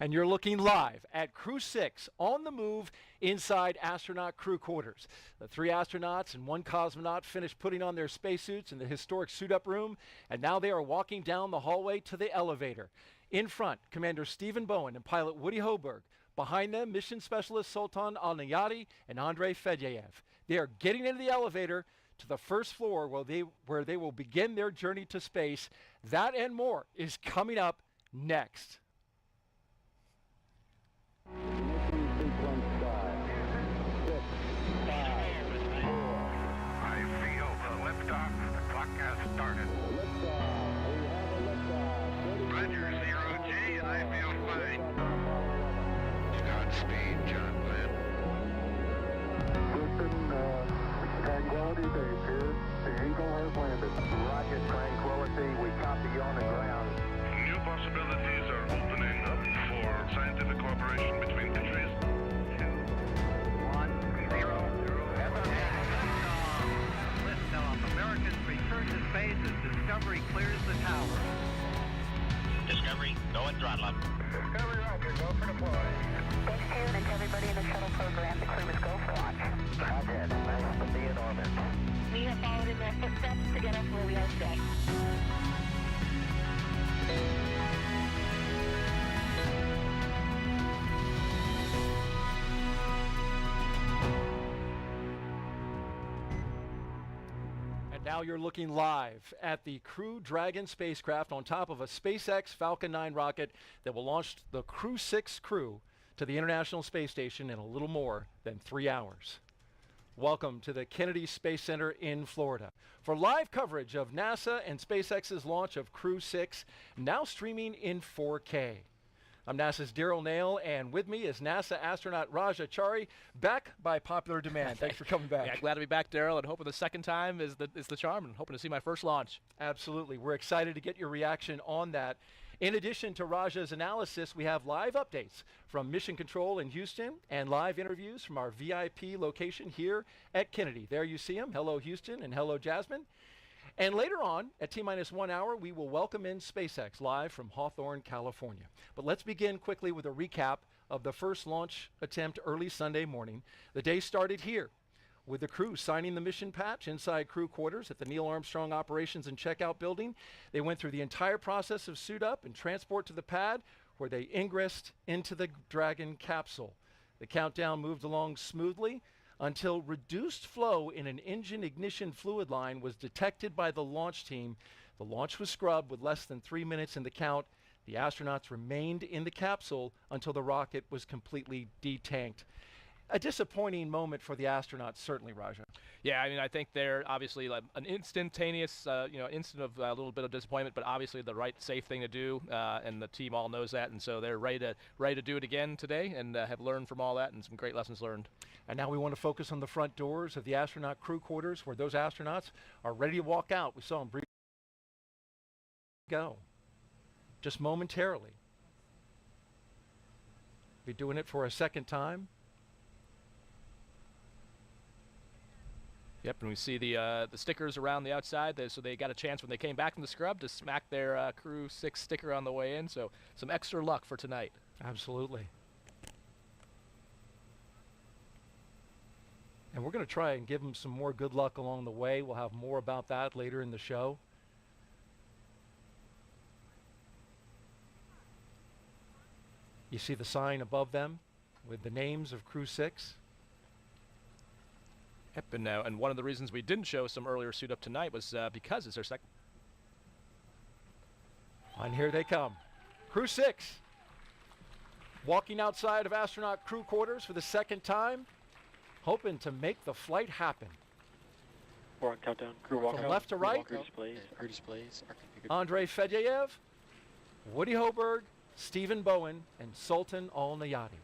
And you're looking live at Crew-6 on the move inside astronaut crew quarters. The 3 astronauts and 1 cosmonaut finished putting on their spacesuits in the historic suit-up room, and now they are walking down the hallway to the elevator. In front, Commander Stephen Bowen and pilot Woody Hoburg. Behind them, mission specialist Sultan Neyadi and Andrey Fedyaev. They are getting into the elevator to the first floor where they will begin their journey to space. That and more is coming up next. Sequence 5, 6, 5, 4. I feel the liftoff. The clock has started. Liftoff. We have a liftoff. Roger, 0G. I feel fine. Godspeed, John Glenn. Houston, Tranquility Base here. The Eagle has landed. Roger, Tranquility. We copy you on the ground. New possibilities are opening up for scientific cooperation between countries. 2, 1, 0. Liftoff. Americans return to space as Discovery clears the tower. Discovery, go and throttle up. Discovery, Roger. Go for deploy. Thanks to you and to everybody in the shuttle program. The crew is go for launch. Roger. Nice to be in orbit. We have followed in their footsteps to get us where we are today. Now you're looking live at the Crew Dragon spacecraft on top of a SpaceX Falcon 9 rocket that will launch the Crew-6 crew to the International Space Station in a little more than 3 hours. Welcome to the Kennedy Space Center in Florida for live coverage of NASA and SpaceX's launch of Crew-6, now streaming in 4K. I'm NASA's Daryl Nail, and with me is NASA astronaut Raja Chari, back by popular demand. Thanks for coming back. Yeah, glad to be back, Daryl, and hoping the second time is the charm, and hoping to see my first launch. Absolutely. We're excited to get your reaction on that. In addition to Raja's analysis, we have live updates from Mission Control in Houston and live interviews from our VIP location here at Kennedy. There you see them. Hello, Houston, and hello, Jasmine. And later on, at T-minus 1 hour, we will welcome in SpaceX live from Hawthorne, California. But let's begin quickly with a recap of the first launch attempt early Sunday morning. The day started here with the crew signing the mission patch inside crew quarters at the Neil Armstrong Operations and Checkout Building. They went through the entire process of suit up and transport to the pad where they ingressed into the Dragon capsule. The countdown moved along smoothly until reduced flow in an engine ignition fluid line was detected by the launch team. The launch was scrubbed with less than 3 minutes in the count. The astronauts remained in the capsule until the rocket was completely detanked. A disappointing moment for the astronauts, certainly, Raja. Yeah, I mean, I think they're obviously like an instantaneous, instant of a little bit of disappointment, but obviously the right, safe thing to do, and the team all knows that, and so they're ready to do it again today, and have learned from all that, and some great lessons learned. And now we want to focus on the front doors of the astronaut crew quarters, where those astronauts are ready to walk out. We saw them briefly go, just momentarily. Be doing it for a second time. Yep, and we see the stickers around the outside, so they got a chance when they came back from the scrub to smack their Crew-6 sticker on the way in, so some extra luck for tonight. Absolutely. And we're going to try and give them some more good luck along the way. We'll have more about that later in the show. You see the sign above them with the names of Crew-6. Yep, and one of the reasons we didn't show some earlier suit up tonight was because it's their second. And here they come. Crew-6 walking outside of astronaut crew quarters for the second time, hoping to make the flight happen. Four on countdown. Crew walk From out. left to right, Crew displays are configured. Andrey Fedyaev, Woody Hoburg, Stephen Bowen, and Sultan Neyadi.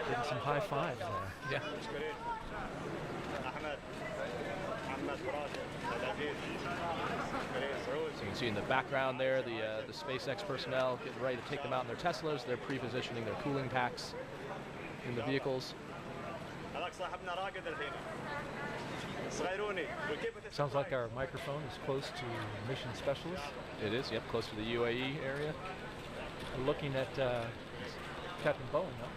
Getting some high fives there. Yeah. So you can see in the background there the SpaceX personnel getting ready to take them out in their Teslas. They're pre-positioning their cooling packs in the vehicles. Sounds like our microphone is close to mission specialist. It is, yep, close to the UAE area. We're looking at Captain Bowen, huh?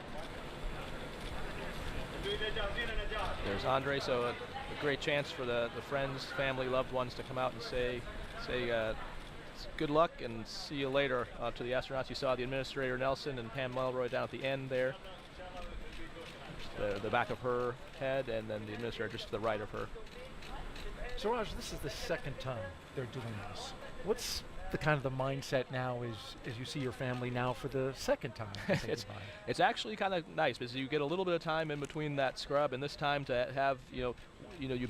There's Andrey, so a great chance for the friends, family, loved ones to come out and say good luck and see you later to the astronauts. You saw the Administrator Nelson and Pam Melroy down at the end there. The back of her head, and then the Administrator just to the right of her. So Raj, this is the second time they're doing this. What's the kind of the mindset now as you see your family now for the second time? It's actually kind of nice because you get a little bit of time in between that scrub, and this time to have you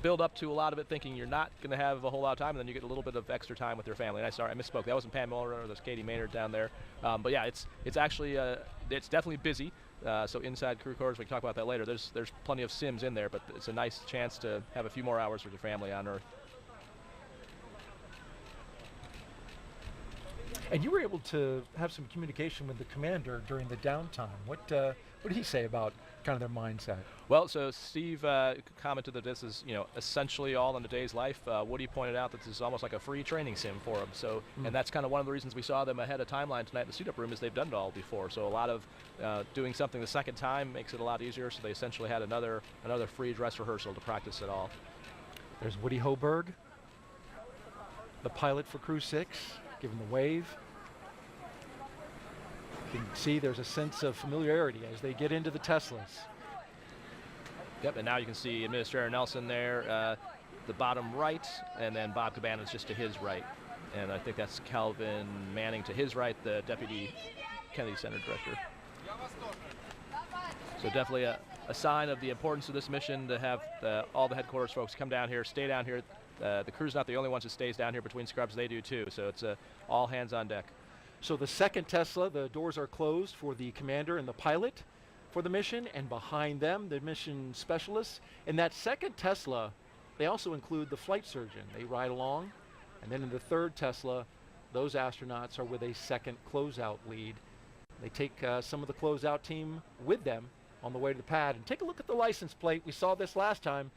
build up to a lot of it thinking you're not going to have a whole lot of time, and then you get a little bit of extra time with your family. And I misspoke. That wasn't Pam Muller, there's Katie Maynard down there. But yeah, it's actually it's definitely busy. So inside crew quarters, we can talk about that later. There's plenty of sims in there, but it's a nice chance to have a few more hours with your family on Earth. And you were able to have some communication with the commander during the downtime. What did he say about kind of their mindset? Well, so Steve commented that this is, essentially all in a day's life. Woody pointed out that this is almost like a free training sim for them. So, and that's kind of one of the reasons we saw them ahead of timeline tonight in the suit-up room is they've done it all before. So a lot of doing something the second time makes it a lot easier. So they essentially had another free dress rehearsal to practice it all. There's Woody Hoburg, the pilot for Crew-6, giving the wave. You can see there's a sense of familiarity as they get into the Teslas. Yep, and now you can see Administrator Nelson there, the bottom right, and then Bob Cabanas just to his right. And I think that's Calvin Manning to his right, the Deputy Kennedy Center Director. So definitely a sign of the importance of this mission to have all the headquarters folks come down here, stay down here. The crew's not the only ones that stays down here between scrubs, they do too. So it's all hands on deck. So the second Tesla, the doors are closed for the commander and the pilot for the mission, and behind them, the mission specialists. In that second Tesla, they also include the flight surgeon. They ride along, and then in the third Tesla, those astronauts are with a second closeout lead. They take some of the closeout team with them on the way to the pad. And take a look at the license plate. We saw this last time.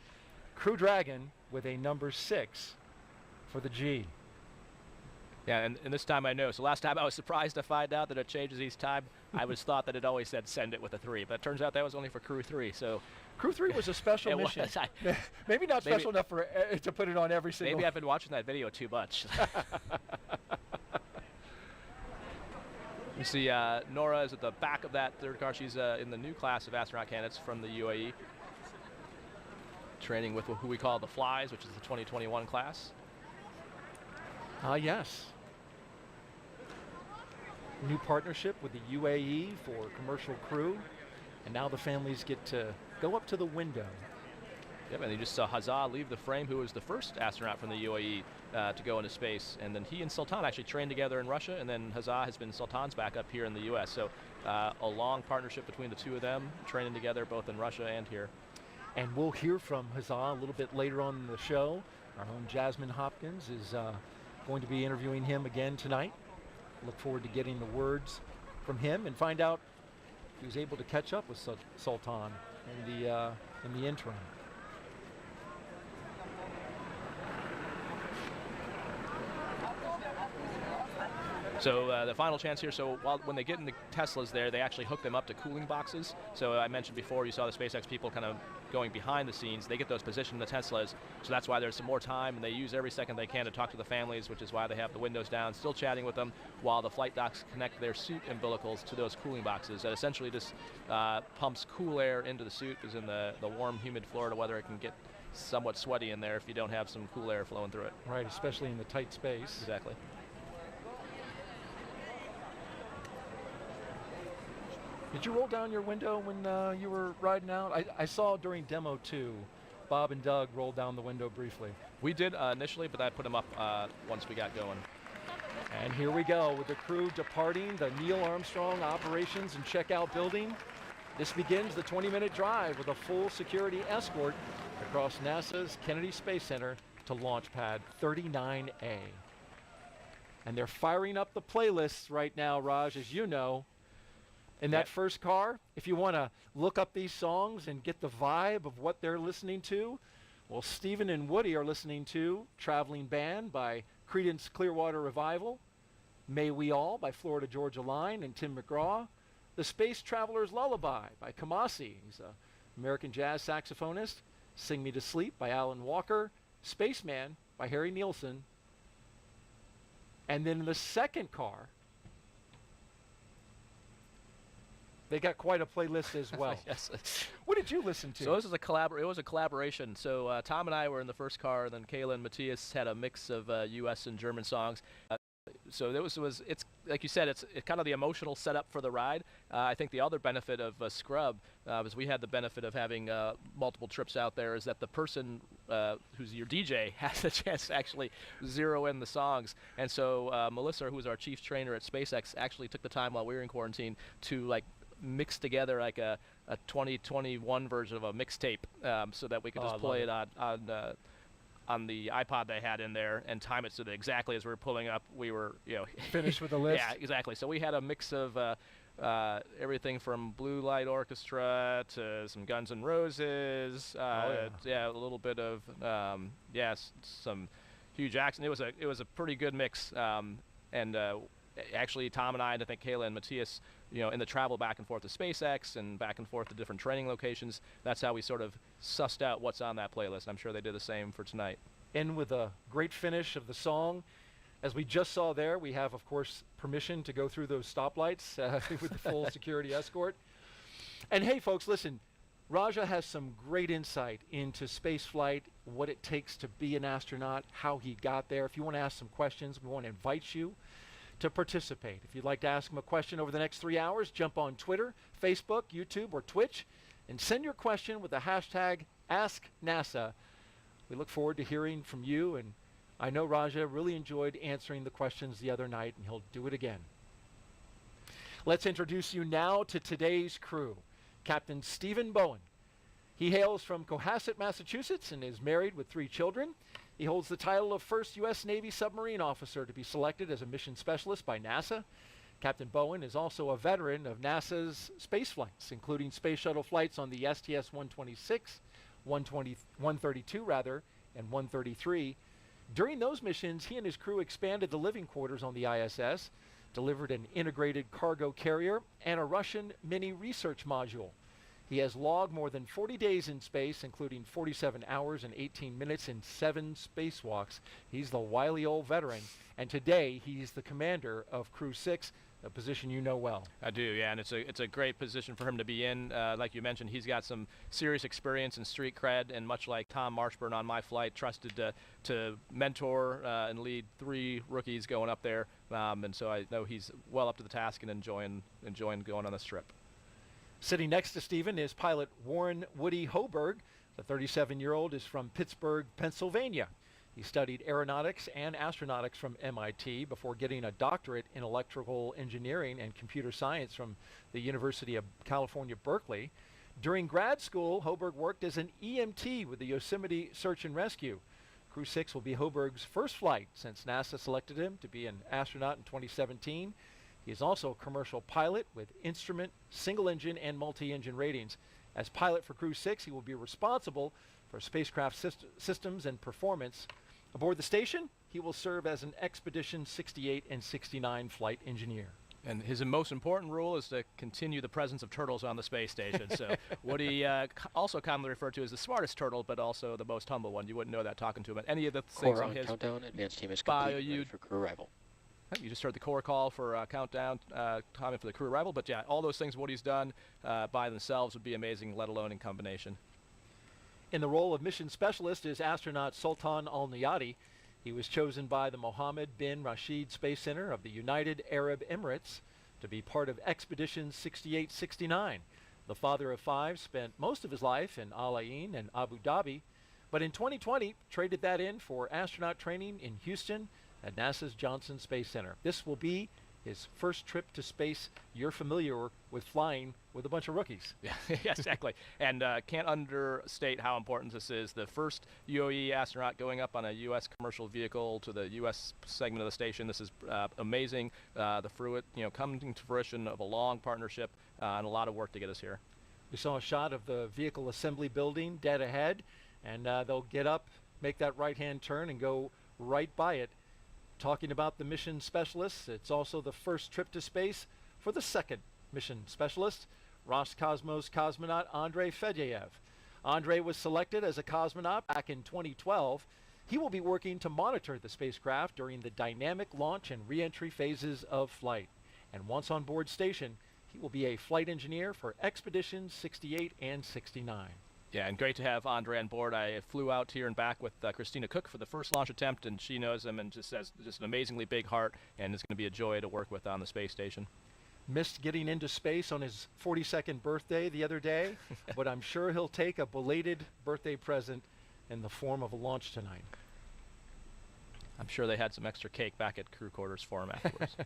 Crew Dragon with a number 6 for the G. Yeah, and this time I know. So last time I was surprised to find out that it changes each time. I was thought that it always said send it with a 3, but it turns out that was only for Crew 3. So Crew 3 was a special mission. Maybe not special enough for to put it on every single. Maybe I've been watching that video too much. You see Nora is at the back of that third car. She's in the new class of astronaut candidates from the UAE, training with who we call the Flies, which is the 2021 class. Yes. New partnership with the UAE for commercial crew, and now the families get to go up to the window. Yep, and you just saw Hazza leave the frame, who was the first astronaut from the UAE to go into space, and then he and Sultan actually trained together in Russia, and then Hazza has been Sultan's backup here in the U.S. So a long partnership between the two of them, training together both in Russia and here. And we'll hear from Hazza a little bit later on in the show. Our own Jasmine Hopkins is going to be interviewing him again tonight. Look forward to getting the words from him and find out if he was able to catch up with Sultan in the interim. So the final chance here, so when they get in the Teslas there, they actually hook them up to cooling boxes. So I mentioned before, you saw the SpaceX people kind of going behind the scenes. They get those positioned in the Teslas, so that's why there's some more time, and they use every second they can to talk to the families, which is why they have the windows down, still chatting with them, while the flight docs connect their suit umbilicals to those cooling boxes. That essentially just pumps cool air into the suit, because in the warm, humid Florida weather, it can get somewhat sweaty in there if you don't have some cool air flowing through it. Right, especially in the tight space. Exactly. Did you roll down your window when you were riding out? I saw during demo 2, Bob and Doug rolled down the window briefly. We did initially, but I put them up once we got going. And here we go with the crew departing the Neil Armstrong Operations and Checkout Building. This begins the 20-minute drive with a full security escort across NASA's Kennedy Space Center to launch pad 39A. And they're firing up the playlists right now, Raj, as you know. In that first car, if you want to look up these songs and get the vibe of what they're listening to, well, Stephen and Woody are listening to Traveling Band by Creedence Clearwater Revival, May We All by Florida Georgia Line and Tim McGraw, The Space Traveler's Lullaby by Kamasi, he's an American jazz saxophonist, Sing Me to Sleep by Alan Walker, Spaceman by Harry Nilsson. And then in the second car, they got quite a playlist as well. Yes. What did you listen to? So this is it was a collaboration. So Tom and I were in the first car, and then Kayla and Matthias had a mix of U.S. and German songs. So it's like you said, it's kind of the emotional setup for the ride. I think the other benefit of Scrub is we had the benefit of having multiple trips out there, is that the person who's your DJ has a chance to actually zero in the songs. And so Melissa, who was our chief trainer at SpaceX, actually took the time while we were in quarantine to like mix together like a 2021 version of a mixtape, so that we could just play it on the iPod they had in there and time it so that exactly as we were pulling up, we were, finished with the list. Yeah, exactly. So we had a mix of everything from Blue Light Orchestra to some Guns N' Roses. A little bit of some Hugh Jackson. It was a pretty good mix. Actually, Tom and I think Kayla and Matthias, in the travel back and forth to SpaceX and back and forth to different training locations, that's how we sort of sussed out what's on that playlist. I'm sure they did the same for tonight. End with a great finish of the song. As we just saw there, we have, of course, permission to go through those stoplights with the full security escort. And hey, folks, listen, Raja has some great insight into space flight, what it takes to be an astronaut, how he got there. If you want to ask some questions, we want to invite you to participate. If you'd like to ask him a question over the next 3 hours, jump on Twitter, Facebook, YouTube, or Twitch, and send your question with the hashtag AskNASA. We look forward to hearing from you, and I know Raja really enjoyed answering the questions the other night, and he'll do it again. Let's introduce you now to today's crew. Captain Stephen Bowen. He hails from Cohasset, Massachusetts, and is married with 3 children. He holds the title of first U.S. Navy submarine officer to be selected as a mission specialist by NASA. Captain Bowen is also a veteran of NASA's space flights, including space shuttle flights on the STS-126, 132 and 133. During those missions, he and his crew expanded the living quarters on the ISS, delivered an integrated cargo carrier, and a Russian mini research module. He has logged more than 40 days in space, including 47 hours and 18 minutes in 7 spacewalks. He's the wily old veteran, and today he's the commander of Crew-6, a position you know well. I do, yeah, and it's a great position for him to be in. Like you mentioned, he's got some serious experience and street cred, and much like Tom Marshburn on my flight, trusted to mentor and lead 3 rookies going up there, and so I know he's well up to the task and enjoying going on this trip. Sitting next to Stephen is pilot Warren Woody Hoburg. The 37-year-old is from Pittsburgh, Pennsylvania. He studied aeronautics and astronautics from MIT before getting a doctorate in electrical engineering and computer science from the University of California, Berkeley. During grad school, Hoburg worked as an EMT with the Yosemite Search and Rescue. Crew-6 will be Hoburg's first flight since NASA selected him to be an astronaut in 2017. He is also a commercial pilot with instrument, single-engine, and multi-engine ratings. As pilot for Crew-6, he will be responsible for spacecraft systems and performance. Aboard the station, he will serve as an Expedition 68 and 69 flight engineer. And his most important role is to continue the presence of turtles on the space station. So what he also commonly referred to as the smartest turtle, but also the most humble one. You wouldn't know that talking to him. But any of the things Core on on his countdown, advanced team is complete, ready for crew arrival. You just heard the core call for countdown, timing for the crew arrival. But yeah, all those things, what he's done by themselves would be amazing, let alone in combination. In the role of mission specialist is astronaut Sultan Al-Neyadi. He was chosen by the Mohammed bin Rashid Space Center of the United Arab Emirates to be part of Expedition 68-69. The father of 5 spent most of his life in Al Ain and Abu Dhabi, but in 2020 traded that in for astronaut training in Houston at NASA's Johnson Space Center. This will be his first trip to space. You're familiar with flying with a bunch of rookies. Yeah, yeah, exactly. And can't understate how important this is. The first UAE astronaut going up on a U.S. commercial vehicle to the U.S. segment of the station. This is amazing. Coming to fruition of a long partnership and a lot of work to get us here. We saw a shot of the vehicle assembly building dead ahead, and they'll get up, make that right-hand turn, and go right by it. Talking about the mission specialists, it's also the first trip to space for the second mission specialist, Roscosmos cosmonaut Andrey Fedyaev. Andrey was selected as a cosmonaut back in 2012. He will be working to monitor the spacecraft during the dynamic launch and re-entry phases of flight. And once on board station, he will be a flight engineer for expeditions 68 and 69. Yeah, and great to have Andrey on board. I flew out here and back with Christina Cook for the first launch attempt, and she knows him and just has just an amazingly big heart, and it's going to be a joy to work with on the space station. Missed getting into space on his 42nd birthday the other day, but I'm sure he'll take a belated birthday present in the form of a launch tonight. I'm sure they had some extra cake back at crew quarters for him afterwards.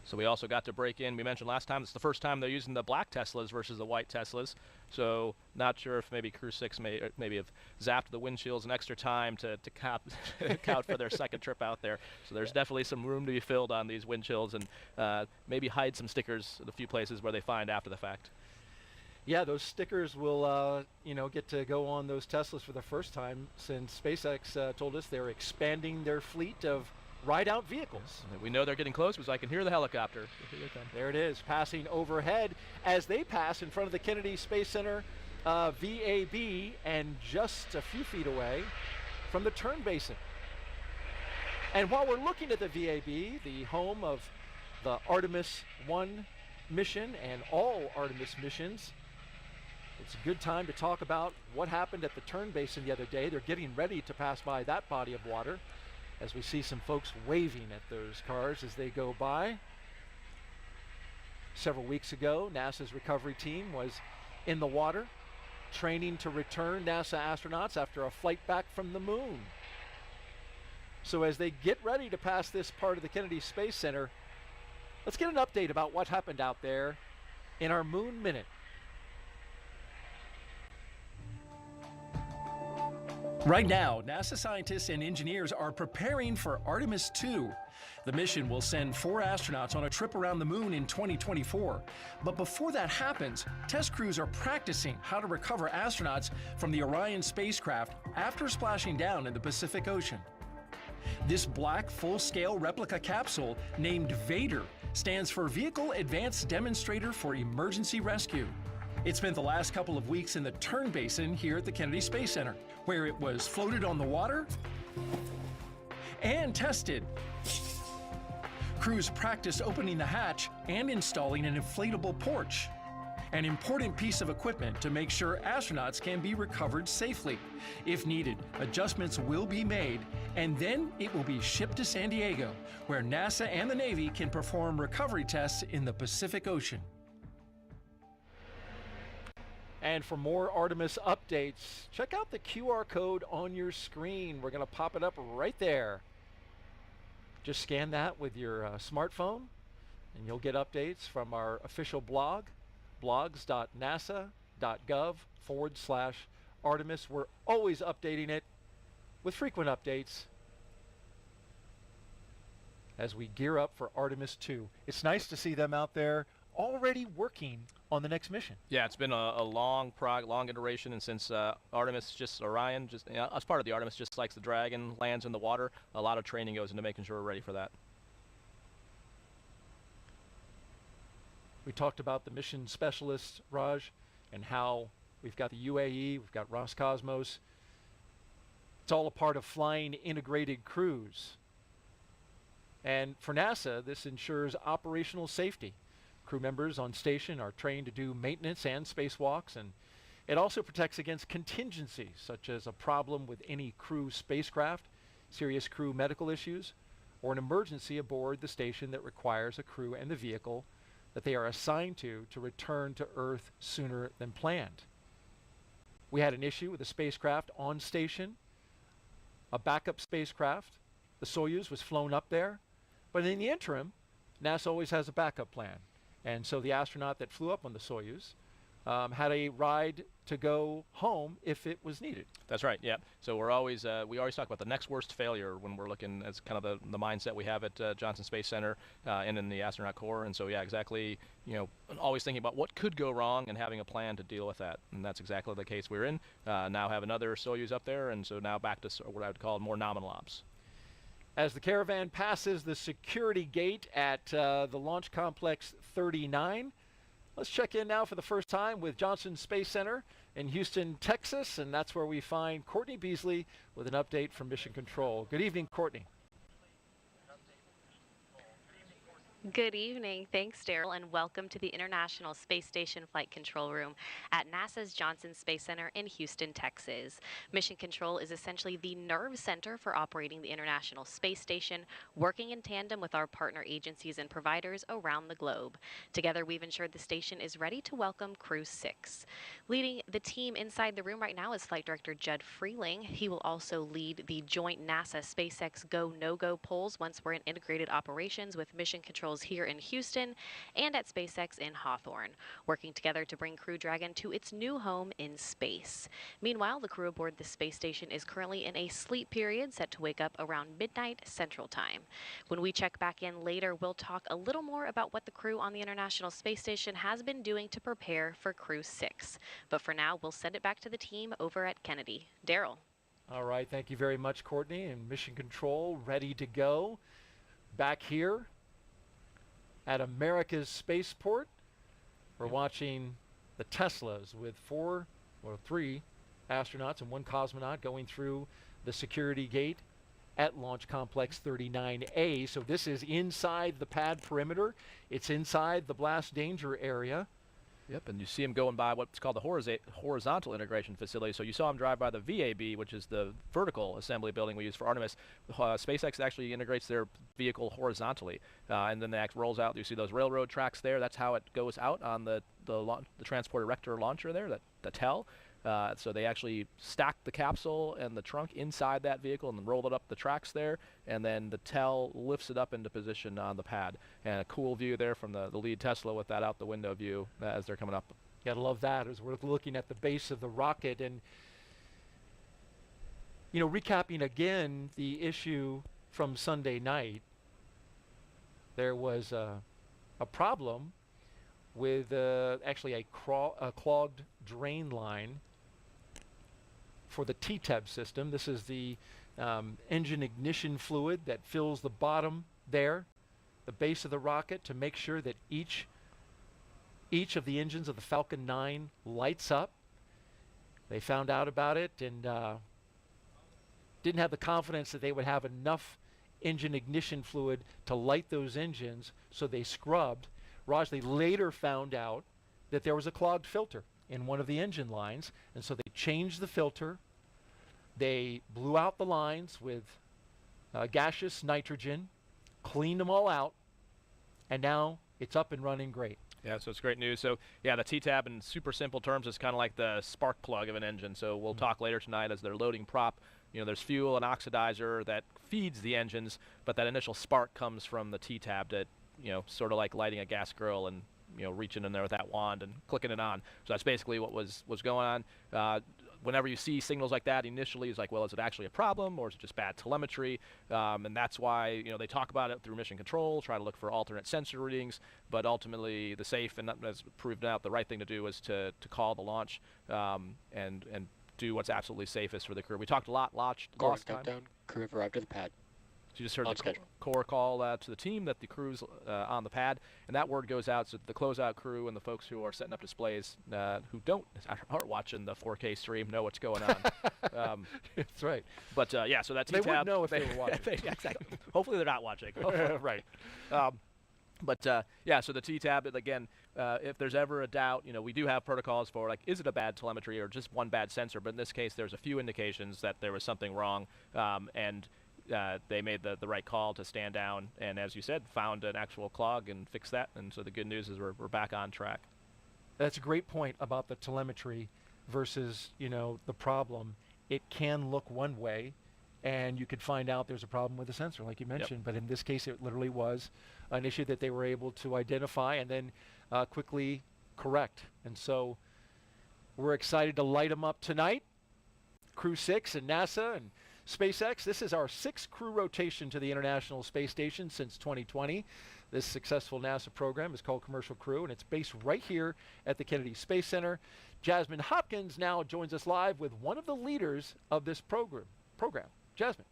So we also got to break in. We mentioned last time it's the first time they're using the black Teslas versus the white Teslas. So not sure if maybe Crew-6 maybe have zapped the windshields an extra time to count for their second trip out there. So there's definitely some room to be filled on these windshields, and maybe hide some stickers at a few places where they find after the fact. Yeah, those stickers will get to go on those Teslas for the first time since SpaceX told us they're expanding their fleet of ride-out vehicles. We know they're getting close because I can hear the helicopter. There it is, passing overhead as they pass in front of the Kennedy Space Center VAB, and just a few feet away from the turn basin. And while we're looking at the VAB, the home of the Artemis 1 mission and all Artemis missions, it's a good time to talk about what happened at the turn basin the other day. They're getting ready to pass by that body of water, as we see some folks waving at those cars as they go by. Several weeks ago, NASA's recovery team was in the water, training to return NASA astronauts after a flight back from the moon. So as they get ready to pass this part of the Kennedy Space Center, let's get an update about what happened out there in our Moon Minute. Right now, NASA scientists and engineers are preparing for Artemis 2. The mission will send 4 astronauts on a trip around the moon in 2024. But before that happens, test crews are practicing how to recover astronauts from the Orion spacecraft after splashing down in the Pacific Ocean. This black full-scale replica capsule, named Vader, stands for Vehicle Advanced Demonstrator for Emergency Rescue. It spent the last couple of weeks in the turn basin here at the Kennedy Space Center, where it was floated on the water and tested. Crews practiced opening the hatch and installing an inflatable porch, an important piece of equipment to make sure astronauts can be recovered safely. If needed, adjustments will be made, and then it will be shipped to San Diego, where NASA and the Navy can perform recovery tests in the Pacific Ocean. And for more Artemis updates, check out the QR code on your screen. We're going to pop it up right there. Just scan that with your smartphone, and you'll get updates from our official blog, blogs.nasa.gov/Artemis. We're always updating it with frequent updates as we gear up for Artemis 2. It's nice to see them out there already working on the next mission. Yeah, it's been a long iteration, and since Orion, as part of the Artemis, just like the Dragon lands in the water, a lot of training goes into making sure we're ready for that. We talked about the mission specialists, Raj, and how we've got the UAE, we've got Roscosmos. It's all a part of flying integrated crews. And for NASA, this ensures operational safety. Crew members on station are trained to do maintenance and spacewalks, and it also protects against contingencies such as a problem with any crew spacecraft, serious crew medical issues, or an emergency aboard the station that requires a crew and the vehicle that they are assigned to return to Earth sooner than planned. we had an issue with a spacecraft on station, a backup spacecraft. The Soyuz was flown up there, but in the interim, NASA always has a backup plan. And so the astronaut that flew up on the Soyuz had a ride to go home if it was needed. That's right. Yeah. So we always talk about the next worst failure when we're looking as kind of the mindset we have at Johnson Space Center and in the astronaut corps. And so yeah, exactly. Always thinking about what could go wrong and having a plan to deal with that. And that's exactly the case we're in. Now have another Soyuz up there, and so now back to what I would call more nominal ops. As the Caravan passes the security gate at the Launch Complex 39. Let's check in now for the first time with Johnson Space Center in Houston, Texas, and that's where we find Courtney Beasley with an update from Mission Control. Good evening, Courtney. Good evening. Thanks, Daryl, and welcome to the International Space Station Flight Control Room at NASA's Johnson Space Center in Houston, Texas. Mission Control is essentially the nerve center for operating the International Space Station, working in tandem with our partner agencies and providers around the globe. Together, we've ensured the station is ready to welcome Crew-6. Leading the team inside the room right now is Flight Director Judd Freeling. He will also lead the joint NASA SpaceX Go No-Go polls once we're in integrated operations with Mission Control here in Houston and at SpaceX in Hawthorne, working together to bring Crew Dragon to its new home in space. Meanwhile, the crew aboard the space station is currently in a sleep period set to wake up around midnight Central Time. When we check back in later, we'll talk a little more about what the crew on the International Space Station has been doing to prepare for Crew-6. But for now, we'll send it back to the team over at Kennedy. Daryl. All right, thank you very much, Courtney. And Mission Control ready to go. Back here at America's Spaceport, we're watching the Teslas with 3 astronauts and 1 cosmonaut going through the security gate at Launch Complex 39A. So this is inside the pad perimeter. It's inside the blast danger area. Yep, and you see him going by what's called the horizontal integration facility. So you saw him drive by the VAB, which is the vertical assembly building we use for Artemis. SpaceX actually integrates their vehicle horizontally, and then that rolls out. You see those railroad tracks there. That's how it goes out on the transport erector launcher there, the TEL. So they actually stack the capsule and the trunk inside that vehicle and then roll it up the tracks there, and then the TEL lifts it up into position on the pad. And a cool view there from the lead Tesla with that out the window view as they're coming up. You gotta love that as we're looking at the base of the rocket. And recapping again the issue from Sunday night, there was a problem with actually a clogged drain line for the TTAB system. This is the engine ignition fluid that fills the bottom there, the base of the rocket, to make sure that each of the engines of the Falcon 9 lights up. They found out about it and didn't have the confidence that they would have enough engine ignition fluid to light those engines, so they scrubbed. Raj, they later found out that there was a clogged filter in one of the engine lines, and so they changed the filter. They blew out the lines with gaseous nitrogen, cleaned them all out, and now it's up and running great. Yeah, so it's great news. So yeah, the TTAB in super simple terms is kind of like the spark plug of an engine. So we'll talk later tonight as they're loading prop. There's fuel and oxidizer that feeds the engines, but that initial spark comes from the TTAB that, sort of like lighting a gas grill and, reaching in there with that wand and clicking it on. So that's basically what was going on. Whenever you see signals like that, initially it's like, well, is it actually a problem or is it just bad telemetry? And that's why, they talk about it through Mission Control, try to look for alternate sensor readings, but ultimately the safe and as proved out, the right thing to do is to call the launch and do what's absolutely safest for the crew. We talked a lot last time. Countdown, crew have arrived at the pad. So you just heard the core call to the team that the crew's on the pad, and that word goes out so the closeout crew and the folks who are setting up displays who aren't watching the 4K stream know what's going on. That's right. But yeah, so that TTAB, they would know if they were watching. Exactly. Hopefully they're not watching. Right. But yeah, so the TTAB, again, if there's ever a doubt, we do have protocols for, like, is it a bad telemetry or just one bad sensor? But in this case, there's a few indications that there was something wrong, and they made the right call to stand down, and as you said, found an actual clog and fixed that. And so the good news is we're back on track. That's a great point about the telemetry versus, the problem. It can look one way, and you could find out there's a problem with the sensor, like you mentioned. But in this case, it literally was an issue that they were able to identify and then quickly correct. And so we're excited to light them up tonight. Crew-6 and NASA and SpaceX. This is our 6th crew rotation to the International Space Station since 2020. This successful NASA program is called Commercial Crew, and it's based right here at the Kennedy Space Center. Jasmine Hopkins now joins us live with one of the leaders of this program. Jasmine.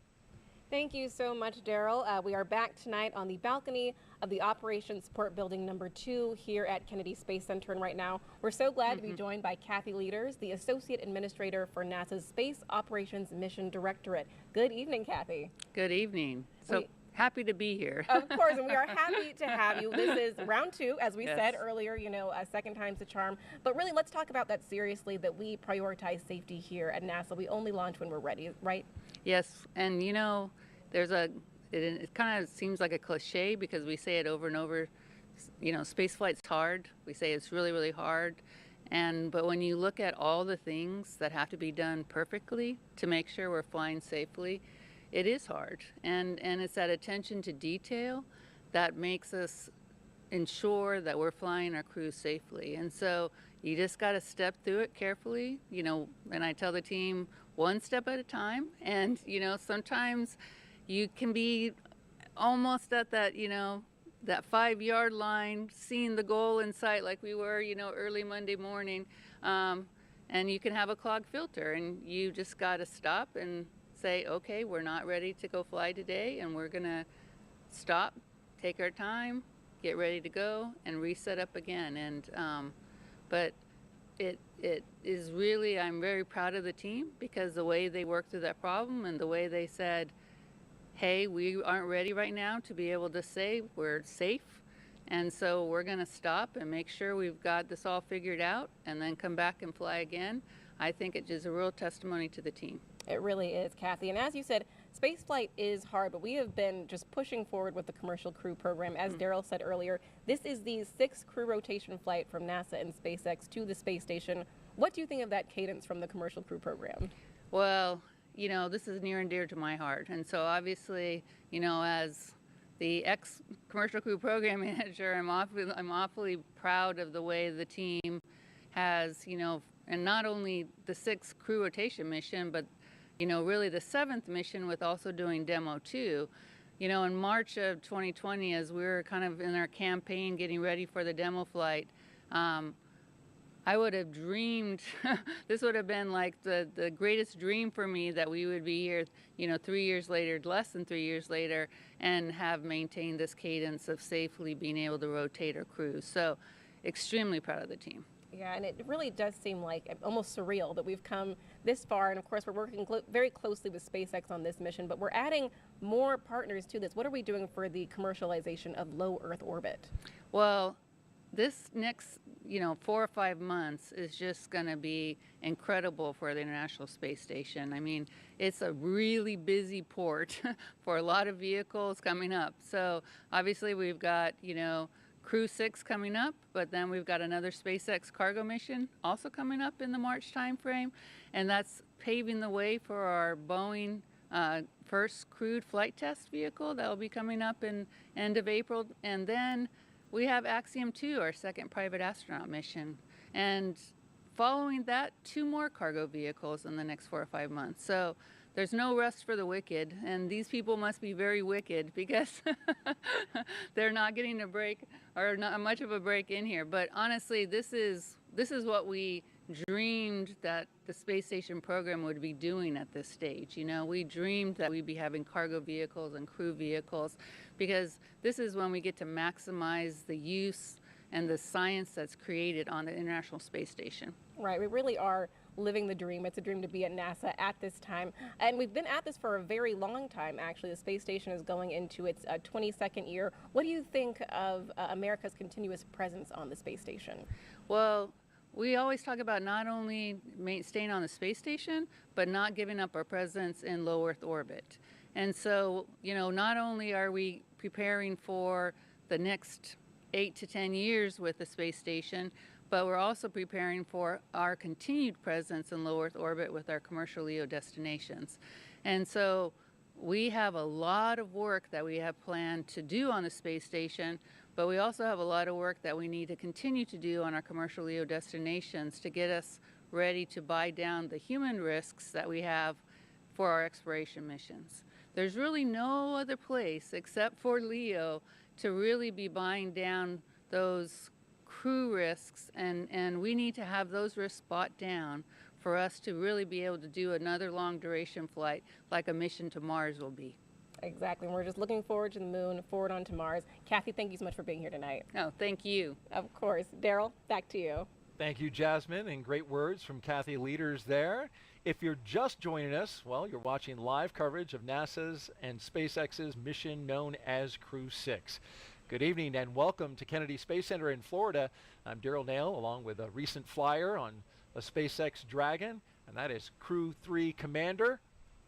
Thank you so much, Daryl. We are back tonight on the balcony of the Operations Support Building number 2 here at Kennedy Space Center. And right now, we're so glad to be joined by Kathy Leaders, the Associate Administrator for NASA's Space Operations Mission Directorate. Good evening, Kathy. Good evening. So happy to be here. Of course, and we are happy to have you. This is round 2, as we said earlier, a second time's the charm. But really, let's talk about that seriously, that we prioritize safety here at NASA. We only launch when we're ready, right? Yes, and there's it kind of seems like a cliche because we say it over and over. Space flight's hard. We say it's really, really hard. But when you look at all the things that have to be done perfectly to make sure we're flying safely, it is hard. And it's that attention to detail that makes us ensure that we're flying our crews safely. And so you just got to step through it carefully, and I tell the team, one step at a time. And, sometimes you can be almost at that, that 5-yard line, seeing the goal in sight like we were, early Monday morning. And you can have a clogged filter, and you just got to stop and say, okay, we're not ready to go fly today, and we're going to stop, take our time, get ready to go, and reset up again. But it is really, I'm very proud of the team because the way they worked through that problem and the way they said, hey, we aren't ready right now to be able to say we're safe. And so we're going to stop and make sure we've got this all figured out and then come back and fly again. I think it is a real testimony to the team. It really is, Kathy. And as you said, spaceflight is hard, but we have been just pushing forward with the Commercial Crew program. As Daryl said earlier, this is the 6th crew rotation flight from NASA and SpaceX to the space station. What do you think of that cadence from the Commercial Crew program? Well, this is near and dear to my heart. And so obviously, as the ex-Commercial Crew program manager, I'm awfully proud of the way the team has, and not only the 6th crew rotation mission, but really the 7th mission with also doing Demo 2. In March of 2020, as we were kind of in our campaign getting ready for the demo flight, I would have dreamed, this would have been like the greatest dream for me that we would be here, 3 years later, less than 3 years later, and have maintained this cadence of safely being able to rotate our crews. So extremely proud of the team. Yeah, and it really does seem like almost surreal that we've come this far. And of course, we're working very closely with SpaceX on this mission, but we're adding more partners to this. What are we doing for the commercialization of low Earth orbit? Well, this next, 4 or 5 months is just going to be incredible for the International Space Station. I mean, it's a really busy port for a lot of vehicles coming up. So obviously we've got, Crew-6 coming up, but then we've got another SpaceX cargo mission also coming up in the March timeframe, and that's paving the way for our Bowen first crewed flight test vehicle that will be coming up in end of April. And then we have Axiom 2, our 2nd private astronaut mission, and following that, 2 more cargo vehicles in the next 4 or 5 months. So there's no rest for the wicked, and these people must be very wicked because they're not getting a break, or not much of a break in here. But honestly, this is what we dreamed that the space station program would be doing at this stage. We dreamed that we'd be having cargo vehicles and crew vehicles, because this is when we get to maximize the use and the science that's created on the International Space Station. Right, we really are living the dream. It's a dream to be at NASA at this time. And we've been at this for a very long time, actually. The space station is going into its 22nd year. What do you think of America's continuous presence on the space station? Well, we always talk about not only staying on the space station, but not giving up our presence in low Earth orbit. And so, not only are we preparing for the next 8 to 10 years with the space station, but we're also preparing for our continued presence in low Earth orbit with our commercial LEO destinations. And so we have a lot of work that we have planned to do on the space station, but we also have a lot of work that we need to continue to do on our commercial LEO destinations to get us ready to buy down the human risks that we have for our exploration missions. There's really no other place except for LEO to really be buying down those crew risks, and we need to have those risks bought down for us to really be able to do another long duration flight like a mission to Mars will be. Exactly. And we're just looking forward to the moon, forward onto Mars. Kathy, thank you so much for being here tonight. Oh, thank you. Of course. Daryl, back to you. Thank you, Jasmine, and great words from Kathy Leaders there. If you're just joining us, well, you're watching live coverage of NASA's and SpaceX's mission known as Crew-6. Good evening and welcome to Kennedy Space Center in Florida. I'm Daryl Nail, along with a recent flyer on a SpaceX Dragon, and that is Crew-3 Commander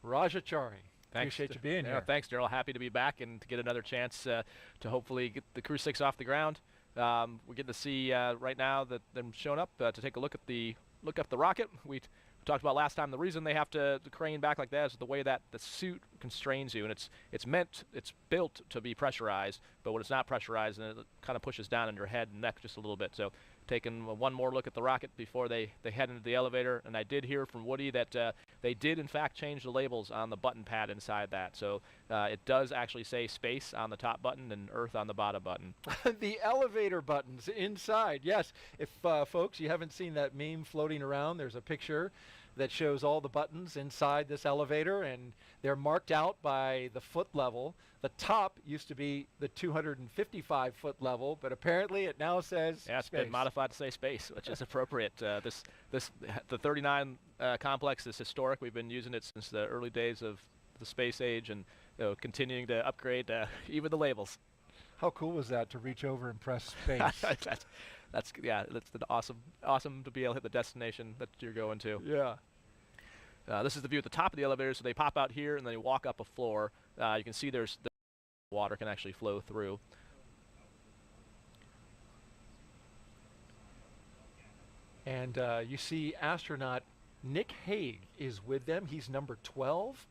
Rajachari. Thanks. Appreciate you being here. Thanks, Daryl. Happy to be back and to get another chance to hopefully get the Crew-6 off the ground. We're getting to see right now that them showing up to take a look at the rocket. We talked about last time the reason they have to crane back like that is the way that the suit constrains you, and it's built to be pressurized, but when it's not pressurized, then it kind of pushes down on your head and neck just a little bit. So taking one more look at the rocket before they head into the elevator, and I did hear from Woody that they did in fact change the labels on the button pad inside that, so it does actually say space on the top button and Earth on the bottom button. The elevator buttons inside, yes. If folks, you haven't seen that meme floating around, there's a picture that shows all the buttons inside this elevator, and they're marked out by the foot level. The top used to be the 255-foot level, but apparently it now says yeah, it's space. been modified to say space, which is appropriate. The 39 complex is historic. We've been using it since the early days of the space age, and continuing to upgrade even the labels. How cool was that to reach over and press space? That's an awesome to be able to hit the destination that you're going to. Yeah. This is the view at the top of the elevator, so they pop out here and then you walk up a floor. You can see there's the water can actually flow through. And you see astronaut Nick Hague is with them. He's number 12.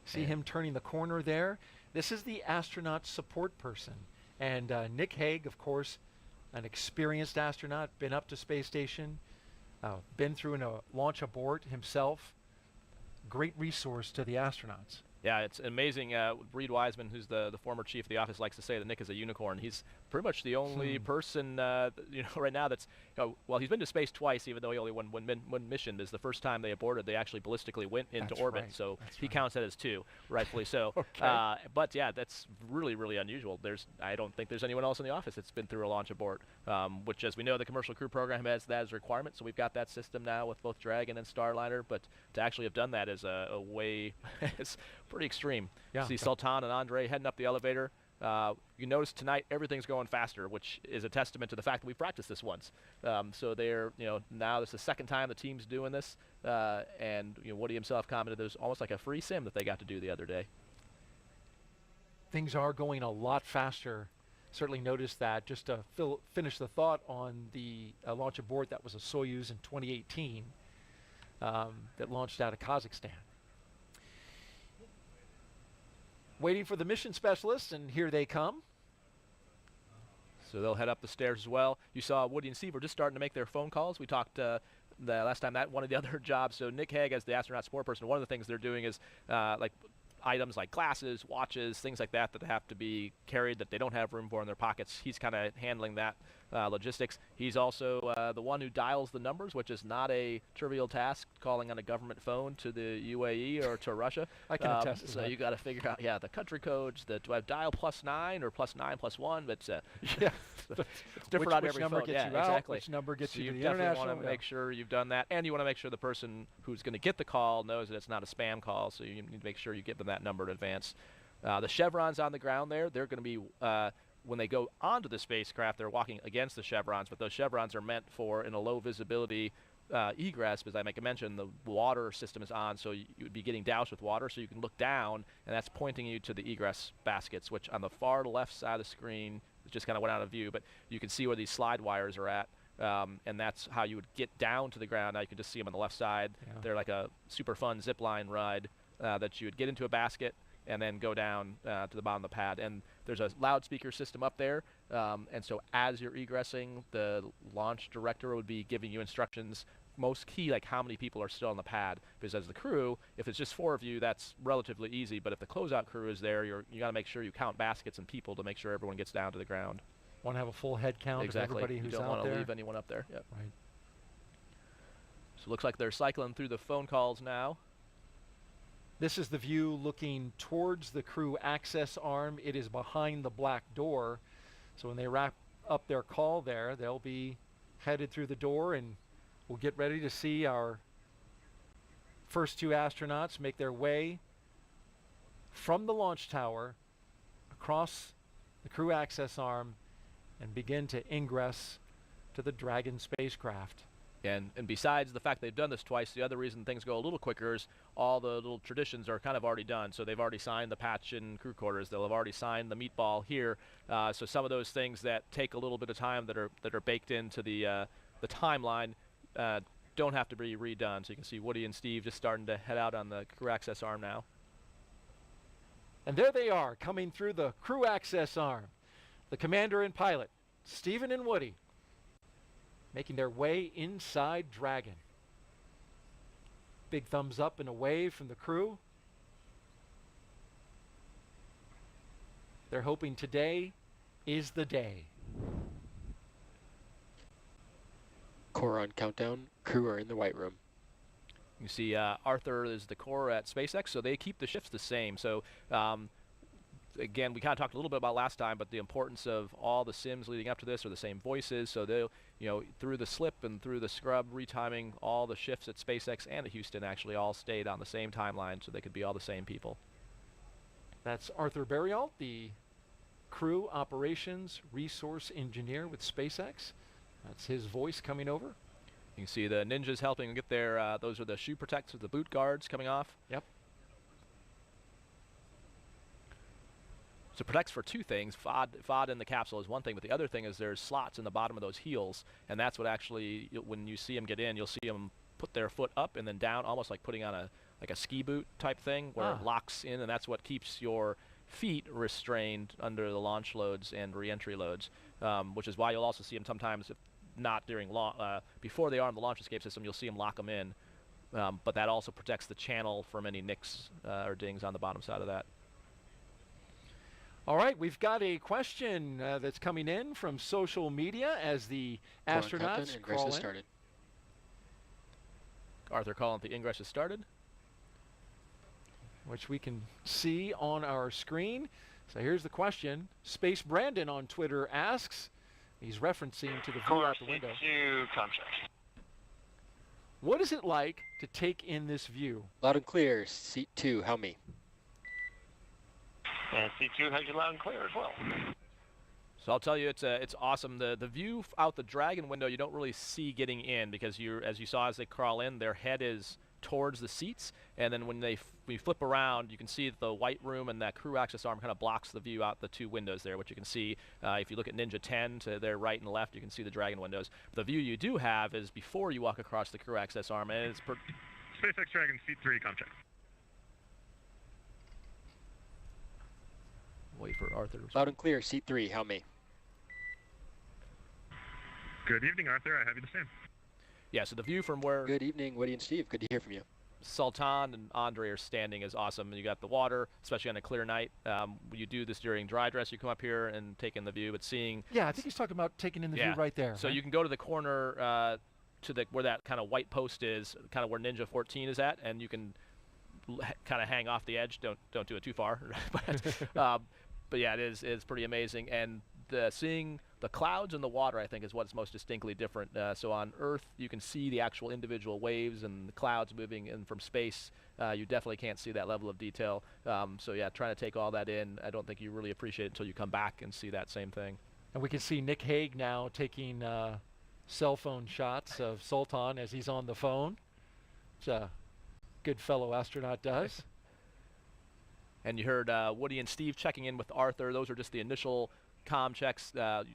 See him turning the corner there? This is the astronaut support person. And Nick Hague, of course, an experienced astronaut, been up to space station, been through a launch abort himself. Great resource to the astronauts. Yeah, it's amazing. Reed Wiseman, who's the former chief of the office, likes to say that Nick is a unicorn. He's pretty much the only person, right now that's, well, he's been to space twice, even though he only won one mission. Is the first time they aborted, they actually ballistically went into orbit, so he counts that as two, rightfully so. Okay. But yeah, that's really, really unusual. I don't think there's anyone else in the office that's been through a launch abort, which, as we know, the commercial crew program has that as a requirement, so we've got that system now with both Dragon and Starliner, but to actually have done that is a way, it's pretty extreme. Yeah. See Sultan and Andrey heading up the elevator. You notice tonight everything's going faster, which is a testament to the fact that we practiced this once. So they're, now this is the second time the team's doing this, and Woody himself commented there's almost like a free sim that they got to do the other day. Things are going a lot faster. Certainly noticed that. Just to finish the thought on the launch abort, that was a Soyuz in 2018 that launched out of Kazakhstan. Waiting for the mission specialists, and here they come. So they'll head up the stairs as well. You saw Woody and Steve were just starting to make their phone calls. We talked the last time that one of the other jobs. So Nick Hague, as the astronaut support person, one of the things they're doing is like items like glasses, watches, things like that have to be carried that they don't have room for in their pockets. He's kind of handling that logistics. He's also the one who dials the numbers, which is not a trivial task, calling on a government phone to the UAE or to Russia. I can attest to so that. you got to figure out, the country codes. Do I dial +9 or +9+1? But yeah, it's different on which every number phone. gets you out, exactly. which number gets you to the definitely international. want to make sure you've done that, and you want to make sure the person who's going to get the call knows that it's not a spam call. So you need to make sure you give them that number in advance. The chevrons on the ground there, they're going to be when they go onto the spacecraft, they're walking against the chevrons, but those chevrons are meant for in a low visibility egress, because I make a mention the water system is on, so you would be getting doused with water, so you can look down, and that's pointing you to the egress baskets, which on the far left side of the screen it just kind of went out of view, but you can see where these slide wires are at. And that's how you would get down to the ground. Now you can just see them on the left side. Yeah. They're like a super fun zip line ride that you would get into a basket and then go down to the bottom of the pad. And there's a loudspeaker system up there. And so as you're egressing, the launch director would be giving you instructions, most key, like how many people are still on the pad. Because as the crew, if it's just 4 of you, that's relatively easy. But if the closeout crew is there, you got to make sure you count baskets and people to make sure everyone gets down to the ground. Want to have a full head count of everybody who's out there. You don't want to leave anyone up there. Yep. Right. So it looks like they're cycling through the phone calls now. This is the view looking towards the crew access arm. It is behind the black door. So when they wrap up their call there, they'll be headed through the door, and we'll get ready to see our first 2 astronauts make their way from the launch tower across the crew access arm and begin to ingress to the Dragon spacecraft. And besides the fact they've done this twice, the other reason things go a little quicker is all the little traditions are kind of already done. So they've already signed the patch in crew quarters. They'll have already signed the meatball here. So some of those things that take a little bit of time that are baked into the timeline don't have to be redone. So you can see Woody and Steve just starting to head out on the crew access arm now. And there they are, coming through the crew access arm. The commander and pilot, Stephen and Woody, making their way inside Dragon. Big thumbs up and a wave from the crew. They're hoping today is the day. Core on countdown. Crew are in the white room. You see Arthur is the core at SpaceX, so they keep the shifts the same. So again, we kind of talked a little bit about last time, but the importance of all the sims leading up to this are the same voices. So they'll, through the slip and through the scrub retiming, all the shifts at SpaceX and at Houston actually all stayed on the same timeline, so they could be all the same people. That's Arthur Berrialt, the crew operations resource engineer with SpaceX. That's his voice coming over. You can see the ninjas helping get their, those are the shoe protectors, the boot guards coming off. Yep. So it protects for 2 things. FOD in the capsule is one thing, but the other thing is there's slots in the bottom of those heels, and that's what actually, when you see them get in, you'll see them put their foot up and then down, almost like putting on a ski boot type thing, where it locks in, and that's what keeps your feet restrained under the launch loads and re-entry loads, which is why you'll also see them sometimes, if not during before they are on the launch escape system, you'll see them lock them in, but that also protects the channel from any nicks or dings on the bottom side of that. All right, we've got a question that's coming in from social media as the astronauts crawl in. Started. Arthur calling the ingress has started, which we can see on our screen. So here's the question. Space Brandon on Twitter asks, he's referencing to the view out the window. What is it like to take in this view? Loud and clear. Seat 2, how me? And C2 has you loud and clear as well. So I'll tell you, it's awesome. The view out the Dragon window you don't really see getting in, because as you saw as they crawl in, their head is towards the seats, and then when we flip around, you can see that the white room and that crew access arm kind of blocks the view out the 2 windows there, which you can see if you look at Ninja 10 to their right and left, you can see the Dragon windows. But the view you do have is before you walk across the crew access arm, and it's SpaceX Dragon Seat 3, contract. Wait for Arthur. Loud and clear. Seat 3, how me? Good evening, Arthur. I have you the same. Yeah, so the view from where Good evening, Woody and Steve. Good to hear from you. Sultan and Andrey are standing is awesome. And you got the water, especially on a clear night. You do this during dry dress. You come up here and take in the view, but seeing. Yeah, I think he's talking about taking in the view right there. So right? you can go to the corner to where that kind of white post is, kind of where Ninja 14 is at, and you can kind of hang off the edge. Don't do it too far. But yeah, it is pretty amazing. And seeing the clouds and the water, I think, is what's most distinctly different. So on Earth, you can see the actual individual waves and the clouds moving in from space. You definitely can't see that level of detail. So yeah, trying to take all that in, I don't think you really appreciate it until you come back and see that same thing. And we can see Nick Hague now taking cell phone shots of Sultan as he's on the phone, which a good fellow astronaut does. And you heard Woody and Steve checking in with Arthur. Those are just the initial comm checks.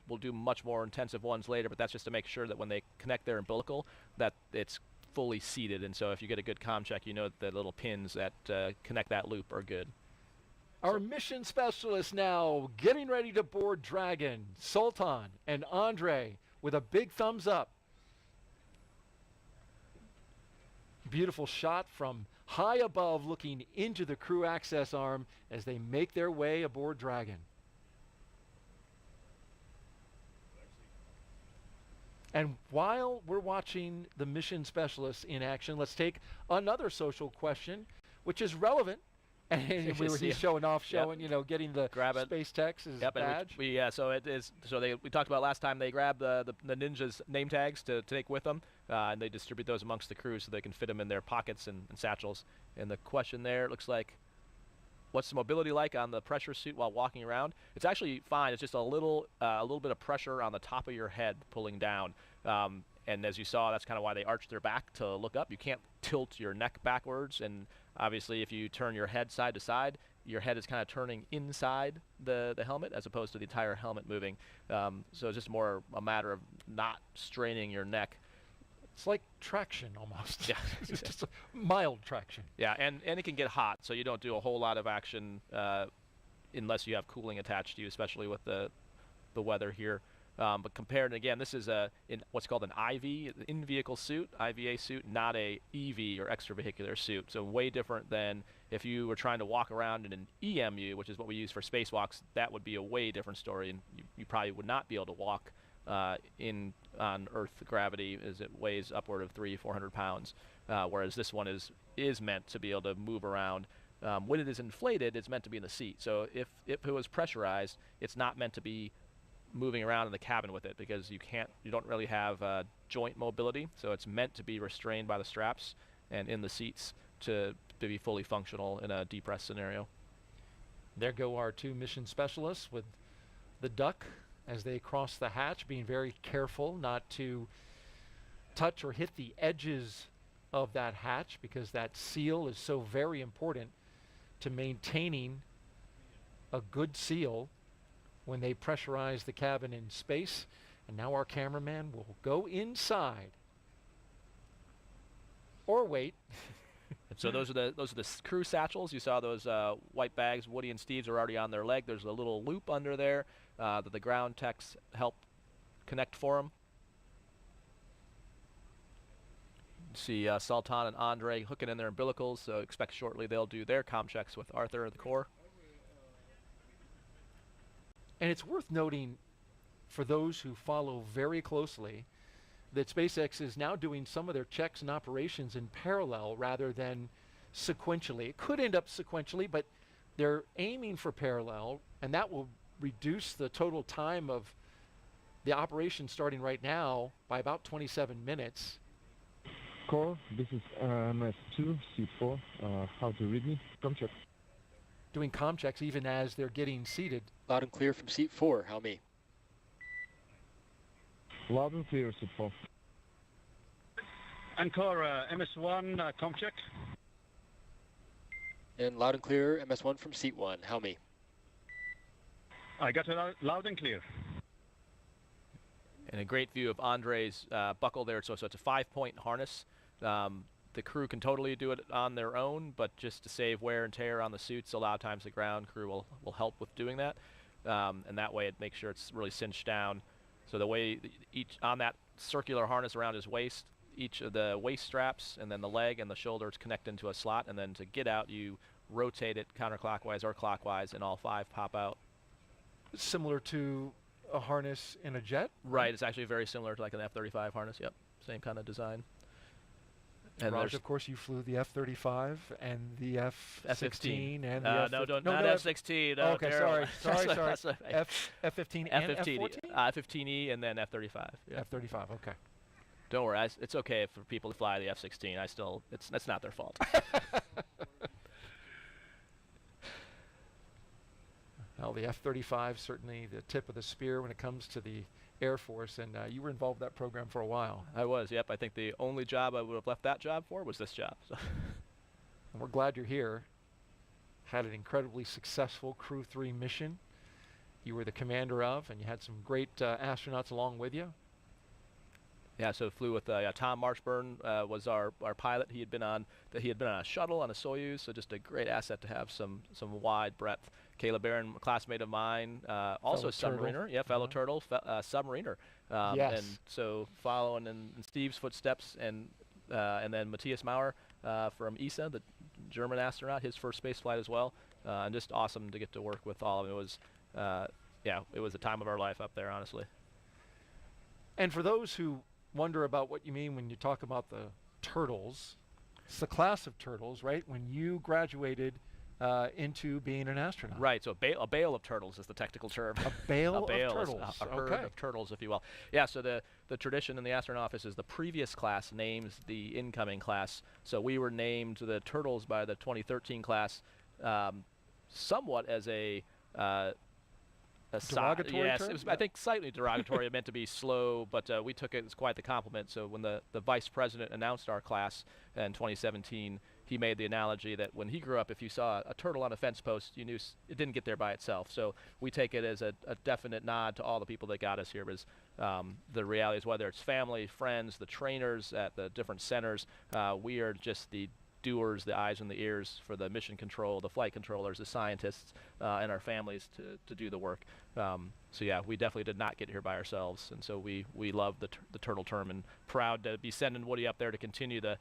We'll do much more intensive ones later, but that's just to make sure that when they connect their umbilical, that it's fully seated. And so if you get a good comm check, you know that the little pins that connect that loop are good. Our mission specialists now getting ready to board Dragon, Sultan and Andrey with a big thumbs up. Beautiful shot from high above looking into the crew access arm as they make their way aboard Dragon. And while we're watching the mission specialists in action, let's take another social question, which is relevant. And he's showing off, you know, getting the space tech's badge. We talked about last time they grab the Ninja's name tags to take with them, and they distribute those amongst the crew so they can fit them in their pockets and satchels. And the question there looks like, what's the mobility like on the pressure suit while walking around? It's actually fine. It's just a little bit of pressure on the top of your head pulling down. And as you saw, that's kind of why they arched their back to look up. You can't tilt your neck backwards, and obviously if you turn your head side to side, your head is kind of turning inside the helmet as opposed to the entire helmet moving. So it's just more a matter of not straining your neck. It's like traction almost. Yeah. It's just a mild traction. Yeah, and it can get hot, so you don't do a whole lot of action unless you have cooling attached to you, especially with the weather here. But compared, again, this is in what's called an IV, in-vehicle suit, IVA suit, not a EV or extravehicular suit. So way different than if you were trying to walk around in an EMU, which is what we use for spacewalks. That would be a way different story, and you probably would not be able to walk on Earth gravity, as it weighs upward of 300-400 pounds, whereas this one is meant to be able to move around. When it is inflated, it's meant to be in the seat. So if it was pressurized, it's not meant to be moving around in the cabin with it, because you don't really have joint mobility, so it's meant to be restrained by the straps and in the seats to be fully functional in a depressed scenario. There go our two mission specialists with the duck as they cross the hatch, being very careful not to touch or hit the edges of that hatch, because that seal is so very important to maintaining a good seal when they pressurize the cabin in space. And now our cameraman will go inside. Or wait. And so those are the crew satchels. You saw those white bags. Woody and Steve's are already on their leg. There's a little loop under there that the ground techs help connect for them. See Sultan and Andrey hooking in their umbilicals, so expect shortly they'll do their comm checks with Arthur at the core. And it's worth noting, for those who follow very closely, that SpaceX is now doing some of their checks and operations in parallel rather than sequentially. It could end up sequentially, but they're aiming for parallel, and that will reduce the total time of the operation starting right now by about 27 minutes. Core, this is MS2, C4. How to read me? Comm check. Doing comm checks even as they're getting seated. Loud and clear from seat 4. How me? Loud and clear, seat 4. Encore, MS1, comm check. And loud and clear, MS1 from seat 1. How me? I got it loud and clear. And a great view of Andrei's buckle there. So it's a 5-point harness. The crew can totally do it on their own, but just to save wear and tear on the suits, a lot of times the ground crew will help with doing that. And that way it makes sure it's really cinched down. So the way each on that circular harness around his waist, each of the waist straps and then the leg and the shoulders connect into a slot, and then to get out you rotate it counterclockwise or clockwise, and all 5 pop out. Similar to a harness in a jet? Right, it's actually very similar to like an F-35 harness. Yep, same kind of design. And Raj, of course, you flew the F-35 and the F-16 and the not F-16. Okay, sorry. F-15 and F-15, F-15E, and then F-35. Yeah. F-35, okay. Don't worry, it's okay for people to fly the F-16. That's not their fault. Well, the F-35 certainly the tip of the spear when it comes to the Air Force, and you were involved in that program for a while. I was, yep. I think the only job I would have left that job for was this job. So. And we're glad you're here. Had an incredibly successful Crew 3 mission. you were the commander of, and you had some great astronauts along with you. Yeah, so flew with Tom Marshburn was our pilot. He had been on a shuttle on a Soyuz, so just a great asset to have some wide breadth. Caleb Barron, a classmate of mine, also a submariner. Yeah, fellow turtle, submariner. Yes. And so following in Steve's footsteps, and then Matthias Maurer from ESA, the German astronaut, his first space flight as well, and just awesome to get to work with all of them. It was, it was a time of our life up there, honestly. And for those who wonder about what you mean when you talk about the turtles, it's the class of turtles, right? When you graduated into being an astronaut. Right, so a bale of turtles is the technical term. A bale of is turtles. a herd of turtles, if you will. Yeah, so the tradition in the astronaut office is the previous class names the incoming class. So we were named the turtles by the 2013 class, somewhat as a derogatory yes, term? it was, I think slightly derogatory. It meant to be slow, but we took it as quite the compliment. So when the vice president announced our class in 2017, he made the analogy that when he grew up, if you saw a turtle on a fence post, you knew it didn't get there by itself. So we take it as a definite nod to all the people that got us here. Because the reality is, whether it's family, friends, the trainers at the different centers, we are just the doers, the eyes and the ears for the mission control, the flight controllers, the scientists, and our families to do the work. So yeah, we definitely did not get here by ourselves, and so we love the turtle term, and proud to be sending Woody up there to continue the.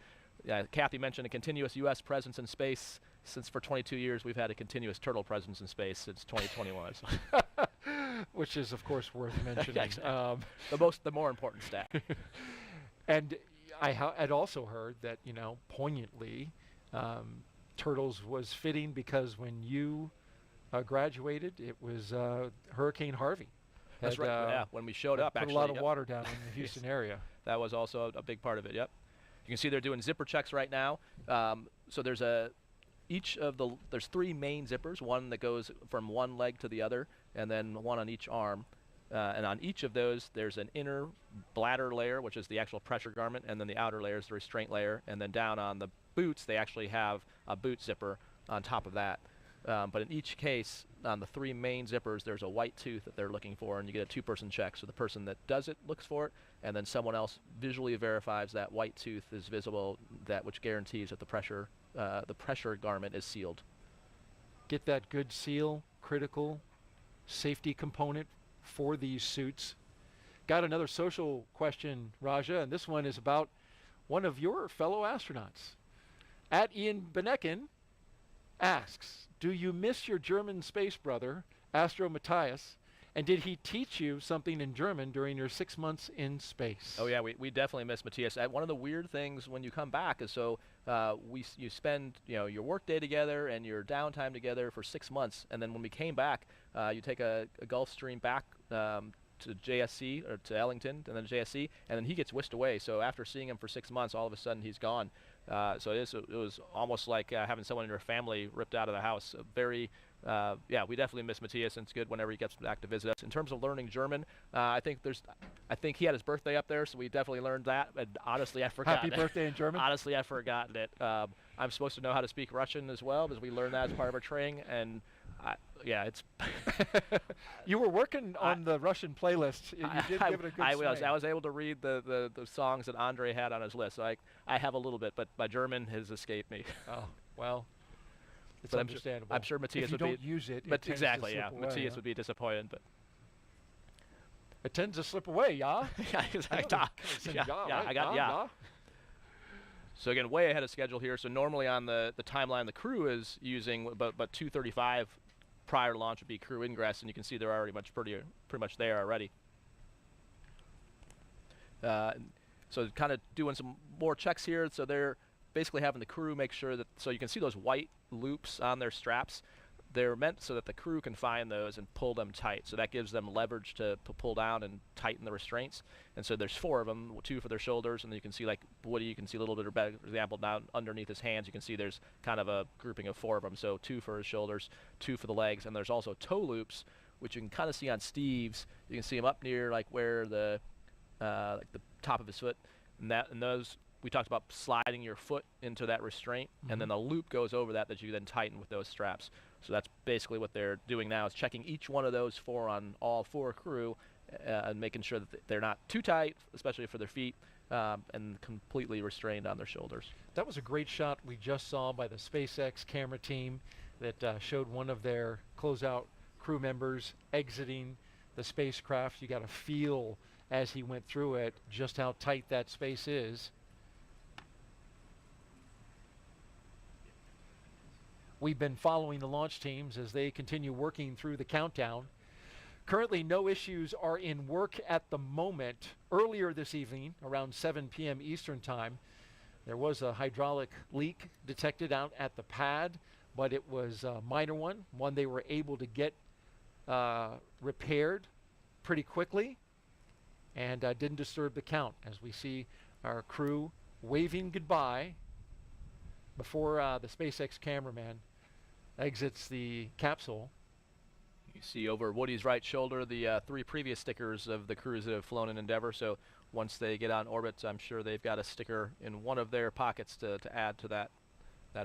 Kathy mentioned a continuous U.S. presence in space. Since for 22 years we've had a continuous turtle presence in space since 2021. So. Which is, of course, worth mentioning. Yeah, exactly. The more important stat. And I had also heard that, poignantly, turtles was fitting because when you graduated, it was Hurricane Harvey. That's right. Yeah, when we showed up, put a lot of water down in the Houston area. That was also a big part of it. Yep. You can see they're doing zipper checks right now. So there's there's three main zippers, one that goes from one leg to the other, and then one on each arm. And on each of those, there's an inner bladder layer, which is the actual pressure garment, and then the outer layer is the restraint layer. And then down on the boots, they actually have a boot zipper on top of that. But in each case, on the three main zippers, there's a white tooth that they're looking for, and you get a two-person check. So the person that does it looks for it, and then someone else visually verifies that white tooth is visible, which guarantees that the pressure garment is sealed. Get that good seal, critical safety component for these suits. Got another social question, Raja, and this one is about one of your fellow astronauts. At Ian Benekin asks, do you miss your German space brother, Astro Matthias, and did he teach you something in German during your 6 months in space? Oh yeah, we definitely miss Matthias. One of the weird things when you come back is you spend your work day together and your downtime together for 6 months, and then when we came back, you take a Gulfstream back to JSC or to Ellington and then JSC, and then he gets whisked away. So after seeing him for 6 months, all of a sudden he's gone. So it was almost like having someone in your family ripped out of the house. We definitely miss Matthias, and it's good whenever he gets back to visit us. In terms of learning German, I think he had his birthday up there, so we definitely learned that. And honestly, I forgot. Happy birthday in German. Honestly, I've forgotten it. I'm supposed to know how to speak Russian as well, because we learned that as part of our training. And it's. You were working on the Russian playlist. You did give it a good I was able to read the songs that Andrey had on his list. So I have a little bit, but my German has escaped me. Oh well. It's but understandable. I'm sure Matthias would be. If you don't use it, but it exactly, tends to slip away, Matthias would be disappointed, but it tends to slip away, yeah. Yeah, exactly. Yeah. So again, way ahead of schedule here. So normally on the timeline the crew is using, but 2:35 prior to launch would be crew ingress, and you can see they're already pretty much there already. So kind of doing some more checks here. So they're basically having the crew make sure that, so you can see those white loops on their straps. They're meant so that the crew can find those and pull them tight. So that gives them leverage to pull down and tighten the restraints. And so there's 4 of them, 2 for their shoulders, and then you can see, like Woody, you can see a little bit of better example down underneath his hands. You can see there's kind of a grouping of 4 of them. So 2 for his shoulders, 2 for the legs, and there's also toe loops, which you can kind of see on Steve's. You can see them up near like where the top of his foot, and those. We talked about sliding your foot into that restraint, and then the loop goes over that you then tighten with those straps. So that's basically what they're doing now, is checking each one of those four on all four crew and making sure that they're not too tight, especially for their feet, and completely restrained on their shoulders. That was a great shot we just saw by the SpaceX camera team that showed one of their closeout crew members exiting the spacecraft. You got to feel as he went through it just how tight that space is. We've been following the launch teams as they continue working through the countdown. Currently, no issues are in work at the moment. Earlier this evening, around 7 p.m. Eastern Time, there was a hydraulic leak detected out at the pad, but it was a minor one they were able to get repaired pretty quickly, and didn't disturb the count, as we see our crew waving goodbye before the SpaceX cameraman exits the capsule. You see over Woody's right shoulder the 3 previous stickers of the crews that have flown in Endeavour. So once they get on orbit, I'm sure they've got a sticker in one of their pockets to add to that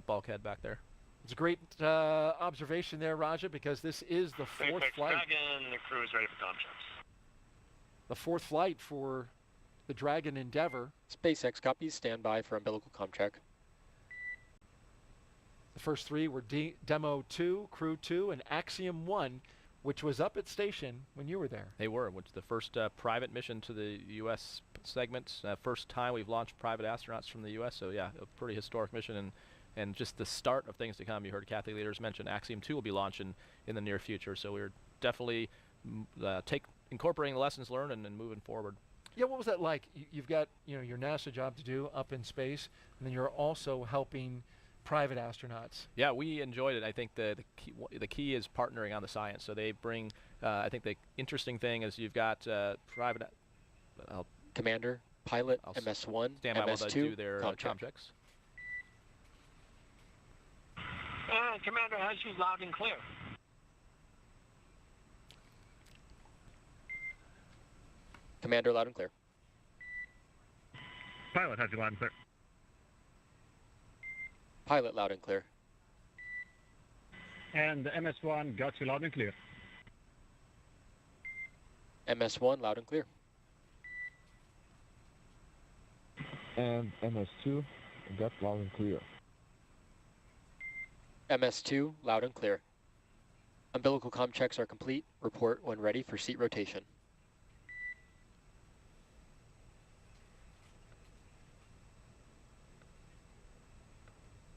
bulkhead back there. It's a great observation there, Raja, because this is the fourth SpaceX flight. Dragon, the crew is ready for com checks. The fourth flight for the Dragon Endeavour. SpaceX copies, stand by for umbilical comm check. The first 3 were Demo 2, Crew 2, and Axiom 1, which was up at station when you were there. They were, which is the first private mission to the U.S. segment. First time we've launched private astronauts from the U.S., so yeah, a pretty historic mission, and just the start of things to come. You heard Kathy Leaders mention Axiom 2 will be launching in the near future, so we're definitely incorporating the lessons learned and moving forward. Yeah, what was that like? You've got your NASA job to do up in space, and then you're also helping private astronauts. Yeah, we enjoyed it. I think the key is partnering on the science. So they bring, I think the interesting thing is you've got private... Commander, pilot, MS1, stand by while they do MS2, their comm comm check. checks. Commander has you loud and clear. Commander, loud and clear. Pilot has you loud and clear. Pilot, loud and clear. And the MS1 got you loud and clear. MS1, loud and clear. And MS2, got loud and clear. MS2, loud and clear. Umbilical comm checks are complete. Report when ready for seat rotation.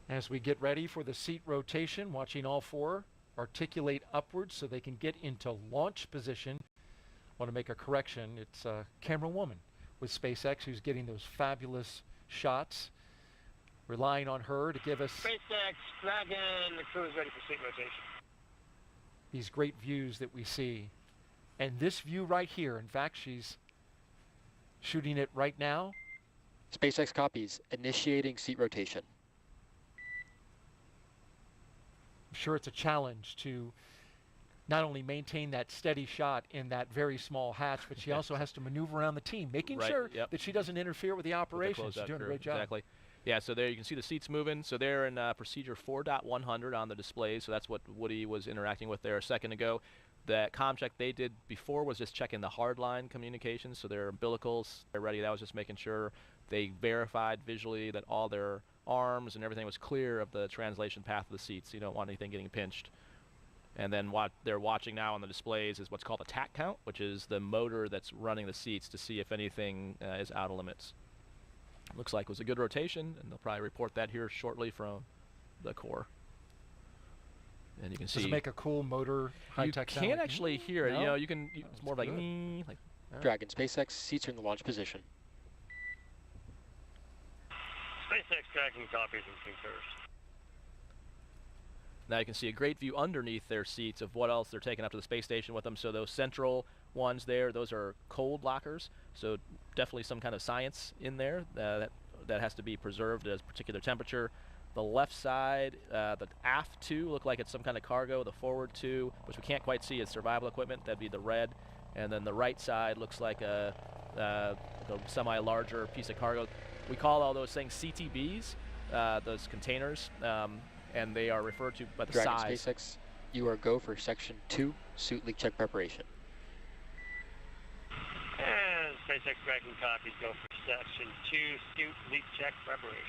As we get ready for the seat rotation, watching all 4 articulate upwards so they can get into launch position. I want to make a correction. It's a camera woman with SpaceX who's getting those fabulous shots. Relying on her to give us SpaceX Dragon, the crew is ready for seat rotation. these great views that we see. And this view right here, in fact, she's shooting it right now. SpaceX copies, initiating seat rotation. I'm sure it's a challenge to not only maintain that steady shot in that very small hatch, but she also has to maneuver around the team, making sure that she doesn't interfere with the operation. She's doing a great job. Exactly. Yeah, so there you can see the seats moving. So they're in procedure 4.100 on the display, so that's what Woody was interacting with there a second ago. That comm check they did before was just checking the hardline communications, so their umbilicals, they're ready. That was just making sure they verified visually that all their arms and everything was clear of the translation path of the seats. You don't want anything getting pinched. And then what they're watching now on the displays is what's called a tack count, which is the motor that's running the seats to see if anything is out of limits. Looks like it was a good rotation, and they'll probably report that here shortly from the core. And you can see. Does it make a cool motor high-tech sound? You can't actually hear it. No? You know, you can. It's more like. Dragon, SpaceX seats are in the launch position. SpaceX Dragon copies and concurs. Now you can see a great view underneath their seats of what else they're taking up to the space station with them. So those central ones there, those are cold lockers. So definitely some kind of science in there that has to be preserved at a particular temperature. The left side, the aft two look like it's some kind of cargo. The forward two, which we can't quite see, is survival equipment. That'd be the red. And then the right side looks like a semi-larger piece of cargo. We call all those things CTBs, those containers. And they are referred to by the Dragon, size. SpaceX You are go for Section 2 suit leak check preparation. And SpaceX Dragon copies go for Section 2 suit leak check preparation.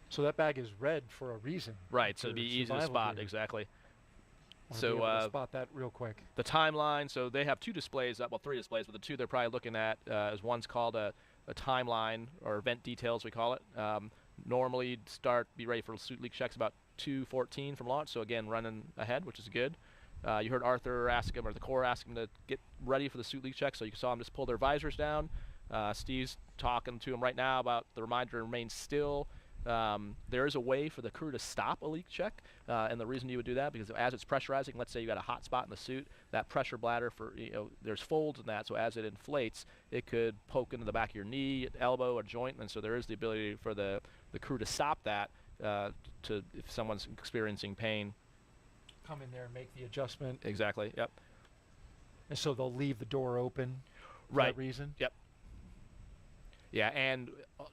So that bag is red for a reason. Right, so it'd be easy to spot, gear. exactly. So spot that real quick. The timeline, so they have 2 displays, well 3 displays, but the 2 they're probably looking at is one's called a timeline, or event details we call it. Normally you'd be ready for suit leak checks about 2:14 from launch, so again running ahead, which is good. You heard Arthur ask him, or the Corps ask him to get ready for the suit leak check, so you saw them just pull their visors down. Steve's talking to him right now about the reminder to remain still. There is a way for the crew to stop a leak check, and the reason you would do that, because as it's pressurizing, let's say you got a hot spot in the suit, that pressure bladder, there's folds in that, so as it inflates, it could poke into the back of your knee, elbow, or joint, and so there is the ability for the crew to stop that if someone's experiencing pain. Come in there and make the adjustment. Exactly, yep. And so they'll leave the door open for that reason? Yep. Yeah, and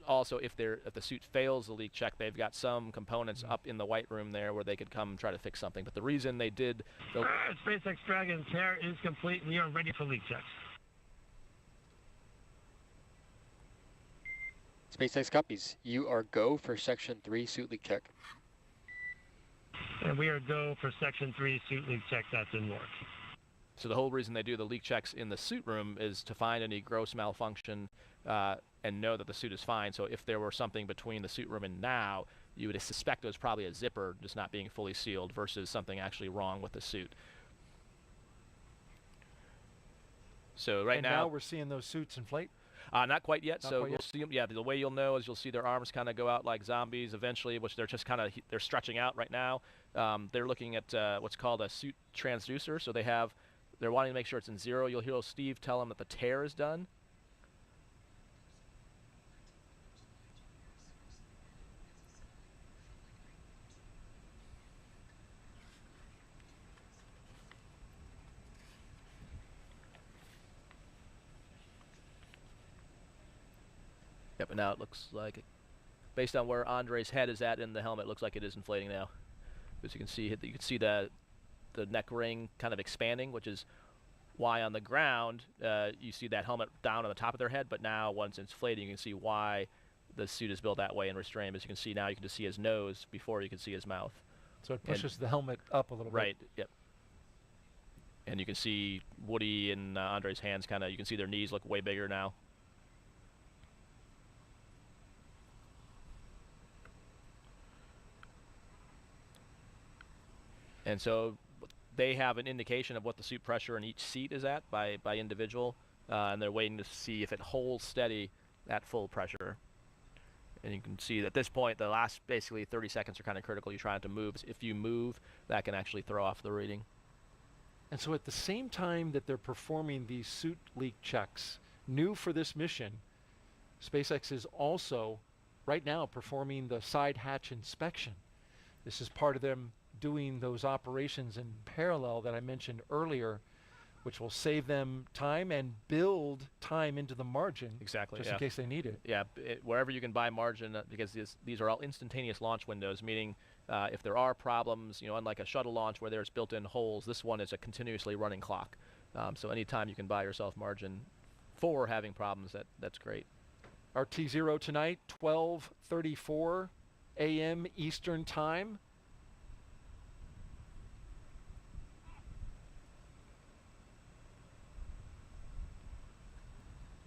also if the suit fails the leak check, they've got some components up in the white room there where they could come and try to fix something. But the reason they did... SpaceX Dragon tear is complete. We are ready for leak checks. SpaceX copies. You are go for Section 3 suit leak check. And we are go for Section 3 suit leak check. That's in work. So the whole reason they do the leak checks in the suit room is to find any gross malfunction and know that the suit is fine. So if there were something between the suit room and now, you would suspect it was probably a zipper just not being fully sealed versus something actually wrong with the suit. So now we're seeing those suits inflate? Not quite yet. We'll see them. Yeah, the way you'll know is you'll see their arms kind of go out like zombies eventually, which they're just they're stretching out right now. They're looking at what's called a suit transducer. So they're wanting to make sure it's in 0. You'll hear Steve tell them that the tear is done. Yep, and now it looks like, based on where Andrey's head is at in the helmet, it looks like it is inflating now. As you can see, the neck ring kind of expanding, which is why on the ground you see that helmet down on the top of their head, but now once it's inflating, you can see why the suit is built that way and restrained. As you can see now, you can just see his nose before you can see his mouth. So it pushes the helmet up a little bit. Right, yep. And you can see Woody and Andrey's hands you can see their knees look way bigger now. And so they have an indication of what the suit pressure in each seat is at by individual, and they're waiting to see if it holds steady at full pressure. And you can see that at this point, the last basically 30 seconds are kind of critical. You're trying to move. If you move, that can actually throw off the reading. And so at the same time that they're performing these suit leak checks, new for this mission, SpaceX is also right now performing the side hatch inspection. This is part of them doing those operations in parallel that I mentioned earlier, which will save them time and build time into the margin. Exactly. Just in case they need it. Yeah, wherever you can buy margin, because these are all instantaneous launch windows, meaning if there are problems, unlike a shuttle launch where there's built-in holes, this one is a continuously running clock. So anytime you can buy yourself margin for having problems, that's great. Our T0 tonight, 12:34 a.m. Eastern Time.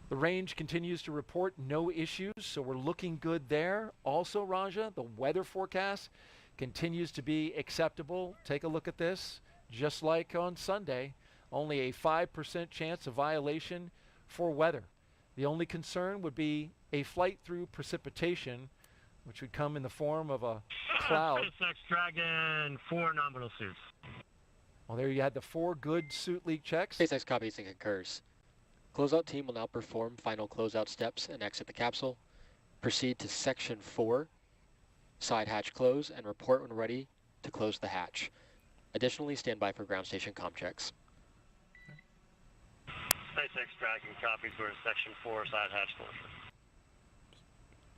The range continues to report no issues, so we're looking good there. Also, Raja, the weather forecast continues to be acceptable. Take a look at this. Just like on Sunday, only a 5% chance of violation for weather. The only concern would be a flight through precipitation, which would come in the form of a cloud. SpaceX Dragon, 4 nominal suits. Well, there you had the 4 good suit leak checks. SpaceX copies and concurs. Closeout team will now perform final closeout steps and exit the capsule. Proceed to Section 4, side hatch close, and report when ready to close the hatch. Additionally, stand by for ground station comm checks. SpaceX Dragon copies. We're in Section 4, side hatch closure.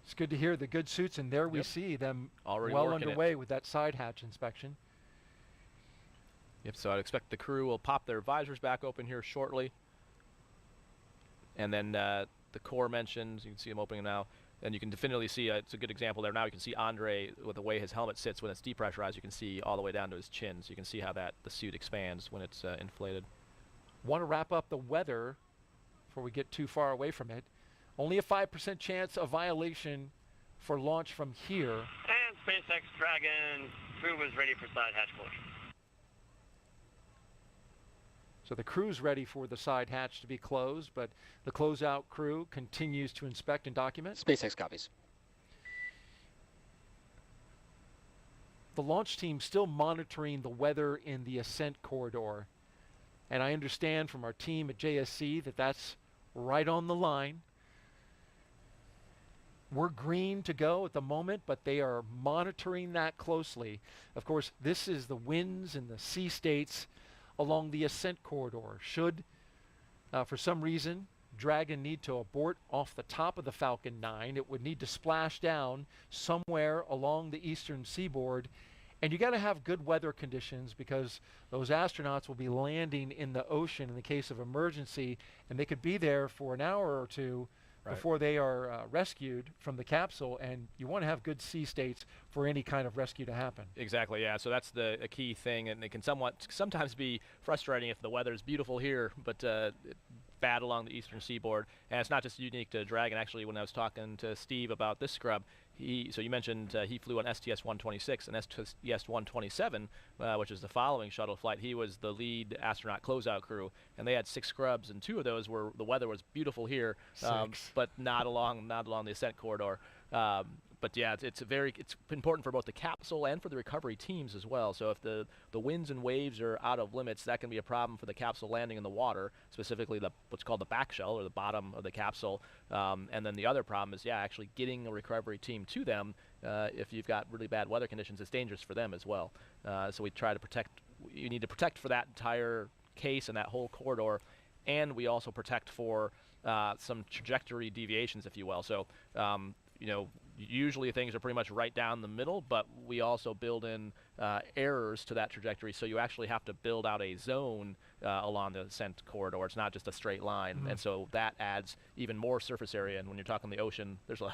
It's good to hear the good suits, and there we see them already well working underway with that side hatch inspection. Yep, so I'd expect the crew will pop their visors back open here shortly. And then the core mentioned, you can see them opening now. And you can definitively see, it's a good example there now, you can see Andrey with the way his helmet sits when it's depressurized, you can see all the way down to his chin. So you can see how the suit expands when it's inflated. Want to wrap up the weather before we get too far away from it. Only a 5% chance of violation for launch from here. And SpaceX Dragon crew was ready for side hatch closure. So the crew's ready for the side hatch to be closed, but the closeout crew continues to inspect and document. SpaceX copies. The launch team still monitoring the weather in the ascent corridor. And I understand from our team at JSC that that's right on the line. We're green to go at the moment, but they are monitoring that closely. Of course, this is the winds and the sea states along the ascent corridor. Should, for some reason, Dragon need to abort off the top of the Falcon 9, it would need to splash down somewhere along the eastern seaboard. And you got to have good weather conditions because those astronauts will be landing in the ocean in the case of emergency, and they could be there for an hour or two before they are rescued from the capsule, and you want to have good sea states for any kind of rescue to happen. Exactly, yeah, so that's a key thing, and it can sometimes be frustrating if the weather is beautiful here, but bad along the eastern seaboard. And it's not just unique to Dragon. Actually, when I was talking to Steve about this scrub, so you mentioned he flew on STS-126 and STS-127, which is the following shuttle flight. He was the lead astronaut closeout crew, and they had 6 scrubs, and 2 of those were the weather was beautiful here, but not along the ascent corridor. But yeah, it's important for both the capsule and for the recovery teams as well. So if the winds and waves are out of limits, that can be a problem for the capsule landing in the water, specifically what's called the back shell or the bottom of the capsule. And then the other problem is, actually getting a recovery team to them. If you've got really bad weather conditions, it's dangerous for them as well. So we try to protect. You need to protect for that entire case and that whole corridor, and we also protect for some trajectory deviations, if you will. So usually things are pretty much right down the middle, but we also build in errors to that trajectory, so you actually have to build out a zone along the ascent corridor. It's not just a straight line, and so that adds even more surface area. And when you're talking the ocean, there's a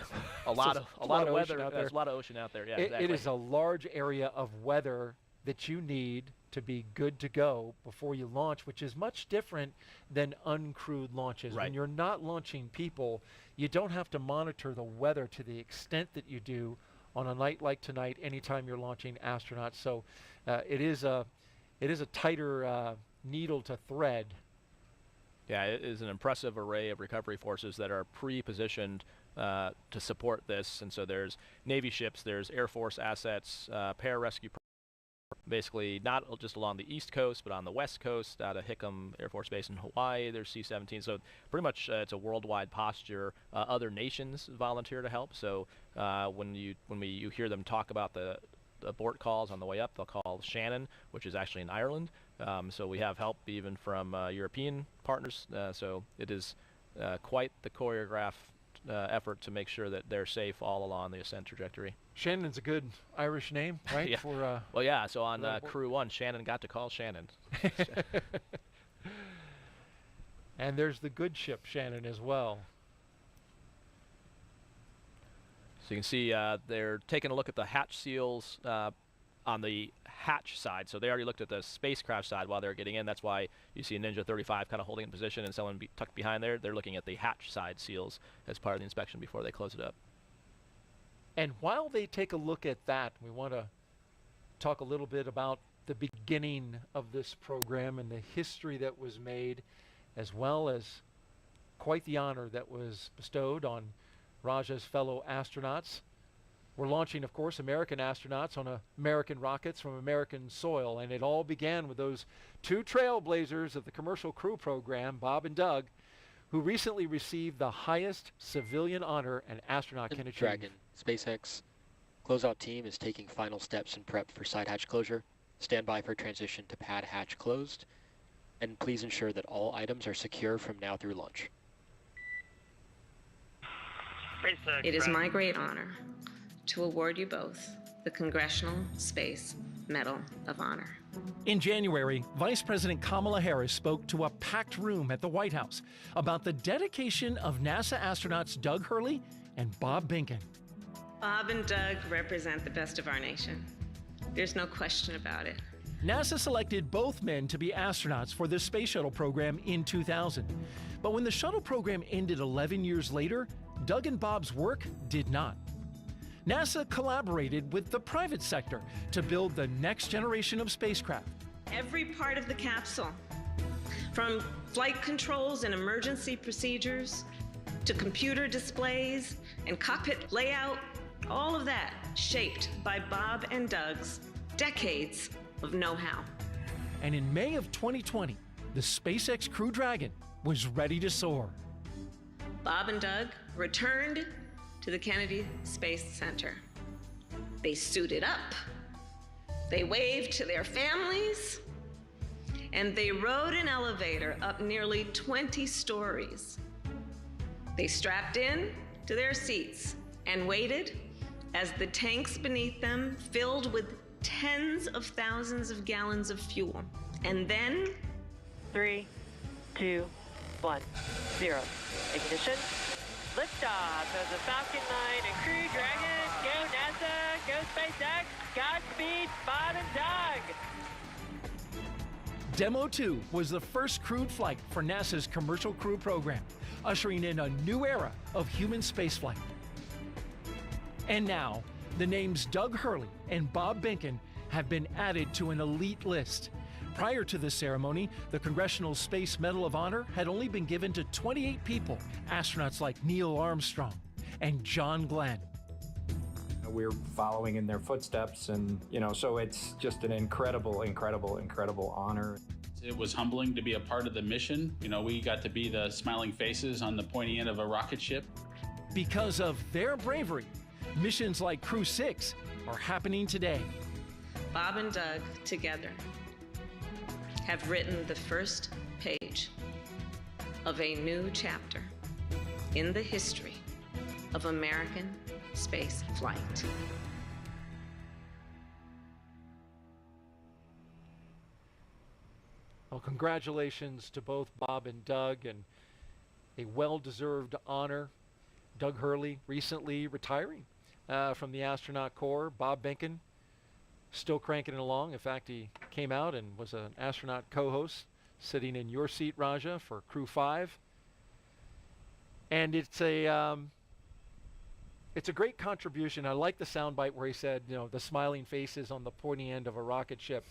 lot of weather. There's a lot of ocean out there. Yeah, exactly. It is a large area of weather that you need to be good to go before you launch, which is much different than uncrewed launches. Right. When you're not launching people, you don't have to monitor the weather to the extent that you do on a night like tonight anytime you're launching astronauts. So it is a tighter needle to thread. Yeah, it is an impressive array of recovery forces that are pre-positioned to support this. And so there's Navy ships, there's Air Force assets, pararescue, basically not just along the East Coast, but on the West Coast, out of Hickam Air Force Base in Hawaii. There's C-17. So pretty much it's a worldwide posture. Other nations volunteer to help. So when you hear them talk about the abort calls on the way up, they'll call Shannon, which is actually in Ireland. So we have help even from European partners. So it is quite the choreographed effort to make sure that they're safe all along the ascent trajectory. Shannon's a good Irish name, right? Yeah. For well, yeah. So on Crew 1, Shannon got to call Shannon. And there's the good ship Shannon as well. So you can see they're taking a look at the hatch seals on the hatch side. So they already looked at the spacecraft side while they're getting in. That's why you see a Ninja 35 kind of holding in position and someone tucked behind there. They're looking at the hatch side seals as part of the inspection before they close it up. And while they take a look at that, we want to talk a little bit about the beginning of this program and the history that was made, as well as quite the honor that was bestowed on Raja's fellow astronauts. We're launching, of course, American astronauts on American rockets from American soil, and it all began with those 2 trailblazers of the commercial crew program, Bob and Doug, who recently received the highest civilian honor an astronaut can achieve. Dragon, SpaceX closeout team is taking final steps in prep for side hatch closure. Stand by for transition to pad hatch closed, and please ensure that all items are secure from now through launch. SpaceX It is my Dragon. great honor to award you both the Congressional Space Medal of Honor. In January, Vice President Kamala Harris spoke to a packed room at the White House about the dedication of NASA astronauts Doug Hurley and Bob Behnken. Bob and Doug represent the best of our nation. There's no question about it. NASA selected both men to be astronauts for the Space Shuttle program in 2000. But when the shuttle program ended 11 years later, Doug and Bob's work did not. NASA collaborated with the private sector to build the next generation of spacecraft. Every part of the capsule, from flight controls and emergency procedures to computer displays and cockpit layout, all of that shaped by Bob and Doug's decades of know-how. And in May of 2020, the SpaceX Crew Dragon was ready to soar. Bob and Doug returned to the Kennedy Space Center. They suited up, they waved to their families, and they rode an elevator up nearly 20 stories. They strapped in to their seats and waited as the tanks beneath them filled with tens of thousands of gallons of fuel. And then 3, 2, 1, 0. Ignition. Liftoff of the Falcon 9 and Crew Dragon. Go NASA, go SpaceX, Godspeed, Bob and Doug. Demo 2 was the first crewed flight for NASA's Commercial Crew program, ushering in a new era of human spaceflight. And now, the names Doug Hurley and Bob Behnken have been added to an elite list. Prior to this ceremony, the Congressional Space Medal of Honor had only been given to 28 people, astronauts like Neil Armstrong and John Glenn. We're following in their footsteps, and so it's just an incredible honor. It was humbling to be a part of the mission. We got to be the smiling faces on the pointy end of a rocket ship. Because of their bravery, missions like Crew-6 are happening today. Bob and Doug together have written the first page of a new chapter in the history of American space flight. Well, congratulations to both Bob and Doug, and a well-deserved honor. Doug Hurley recently retiring from the astronaut corps. Bob Behnken still cranking it along. In fact, he came out and was an astronaut co-host, sitting in your seat, Raja, for Crew 5. And it's a great contribution. I like the soundbite where he said, the smiling faces on the pointy end of a rocket ship.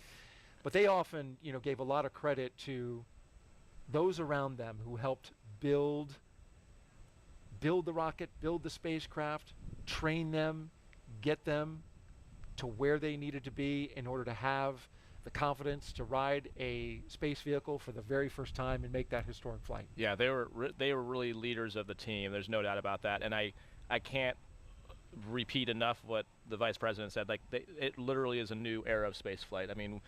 But they often, gave a lot of credit to those around them who helped build the rocket, build the spacecraft, train them, get them to where they needed to be in order to have the confidence to ride a space vehicle for the very first time and make that historic flight. Yeah, they were really leaders of the team. There's no doubt about that. And I can't repeat enough what the vice president said. It literally is a new era of space flight. I mean,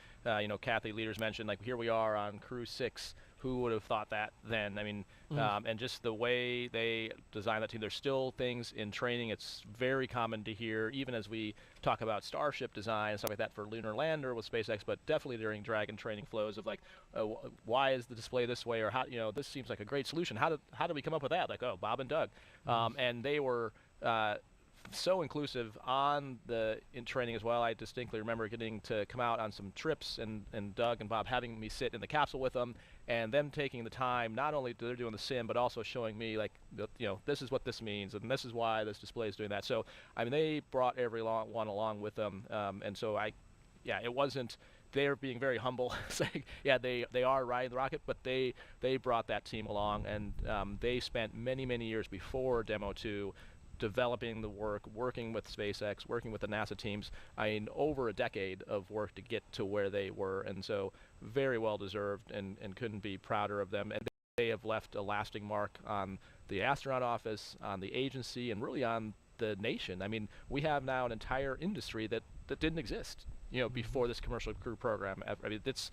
Kathy Leaders mentioned, here we are on Crew-6. Who would have thought that then? I mean, and just the way they designed that team. There's still things in training. It's very common to hear, even as we talk about Starship design and stuff like that for lunar lander with SpaceX, but definitely during Dragon training flows of why is the display this way, or how, this seems like a great solution. How did we come up with that? Bob and Doug, and they were so inclusive in training as well. I distinctly remember getting to come out on some trips and Doug and Bob having me sit in the capsule with them, and them taking the time, not only they're doing the sim, but also showing me this is what this means, and this is why this display is doing that. So I mean, they brought everyone along with them, and so it wasn't they're being very humble, saying, yeah, they are riding the rocket, but they brought that team along, and they spent many years before Demo 2 developing the work, working with SpaceX, working with the NASA teams. I mean, over a decade of work to get to where they were, and so very well deserved, and couldn't be prouder of them. And they have left a lasting mark on the astronaut office, on the agency, and really on the nation. I mean, we have now an entire industry that didn't exist, before this commercial crew program. I mean, it's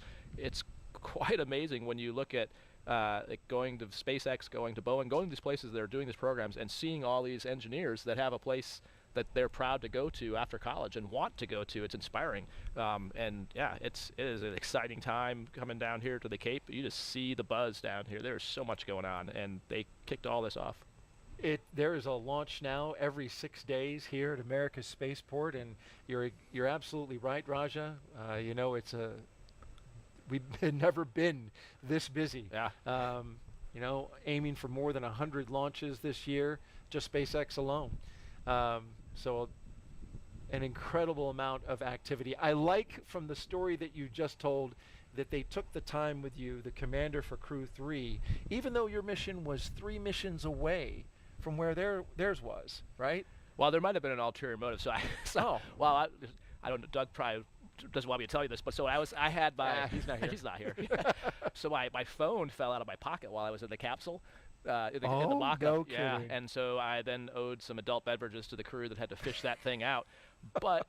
quite amazing when you look at like going to SpaceX, going to Bowen, going to these places that are doing these programs, and seeing all these engineers that have a place that they're proud to go to after college and want to go to. It's inspiring. And yeah, it is an exciting time coming down here to the Cape. You just see the buzz down here. There's so much going on, and they kicked all this off. There is a launch now every 6 days here at America's Spaceport, and you're absolutely right, Raja. You know, we've never been this busy. Yeah. You know, aiming for more than 100 launches this year, just SpaceX alone. So an incredible amount of activity. I like from the story that you just told that they took the time with you, the commander for Crew 3, even though your mission was 3 missions away from where theirs was, right? Well, there might have been an ulterior motive. So I don't. Doug probably doesn't want me to tell you this, but so I had my. He's not here. He's not here. So my phone fell out of my pocket while I was in the capsule. In the mock-up. No yeah, kidding. and so I then owed some adult beverages to the crew that had to fish that thing out.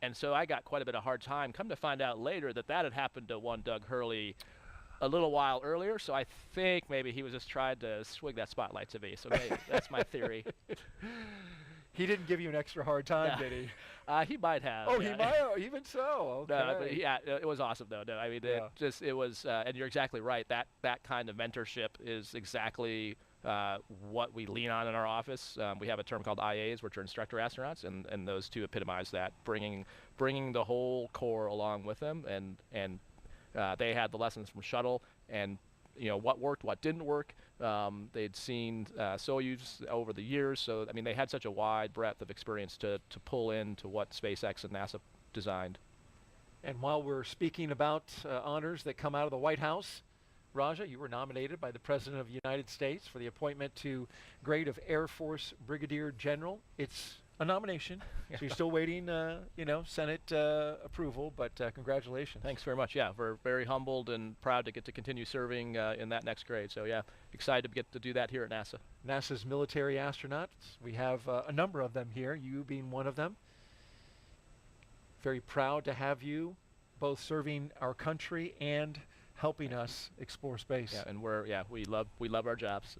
And so I got quite a bit of hard time. Come to find out later that had happened to one Doug Hurley a little while earlier, so I think maybe he was just trying to swing that spotlight to me. So maybe that's my theory. He didn't give you an extra hard time, did he? He might have. Oh, yeah. he might have, even so. Okay. No, but yeah, it was awesome though. No, I mean, it was, and you're exactly right. That kind of mentorship is exactly what we lean on in our office. We have a term called IAs, which are instructor astronauts, and those two epitomize that, bringing the whole Corps along with them, and they had the lessons from shuttle, and you know what worked, what didn't work. They'd seen Soyuz over the years, so I mean they had such a wide breadth of experience to pull into what SpaceX and NASA designed. And while we're speaking about honors that come out of the White House, Raja, you were nominated by the President of the United States for the appointment to grade of Air Force Brigadier General. It's a nomination, so you're still waiting, Senate approval, but congratulations. Thanks very much. Yeah, we're very humbled and proud to get to continue serving in that next grade. So yeah, excited to get to do that here at NASA. NASA's military astronauts, we have a number of them here, you being one of them. Very proud to have you both serving our country and helping us explore space. Yeah, and we love our jobs.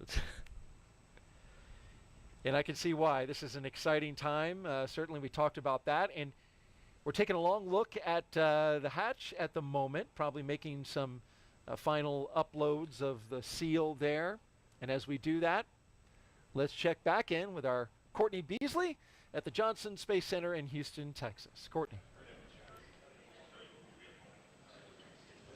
And I can see why. This is an exciting time. Certainly we talked about that, and we're taking a long look at the hatch at the moment, probably making some final uploads of the seal there. And as we do that, let's check back in with our Courtney Beasley at the Johnson Space Center in Houston, Texas. Courtney.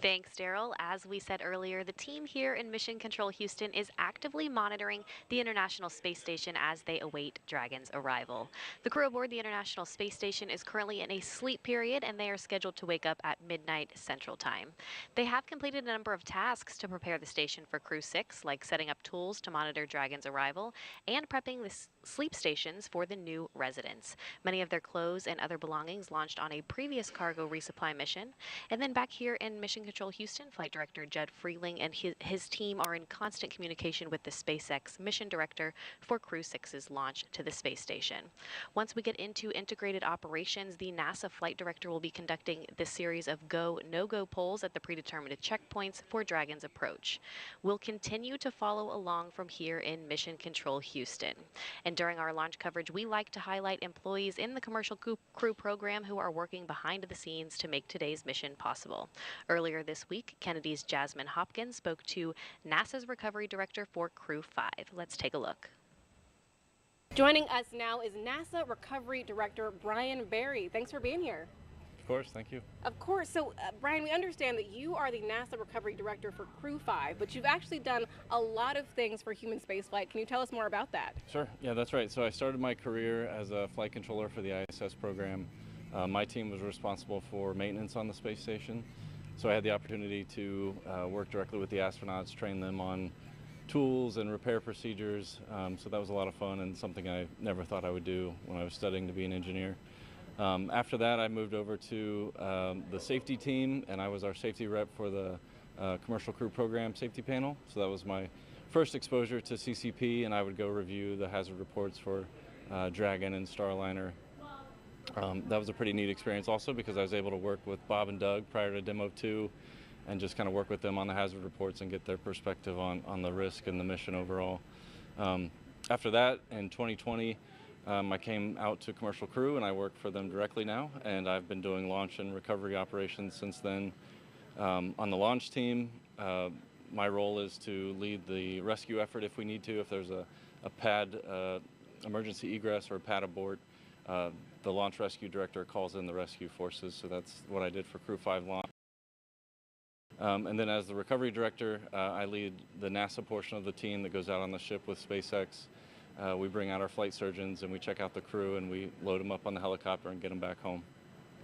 Thanks, Daryl. As we said earlier, the team here in Mission Control Houston is actively monitoring the International Space Station as they await Dragon's arrival. The crew aboard the International Space Station is currently in a sleep period, and they are scheduled to wake up at midnight Central Time. They have completed a number of tasks to prepare the station for Crew-6, like setting up tools to monitor Dragon's arrival and prepping the sleep stations for the new residents. Many of their clothes and other belongings launched on a previous cargo resupply mission. And then back here in Mission Control Houston, Flight Director Jed Freeling and his team are in constant communication with the SpaceX mission director for Crew-6's launch to the space station. Once we get into integrated operations, the NASA flight director will be conducting this series of go, no-go polls at the predetermined checkpoints for Dragon's approach. We'll continue to follow along from here in Mission Control Houston. And during our launch coverage, we like to highlight employees in the commercial crew program who are working behind the scenes to make today's mission possible. Earlier this week, Kennedy's Jasmine Hopkins spoke to NASA's recovery director for Crew-5. Let's take a look. Joining us now is NASA Recovery Director Brian Barry. Thanks for being here. Of course, thank you. Of course. So, Brian, we understand that you are the NASA Recovery Director for Crew-5, but you've actually done a lot of things for human spaceflight. Can you tell us more about that? Sure. Yeah, that's right. So I started my career as a flight controller for the ISS program. My team was responsible for maintenance on the space station. So I had the opportunity to work directly with the astronauts, train them on tools and repair procedures. So that was a lot of fun and something I never thought I would do when I was studying to be an engineer. After that, I moved over to the safety team, and I was our safety rep for the Commercial Crew Program Safety Panel. So that was my first exposure to CCP, and I would go review the hazard reports for Dragon and Starliner. That was a pretty neat experience also because I was able to work with Bob and Doug prior to Demo 2 and just kind of work with them on the hazard reports and get their perspective on the risk and the mission overall. After that, in 2020, I came out to Commercial Crew, and I work for them directly now, and I've been doing launch and recovery operations since then. On the launch team, my role is to lead the rescue effort if we need to. If there's a pad emergency egress or a pad abort, the launch rescue director calls in the rescue forces, so that's what I did for Crew 5 launch. And then as the recovery director, I lead the NASA portion of the team that goes out on the ship with SpaceX. We bring out our flight surgeons and we check out the crew and we load them up on the helicopter and get them back home.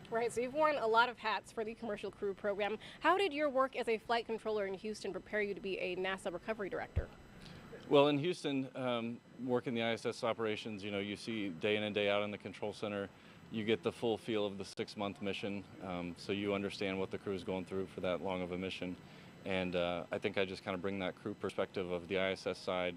Right, so you've worn a lot of hats for the Commercial Crew program. How did your work as a flight controller in Houston prepare you to be a NASA recovery director? Well, in Houston, working the ISS operations, you see day in and day out in the control center, you get the full feel of the 6-month mission, so you understand what the crew is going through for that long of a mission. And I think I just kind of bring that crew perspective of the ISS side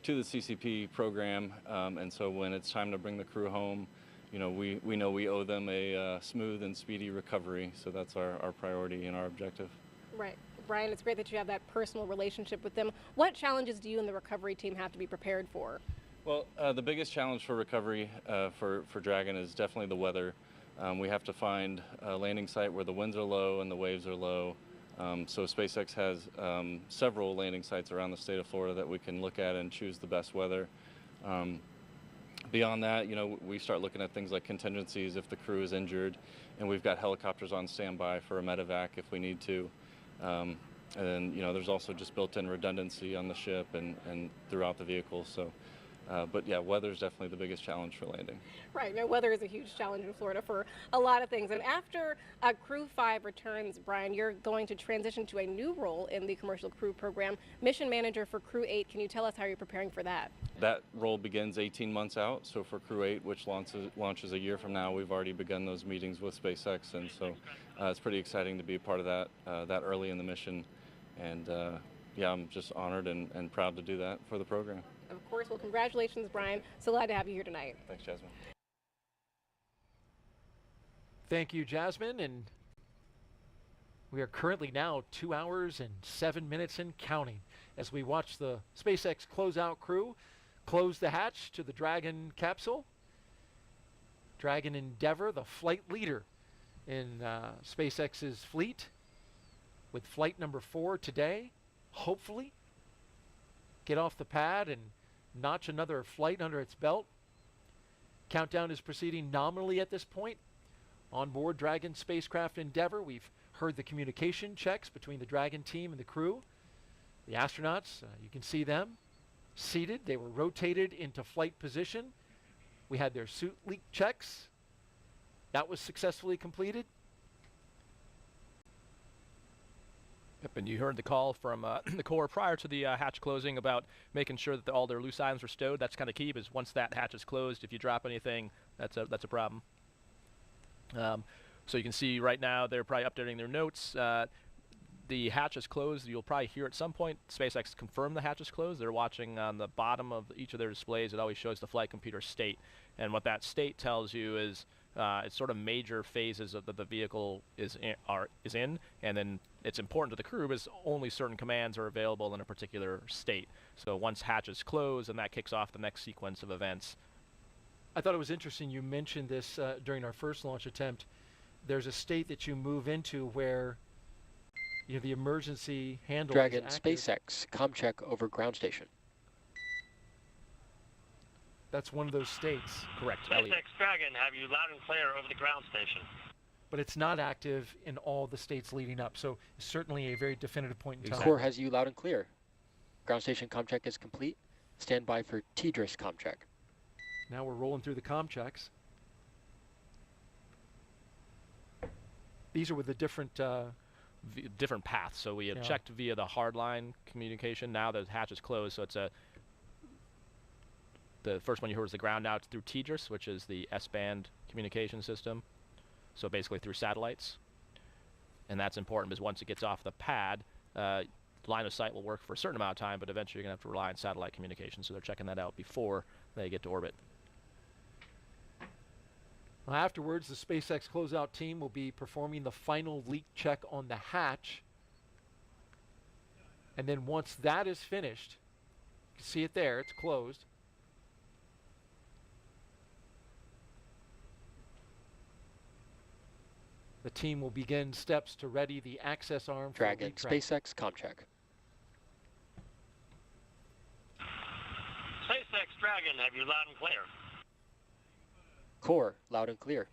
to the CCP program, and so when it's time to bring the crew home, we know we owe them a smooth and speedy recovery, so that's our priority and our objective. Right. Brian, it's great that you have that personal relationship with them. What challenges do you and the recovery team have to be prepared for? Well, the biggest challenge for recovery for Dragon is definitely the weather. We have to find a landing site where the winds are low and the waves are low. So SpaceX has several landing sites around the state of Florida that we can look at and choose the best weather. Beyond that, we start looking at things like contingencies if the crew is injured, and we've got helicopters on standby for a medevac if we need to. And then, there's also just built-in redundancy on the ship and throughout the vehicle. So. But yeah, weather is definitely the biggest challenge for landing. Right, weather is a huge challenge in Florida for a lot of things. And after Crew 5 returns, Brian, you're going to transition to a new role in the Commercial Crew program, Mission Manager for Crew 8. Can you tell us how you're preparing for that? That role begins 18 months out. So for Crew 8, which launches a year from now, we've already begun those meetings with SpaceX. And so it's pretty exciting to be a part of that early in the mission. And yeah, I'm just honored and proud to do that for the program. Of course. Well, congratulations, Brian. So glad to have you here tonight. Thanks, Jasmine. Thank you, Jasmine. And we are currently now 2 hours and 7 minutes and counting as we watch the SpaceX closeout crew close the hatch to the Dragon capsule. Dragon Endeavour, the flight leader in SpaceX's fleet, with flight number 4 today, hopefully get off the pad and notch another flight under its belt. Countdown is proceeding nominally at this point. On board Dragon spacecraft Endeavour, we've heard the communication checks between the Dragon team and the crew. The astronauts, you can see them seated. They were rotated into flight position. We had their suit leak checks. That was successfully completed. Yep, and you heard the call from the Corps prior to the hatch closing about making sure that all their loose items were stowed. That's kind of key, because once that hatch is closed, if you drop anything, that's a problem. So you can see right now they're probably updating their notes. The hatch is closed. You'll probably hear at some point SpaceX confirm the hatch is closed. They're watching on the bottom of each of their displays. It always shows the flight computer state, and what that state tells you is it's sort of major phases of that the vehicle is in, and then it's important to the crew because only certain commands are available in a particular state. So once hatch is closed, and that kicks off the next sequence of events. I thought it was interesting you mentioned this during our first launch attempt. There's a state that you move into where the emergency handle Dragon is active. SpaceX ComCheck over ground station. That's one of those states. Correct. SpaceX Dragon, have you loud and clear over the ground station? But it's not active in all the states leading up, so certainly a very definitive point in time. Corps has you loud and clear. Ground station ComCheck is complete. Stand by for TDRS ComCheck. Now we're rolling through the comm checks. These are with the different different paths. So we have checked via the hardline communication. Now the hatch is closed, so it's the first one you heard was the ground. Now it's through TDRS, which is the S-band communication system. So basically through satellites. And that's important because once it gets off the pad, line of sight will work for a certain amount of time, but eventually you're going to have to rely on satellite communication. So they're checking that out before they get to orbit. Well, afterwards, the SpaceX closeout team will be performing the final leak check on the hatch And then once that is finished, you can see it there, it's closed. The team will begin steps to ready the access arm for Dragon, retract. SpaceX, ComCheck. SpaceX Dragon, have you loud and clear? Core, loud and clear.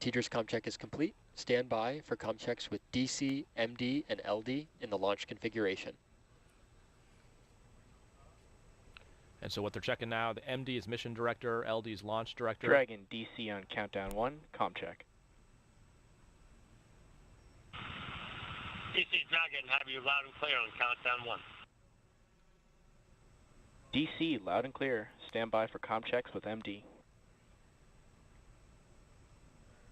Teeter's ComCheck is complete. Stand by for ComChecks with DC, MD, and LD in the launch configuration. And so what they're checking now, the MD is mission director, LD is launch director. Dragon, DC on countdown 1, ComCheck. DC Dragon, have you loud and clear on countdown 1? DC, loud and clear. Stand by for ComChecks with MD.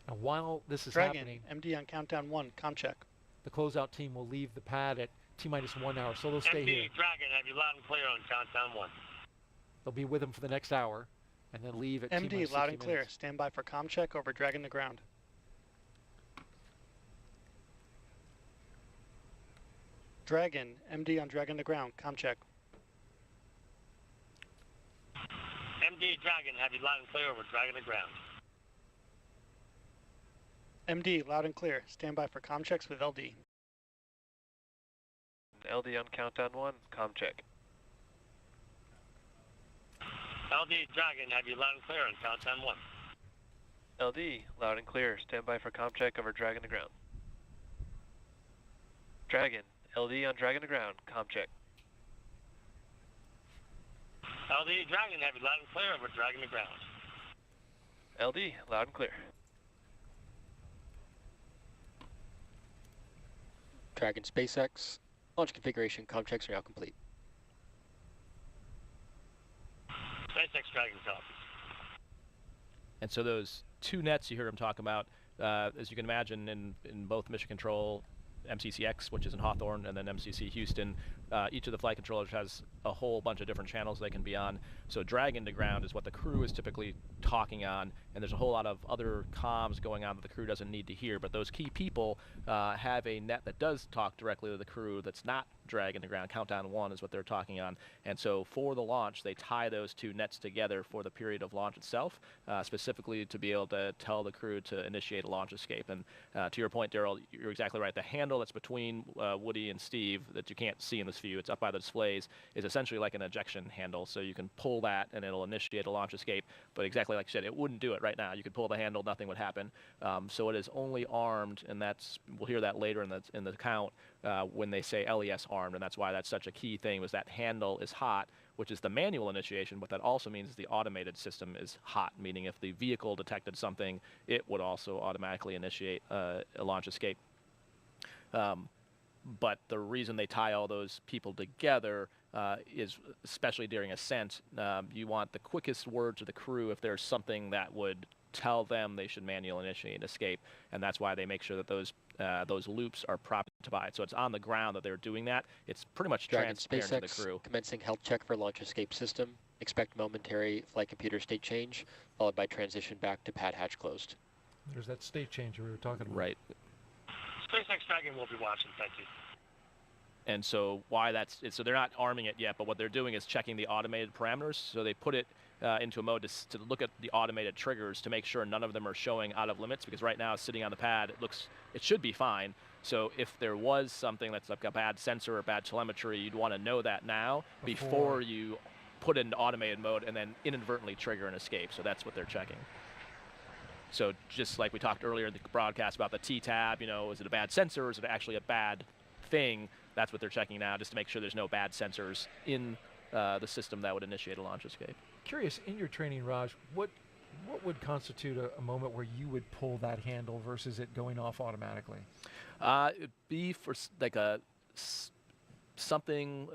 Now, while this is Dragon, happening, MD on countdown 1, ComCheck. the closeout team will leave the pad at T-minus 1 hour, so they'll stay MD here. Dragon, have you loud and clear on countdown 1? They'll be with them for the next hour, and then leave at MD, T-minus loud 60 and clear. minutes. Stand by for ComCheck over Dragon to ground. Dragon, MD on Dragon to ground, ComCheck. MD Dragon, have you loud and clear over Dragon to ground? MD, loud and clear. Stand by for ComChecks with LD. LD on countdown 1, ComCheck. LD Dragon, have you loud and clear on countdown 1? LD, loud and clear. Stand by for ComCheck over Dragon to ground. Dragon, LD on Dragon to ground, ComCheck. LD Dragon, have you loud and clear over Dragon to ground? LD, loud and clear. Dragon, SpaceX. Launch configuration, ComChecks are now complete. SpaceX Dragon copies. And so those two nets you heard him talk about, as you can imagine, in both Mission Control, MCCX, which is in Hawthorne, and then MCC Houston, each of the flight controllers has a whole bunch of different channels they can be on. So Dragon to ground is what the crew is typically talking on, and there's a whole lot of other comms going on that the crew doesn't need to hear. But those key people have a net that does talk directly to the crew that's not Dragon to ground. Countdown 1 is what they're talking on. And so for the launch, they tie those two nets together for the period of launch itself, specifically to be able to tell the crew to initiate a launch escape. And to your point, Daryl, you're exactly right. The handle that's between Woody and Steve that you can't see in this view, it's up by the displays, is essentially like an ejection handle. So you can pull that and it'll initiate a launch escape. But exactly like you said, it wouldn't do it right now. You could pull the handle, nothing would happen. So it is only armed, and that's, we'll hear that later in the count when they say LES armed, and that's why that's such a key thing, was that handle is hot, which is the manual initiation, but that also means the automated system is hot, meaning if the vehicle detected something, it would also automatically initiate a launch escape. But the reason they tie all those people together is, especially during ascent, you want the quickest word to the crew if there's something that would tell them they should manually initiate escape, and that's why they make sure that those loops are propped by it. So it's on the ground that they're doing that. It's pretty much Dragon, transparent to the SpaceX, crew. commencing health check for launch escape system. Expect momentary flight computer state change, followed by transition back to pad hatch closed. There's that state change we were talking about. Right. SpaceX Dragon will be watching, thank you. And so why that's, so they're not arming it yet, but what they're doing is checking the automated parameters. So they put it into a mode to look at the automated triggers to make sure none of them are showing out of limits, because right now sitting on the pad, it should be fine. So if there was something that's like a bad sensor or bad telemetry, you'd want to know that now before you put it into automated mode and then inadvertently trigger an escape. So that's what they're checking. So just like we talked earlier in the broadcast about the T-tab, you know, is it a bad sensor or is it actually a bad thing? That's what they're checking now, just to make sure there's no bad sensors in the system that would initiate a launch escape. Curious, in your training, Raj, what would constitute a moment where you would pull that handle versus it going off automatically? It'd be for like something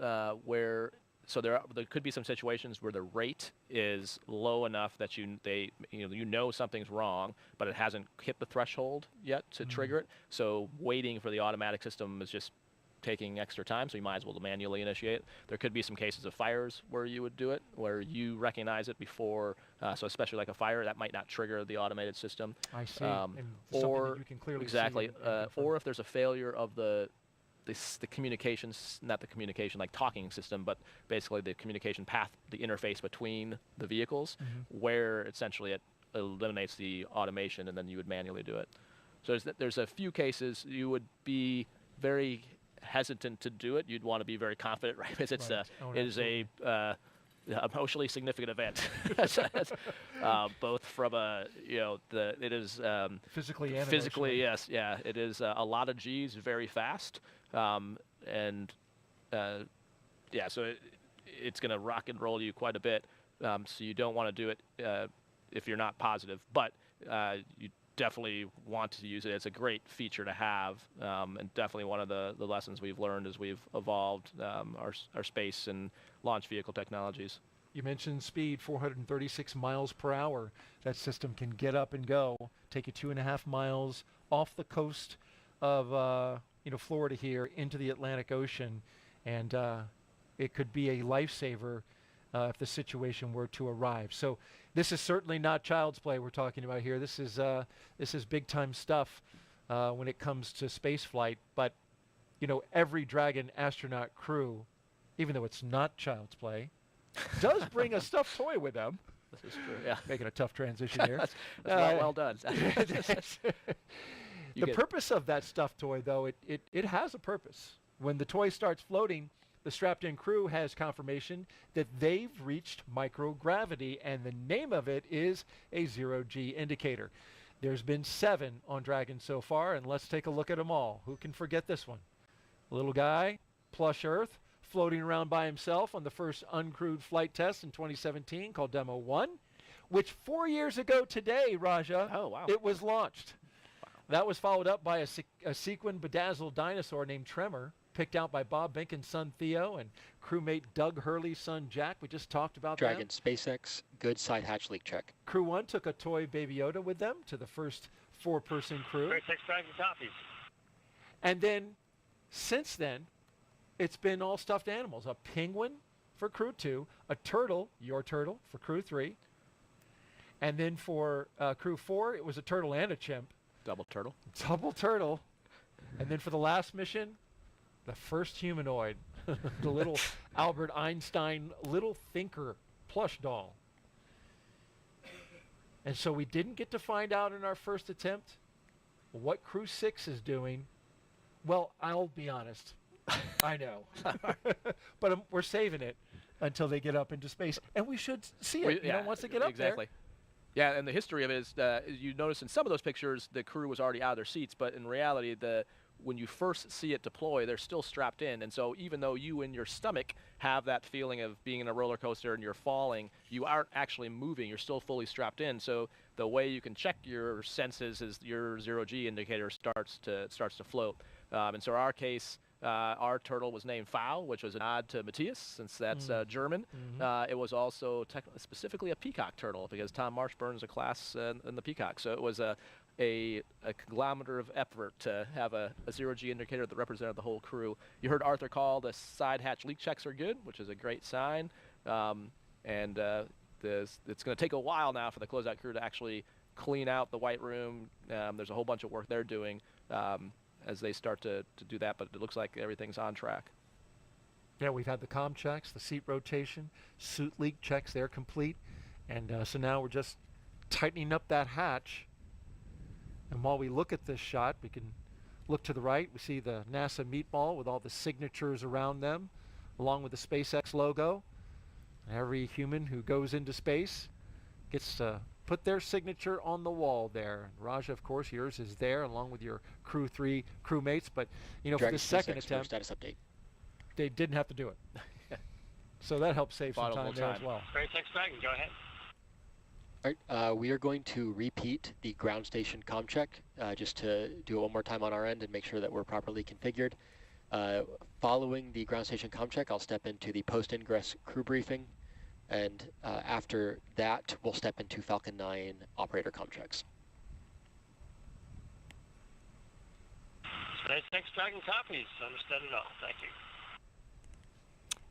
where, so there could be some situations where the rate is low enough that you know something's wrong, but it hasn't hit the threshold yet to trigger it. So waiting for the automatic system is just taking extra time, so you might as well manually initiate. There could be some cases of fires where you would do it, where you recognize it before, so especially like a fire, that might not trigger the automated system. I see. And or that you can clearly exactly, see or if there's a failure of the the communications, not the communication like talking system, but basically the communication path, the interface between the vehicles, where essentially it eliminates the automation, and then you would manually do it. So there's a few cases you would be very hesitant to do it. You'd want to be very confident, right? Because it is a emotionally significant event, both from a it is physically and physically, yes, yeah, it is a lot of G's, very fast, and yeah, so it's going to rock and roll you quite a bit. So you don't want to do it if you're not positive, but you definitely want to use it. It's a great feature to have, and definitely one of the lessons we've learned as we've evolved our space and launch vehicle technologies. You mentioned speed, 436 miles per hour. That system can get up and go, take you 2.5 miles off the coast of Florida here into the Atlantic Ocean, and it could be a lifesaver if the situation were to arrive. So this is certainly not child's play we're talking about here. This is big time stuff when it comes to space flight. But every Dragon astronaut crew, even though it's not child's play, does bring a stuffed toy with them. This is true. Yeah, making a tough transition here. That's well done. The purpose of that stuffed toy, though, it has a purpose. When the toy starts floating, the strapped-in crew has confirmation that they've reached microgravity, and the name of it is a zero-G indicator. There's been 7 on Dragon so far, and let's take a look at them all. Who can forget this one? Little guy, plush Earth, floating around by himself on the first uncrewed flight test in 2017 called Demo 1, which 4 years ago today, Raja, it was launched. Wow. That was followed up by a sequin bedazzled dinosaur named Tremor, picked out by Bob Binken's son Theo and crewmate Doug Hurley's son Jack. We just talked about Dragon SpaceX, good side hatch leak check. Crew 1 took a toy Baby Yoda with them to the first 4-person crew. SpaceX Dragon copies. And then, since then, it's been all stuffed animals. A penguin for Crew 2, a turtle, your turtle, for Crew 3. And then for Crew 4, it was a turtle and a chimp. Double turtle. Double turtle. And then for the last mission, the first humanoid, the little Albert Einstein little thinker plush doll. And so we didn't get to find out in our first attempt what Crew-6 is doing. Well, I'll be honest. I know. But we're saving it until they get up into space. And we should see it, once they get up there. Yeah, and the history of it is, you notice in some of those pictures, the crew was already out of their seats, but in reality, when you first see it deploy, they're still strapped in. And so even though you in your stomach have that feeling of being in a roller coaster and you're falling, you aren't actually moving. You're still fully strapped in. So the way you can check your senses is your zero-G indicator starts to float. And so in our case, our turtle was named Fowl, which was a nod to Matthias, since that's German. It was also specifically a peacock turtle, because Tom Marsh burns a class in the peacock. So it was a conglomerate of effort to have a zero-G indicator that represented the whole crew. You heard Arthur call the side hatch leak checks are good, which is a great sign. And it's going to take a while now for the closeout crew to actually clean out the white room. There's a whole bunch of work they're doing as they start to do that, but it looks like everything's on track. Yeah, we've had the comm checks, the seat rotation, suit leak checks, they're complete. And so now we're just tightening up that hatch. And while we look at this shot, we can look to the right. We see the NASA meatball with all the signatures around them, along with the SpaceX logo. And every human who goes into space gets to put their signature on the wall there. And Raja, of course, yours is there, along with your Crew 3 crewmates. But, for the second attempt, status update. They didn't have to do it. So that helps save some time there as well. SpaceX Dragon, go ahead. All right, we are going to repeat the ground station comm check just to do it one more time on our end and make sure that we're properly configured. Following the ground station comm check, I'll step into the post-ingress crew briefing, and after that, we'll step into Falcon 9 operator comm checks. SpaceX Dragon copies. Understood it all. Thank you.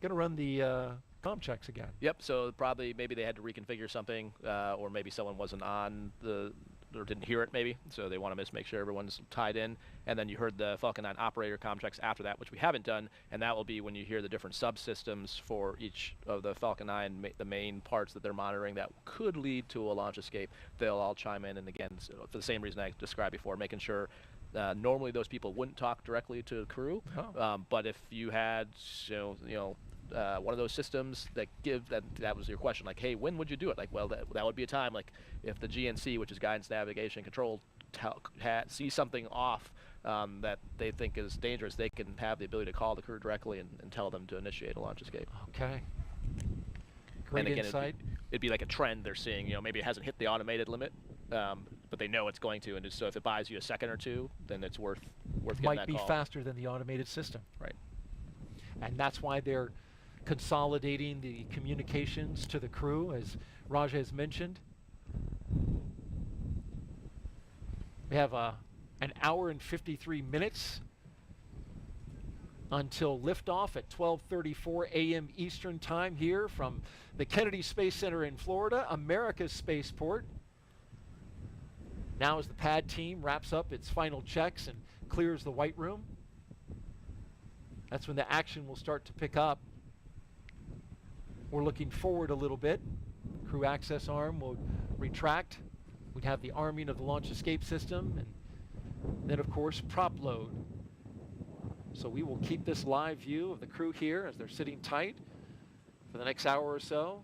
Going to run the comm checks again. Yep, so probably maybe they had to reconfigure something, or maybe someone wasn't on the or didn't hear it maybe, so they want to make sure everyone's tied in. And then you heard the Falcon 9 operator comm checks after that, which we haven't done, and that will be when you hear the different subsystems for each of the Falcon 9, the main parts that they're monitoring that could lead to a launch escape. They'll all chime in, and again, so for the same reason I described before, making sure normally those people wouldn't talk directly to the crew, but if you had, one of those systems that that was your question, like, hey, when would you do it? Like, well, that would be a time, like, if the GNC, which is Guidance, Navigation, Control, see something off that they think is dangerous, they can have the ability to call the crew directly and tell them to initiate a launch escape. Okay. Great and again, insight. It'd be like a trend they're seeing. Maybe it hasn't hit the automated limit, but they know it's going to, and so if it buys you a second or two, then it's worth getting Might that be call. faster than the automated system. Right. And that's why they're consolidating the communications to the crew, as Raja has mentioned. We have an hour and 53 minutes until liftoff at 12:34 a.m. Eastern Time here from the Kennedy Space Center in Florida, America's spaceport. Now as the pad team wraps up its final checks and clears the white room, that's when the action will start to pick up. We're looking forward a little bit. Crew access arm will retract. We'd have the arming of the launch escape system, and then of course prop load. So we will keep this live view of the crew here as they're sitting tight for the next hour or so.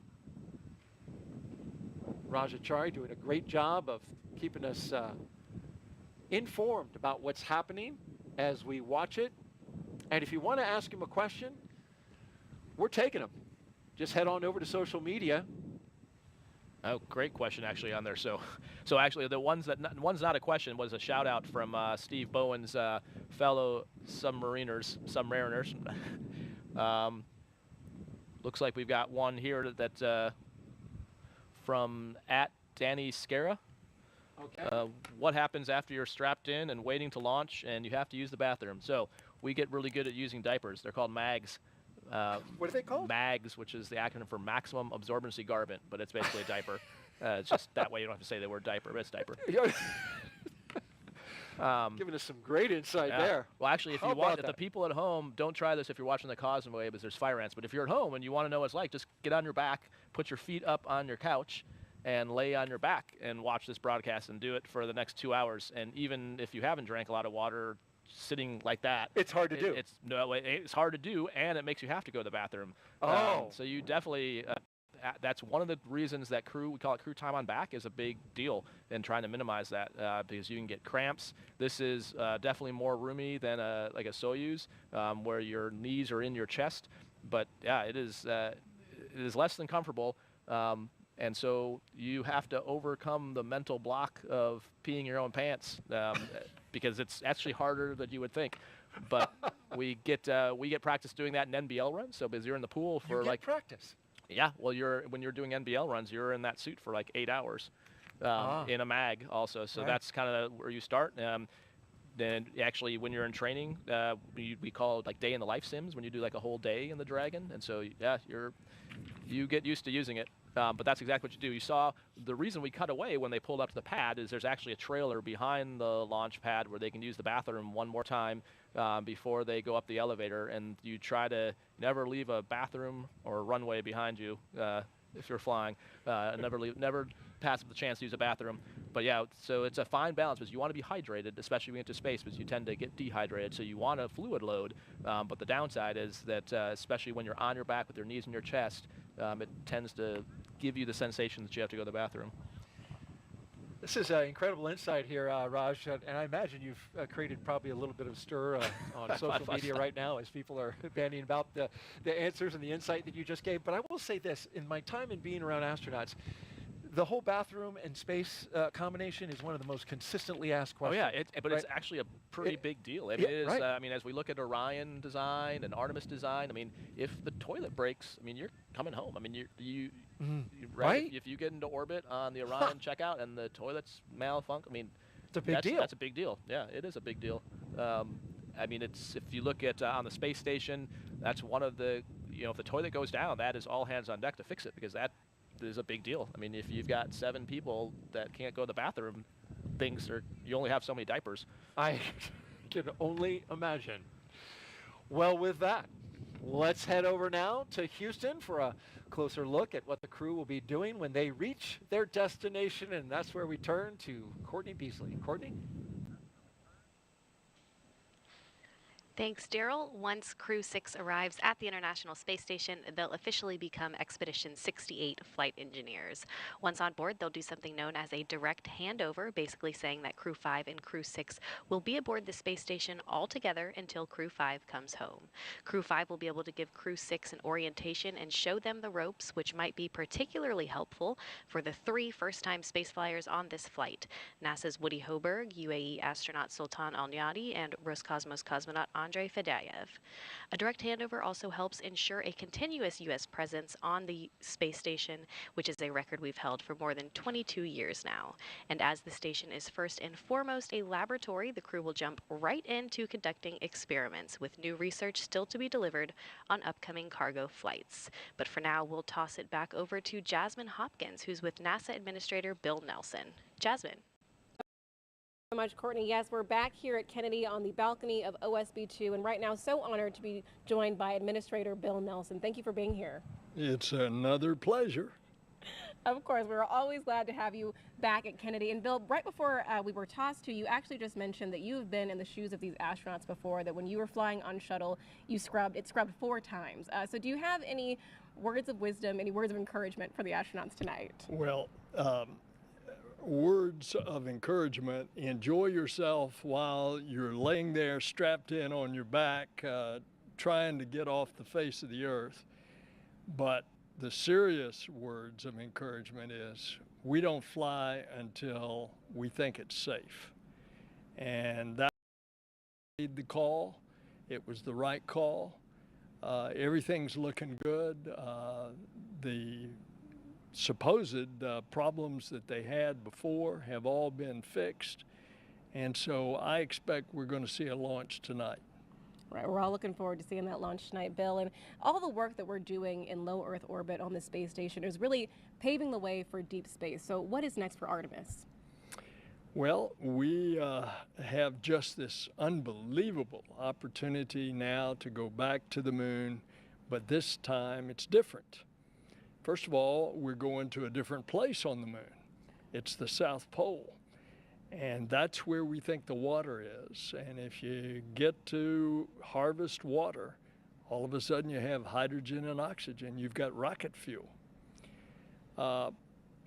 Rajachari doing a great job of keeping us informed about what's happening as we watch it. And if you want to ask him a question, we're taking them. Just head on over to social media. Oh, great question actually on there. So actually the one's not a question was a shout out from Steve Bowen's fellow submariners. Looks like we've got one here that from @Danny Scara. Okay. What happens after you're strapped in and waiting to launch and you have to use the bathroom? So we get really good at using diapers. They're called MAGs. What are they called? MAGs, which is the acronym for Maximum Absorbency Garment, but it's basically a diaper. It's just that way you don't have to say the word diaper, but it's diaper. Giving us some great insight there. Well, actually, if the people at home, don't try this if you're watching the Cosmowave, because there's fire ants. But if you're at home and you want to know what it's like, just get on your back, put your feet up on your couch, and lay on your back and watch this broadcast and do it for the next 2 hours. And even if you haven't drank a lot of water, sitting like that, it's hard to do. It's hard to do, and it makes you have to go to the bathroom. So you definitely. That's one of the reasons that we call it crew time on back, is a big deal in trying to minimize that because you can get cramps. This is definitely more roomy than like a Soyuz, where your knees are in your chest. But yeah, it is less than comfortable. And so you have to overcome the mental block of peeing your own pants because it's actually harder than you would think. But we get practice doing that in NBL runs. So because you're in the pool for practice. Yeah, well, when you're doing NBL runs, you're in that suit for like 8 hours in a mag also. So that's kind of where you start. Then actually, when you're in training, we call it like day in the life sims when you do like a whole day in the Dragon. And so yeah, you get used to using it. But that's exactly what you do. You saw the reason we cut away when they pulled up to the pad is there's actually a trailer behind the launch pad where they can use the bathroom one more time before they go up the elevator. And you try to never leave a bathroom or a runway behind you if you're flying. Never pass up the chance to use a bathroom. But yeah, so it's a fine balance because you want to be hydrated, especially when you get to space, because you tend to get dehydrated. So you want a fluid load. But the downside is that especially when you're on your back with your knees in your chest, it tends to give you the sensation that you have to go to the bathroom. This is incredible insight here, Raj, and I imagine you've created probably a little bit of stir on social media right now as people are bandying about the answers and the insight that you just gave. But I will say this, in my time in being around astronauts, the whole bathroom and space combination is one of the most consistently asked questions. Oh yeah, but it's actually a pretty big deal. I mean, it is. I mean, as we look at Orion design and Artemis design, I mean, if the toilet breaks, I mean, you're coming home. I mean, you right? If you get into orbit on the Orion checkout and the toilets malfunction, I mean, it's a big deal. That's a big deal. Yeah, it is a big deal. I mean, if you look at on the space station, that's one of the, if the toilet goes down, that is all hands on deck to fix it, because that is a big deal. I mean, if you've got 7 people that can't go to the bathroom, things are, you only have so many diapers. I can only imagine. Well, with that, let's head over now to Houston for a closer look at what the crew will be doing when they reach their destination, and that's where we turn to Courtney Beasley. Courtney? Thanks, Daryl. Once Crew-6 arrives at the International Space Station, they'll officially become Expedition 68 flight engineers. Once on board, they'll do something known as a direct handover, basically saying that Crew-5 and Crew-6 will be aboard the space station all together until Crew-5 comes home. Crew-5 will be able to give Crew-6 an orientation and show them the ropes, which might be particularly helpful for the 3 first-time spaceflyers on this flight: NASA's Woody Hoburg, UAE astronaut Sultan Neyadi, and Roscosmos cosmonaut Andrey Fedyaev. A direct handover also helps ensure a continuous U.S. presence on the space station, which is a record we've held for more than 22 years now. And as the station is first and foremost a laboratory, the crew will jump right into conducting experiments, with new research still to be delivered on upcoming cargo flights. But for now, we'll toss it back over to Jasmine Hopkins, who's with NASA Administrator Bill Nelson. Jasmine. So much, Courtney. Yes, we're back here at Kennedy on the balcony of OSB-2, and right now so honored to be joined by Administrator Bill Nelson. Thank you for being here. It's another pleasure. Of course, we're always glad to have you back at Kennedy. And Bill, right before we were tossed to you, actually just mentioned that you have been in the shoes of these astronauts before, that when you were flying on shuttle, it scrubbed 4 times. So do you have any words of wisdom, any words of encouragement for the astronauts tonight? Well, words of encouragement: enjoy yourself while you're laying there strapped in on your back, trying to get off the face of the earth. But the serious words of encouragement is, we don't fly until we think it's safe. And that made the call. It was the right call. Everything's looking good. The supposed problems that they had before have all been fixed, and so I expect we're going to see a launch tonight. Right, we're all looking forward to seeing that launch tonight, Bill. And all the work that we're doing in low Earth orbit on the space station is really paving the way for deep space. So what is next for Artemis? Well, we have just this unbelievable opportunity now to go back to the moon, but this time it's different. First of all, we're going to a different place on the moon. It's the South Pole, and that's where we think the water is. And if you get to harvest water, all of a sudden you have hydrogen and oxygen. You've got rocket fuel.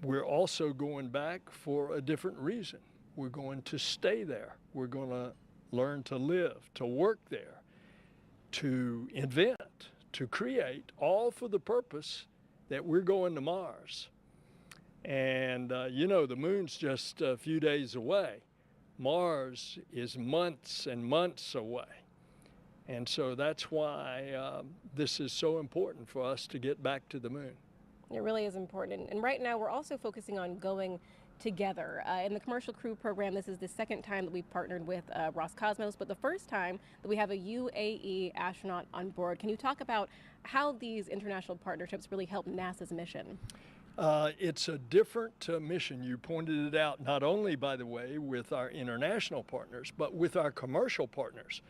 We're also going back for a different reason. We're going to stay there. We're going to learn to live, to work there, to invent, to create, all for the purpose that we're going to Mars. And you know, the moon's just a few days away. Mars is months and months away. And so that's why this is so important for us to get back to the moon. It really is important. And right now we're also focusing on going together. In the Commercial Crew program, this is the second time that we've partnered with Roscosmos, but the first time that we have a UAE astronaut on board. Can you talk about how these international partnerships really help NASA's mission? It's a different mission. You pointed it out, not only, by the way, with our international partners, but with our commercial partners.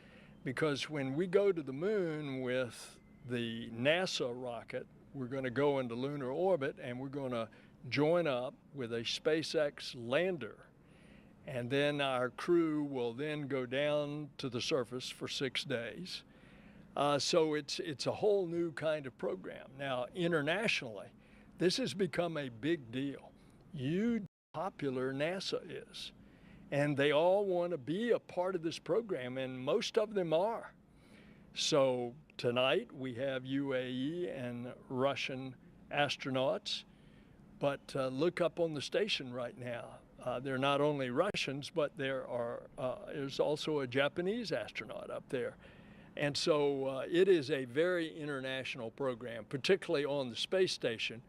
Because when we go to the moon with the NASA rocket, we're going to go into lunar orbit, and we're going to join up with a SpaceX lander. And then our crew will then go down to the surface for 6 days. So it's a whole new kind of program. Now, internationally, this has become a big deal. Huge popular NASA is. And they all want to be a part of this program, and most of them are. So tonight we have UAE and Russian astronauts, but look up on the station right now. They're not only Russians, but there's also a Japanese astronaut up there. And so it is a very international program, particularly on the space station,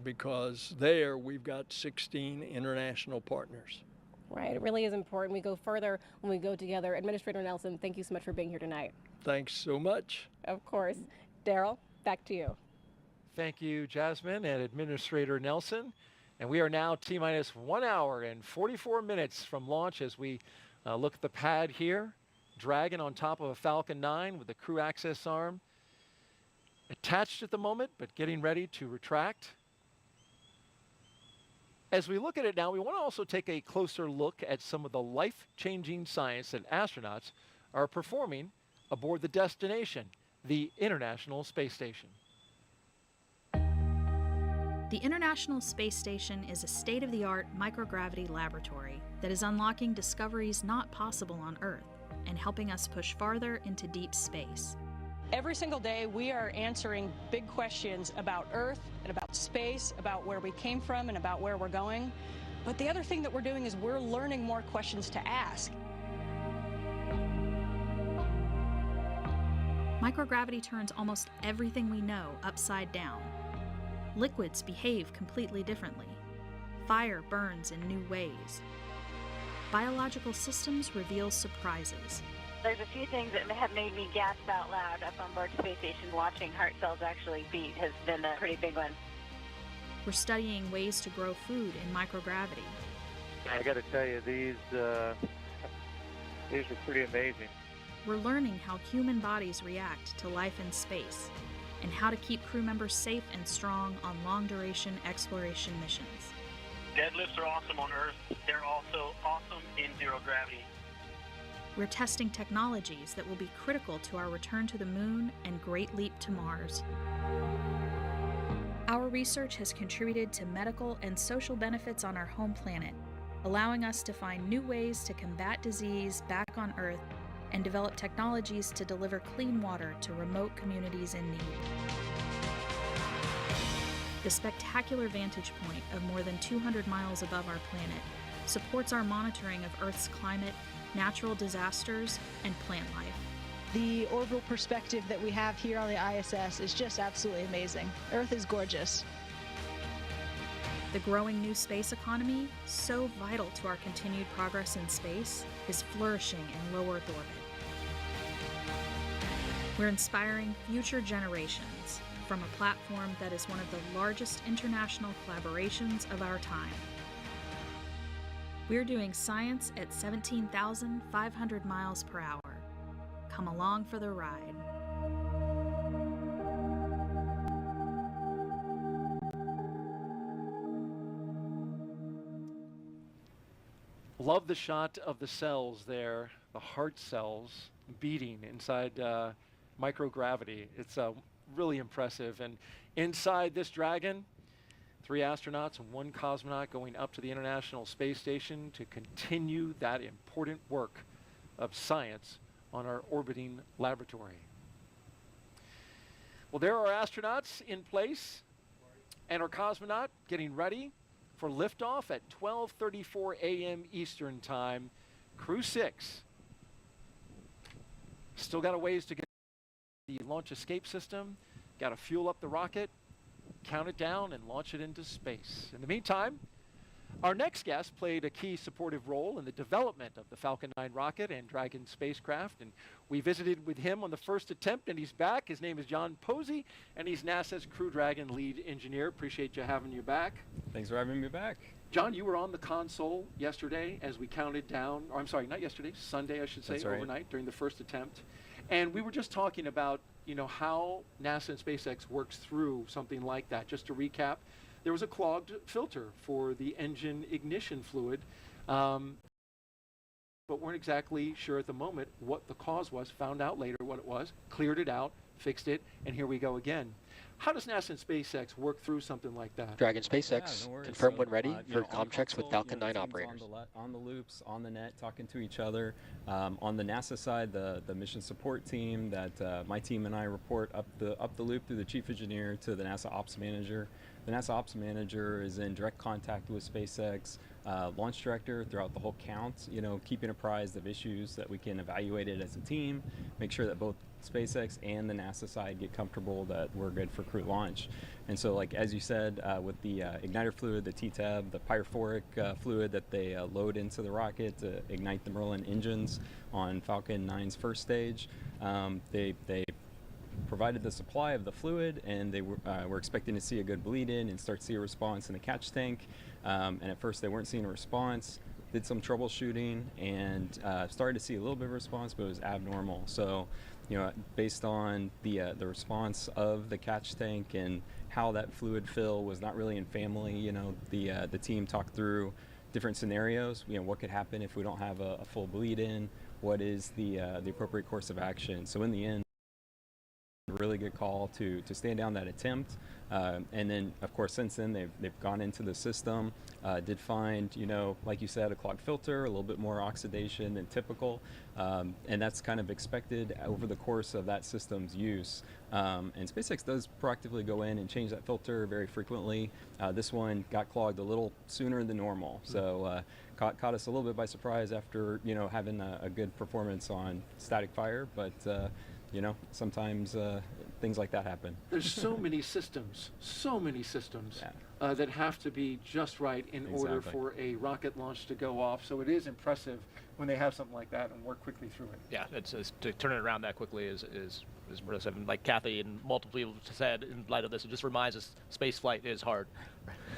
because there we've got 16 international partners. Right, it really is important. We go further when we go together. Administrator Nelson, thank you so much for being here tonight. Thanks so much. Of course. Daryl, back to you. Thank you, Jasmine and Administrator Nelson. And we are now T-minus 1 hour and 44 minutes from launch as we look at the pad here. Dragon on top of a Falcon 9 with the crew access arm attached at the moment, but getting ready to retract. As we look at it now, we want to also take a closer look at some of the life-changing science that astronauts are performing aboard the destination, the International Space Station. The International Space Station is a state-of-the-art microgravity laboratory that is unlocking discoveries not possible on Earth and helping us push farther into deep space. Every single day, we are answering big questions about Earth and about space, about where we came from and about where we're going. But the other thing that we're doing is we're learning more questions to ask. Microgravity turns almost everything we know upside down. Liquids behave completely differently. Fire burns in new ways. Biological systems reveal surprises. There's a few things that have made me gasp out loud up on board Space Station. Watching heart cells actually beat has been a pretty big one. We're studying ways to grow food in microgravity. I got to tell you, these are pretty amazing. We're learning how human bodies react to life in space and how to keep crew members safe and strong on long-duration exploration missions. Deadlifts are awesome on Earth. They're also awesome in zero gravity. We're testing technologies that will be critical to our return to the Moon and Great Leap to Mars. Our research has contributed to medical and social benefits on our home planet, allowing us to find new ways to combat disease back on Earth and develop technologies to deliver clean water to remote communities in need. The spectacular vantage point of more than 200 miles above our planet supports our monitoring of Earth's climate, natural disasters, and plant life. The orbital perspective that we have here on the ISS is just absolutely amazing. Earth is gorgeous. The growing new space economy, so vital to our continued progress in space, is flourishing in low Earth orbit. We're inspiring future generations from a platform that is one of the largest international collaborations of our time. We're doing science at 17,500 miles per hour. Come along for the ride. Love the shot of the cells there, the heart cells beating inside microgravity. It's really impressive. And inside this Dragon, 3 astronauts and 1 cosmonaut going up to the International Space Station to continue that important work of science on our orbiting laboratory. Well, there are astronauts in place and our cosmonaut getting ready for liftoff at 12:34 a.m. Eastern Time. Crew-6. Still got a ways to get the launch escape system. Got to fuel up the rocket, count it down, and launch it into space. In the meantime, our next guest played a key supportive role in the development of the Falcon 9 rocket and Dragon spacecraft, and we visited with him on the first attempt, and he's back. His name is John Posey, and he's NASA's Crew Dragon lead engineer. Appreciate you having you back. Thanks for having me back. John, you were on the console yesterday as we counted down, or I'm sorry, not yesterday, Sunday, I should say, overnight during the first attempt. And we were just talking about, how NASA and SpaceX works through something like that. Just to recap, there was a clogged filter for the engine ignition fluid, but weren't exactly sure at the moment what the cause was. Found out later what it was, cleared it out, fixed it, and here we go again. How does NASA and SpaceX work through something like that? Dragon SpaceX, confirm when ready for com checks with Falcon 9 operators. On the loops, on the net, talking to each other. On the NASA side, the mission support team that my team and I report up the loop through the chief engineer to the NASA ops manager. The NASA ops manager is in direct contact with SpaceX launch director throughout the whole count, keeping apprised of issues that we can evaluate it as a team, make sure that both SpaceX and the NASA side get comfortable that we're good for crew launch. And so, like as you said, with the igniter fluid, the T-tab, the pyrophoric fluid that they load into the rocket to ignite the Merlin engines on Falcon 9's first stage, they provided the supply of the fluid, and they were expecting to see a good bleed in and start to see a response in the catch tank. And at first they weren't seeing a response. Did some troubleshooting and started to see a little bit of response, but it was abnormal. So, based on the response of the catch tank and how that fluid fill was not really in family, the team talked through different scenarios. What could happen if we don't have a full bleed in? What is the appropriate course of action? So in the end, really good call to stand down that attempt, and then of course since then they've gone into the system, did find like you said, a clogged filter, a little bit more oxidation than typical, and that's kind of expected over the course of that system's use, and SpaceX does proactively go in and change that filter very frequently. This one got clogged a little sooner than normal, so caught us a little bit by surprise after having a good performance on static fire, but sometimes things like that happen. There's so many systems that have to be just right in order for a rocket launch to go off. So it is impressive when they have something like that and work quickly through it. Yeah, it's to turn it around that quickly is impressive. And like Kathy and multiple people said, in light of this, it just reminds us space flight is hard.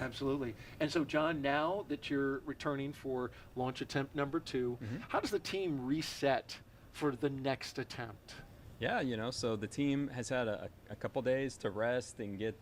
Absolutely. And so, John, now that you're returning for launch attempt number 2, how does the team reset for the next attempt? Yeah, so the team has had a couple days to rest and get,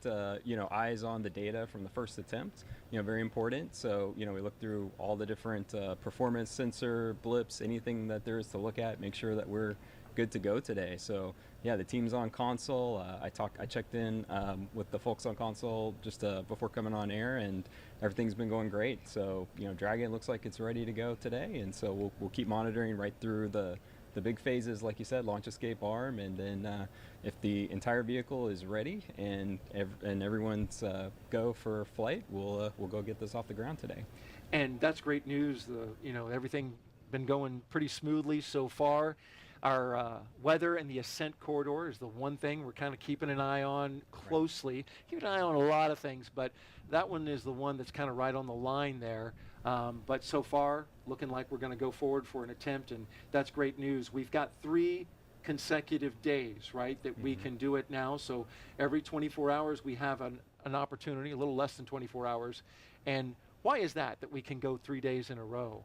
eyes on the data from the first attempt, very important. So, we look through all the different performance sensor blips, anything that there is to look at, make sure that we're good to go today. So, yeah, the team's on console. I checked in with the folks on console just before coming on air, and everything's been going great. So, Dragon looks like it's ready to go today, and so we'll keep monitoring right through the big phases, like you said, launch escape arm, and then if the entire vehicle is ready and everyone's go for flight, we'll go get this off the ground today. And that's great news. Everything been going pretty smoothly so far. Our weather and the ascent corridor is the one thing we're kind of keeping an eye on closely. Keeping an eye on a lot of things, but that one is the one that's kind of right on the line there. But so far, looking like we're going to go forward for an attempt, and that's great news. We've got 3 consecutive days, right, that we can do it now. So every 24 hours we have an opportunity, a little less than 24 hours. And why is that we can go 3 days in a row?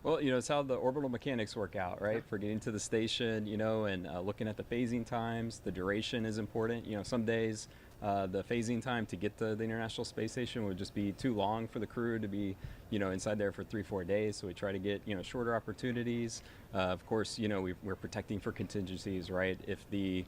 Well, it's how the orbital mechanics work out, right? For getting to the station, and looking at the phasing times, the duration is important. Some days the phasing time to get to the International Space Station would just be too long for the crew to be, inside there for 3-4 days. So we try to get, shorter opportunities. Of course, we're protecting for contingencies, right? If we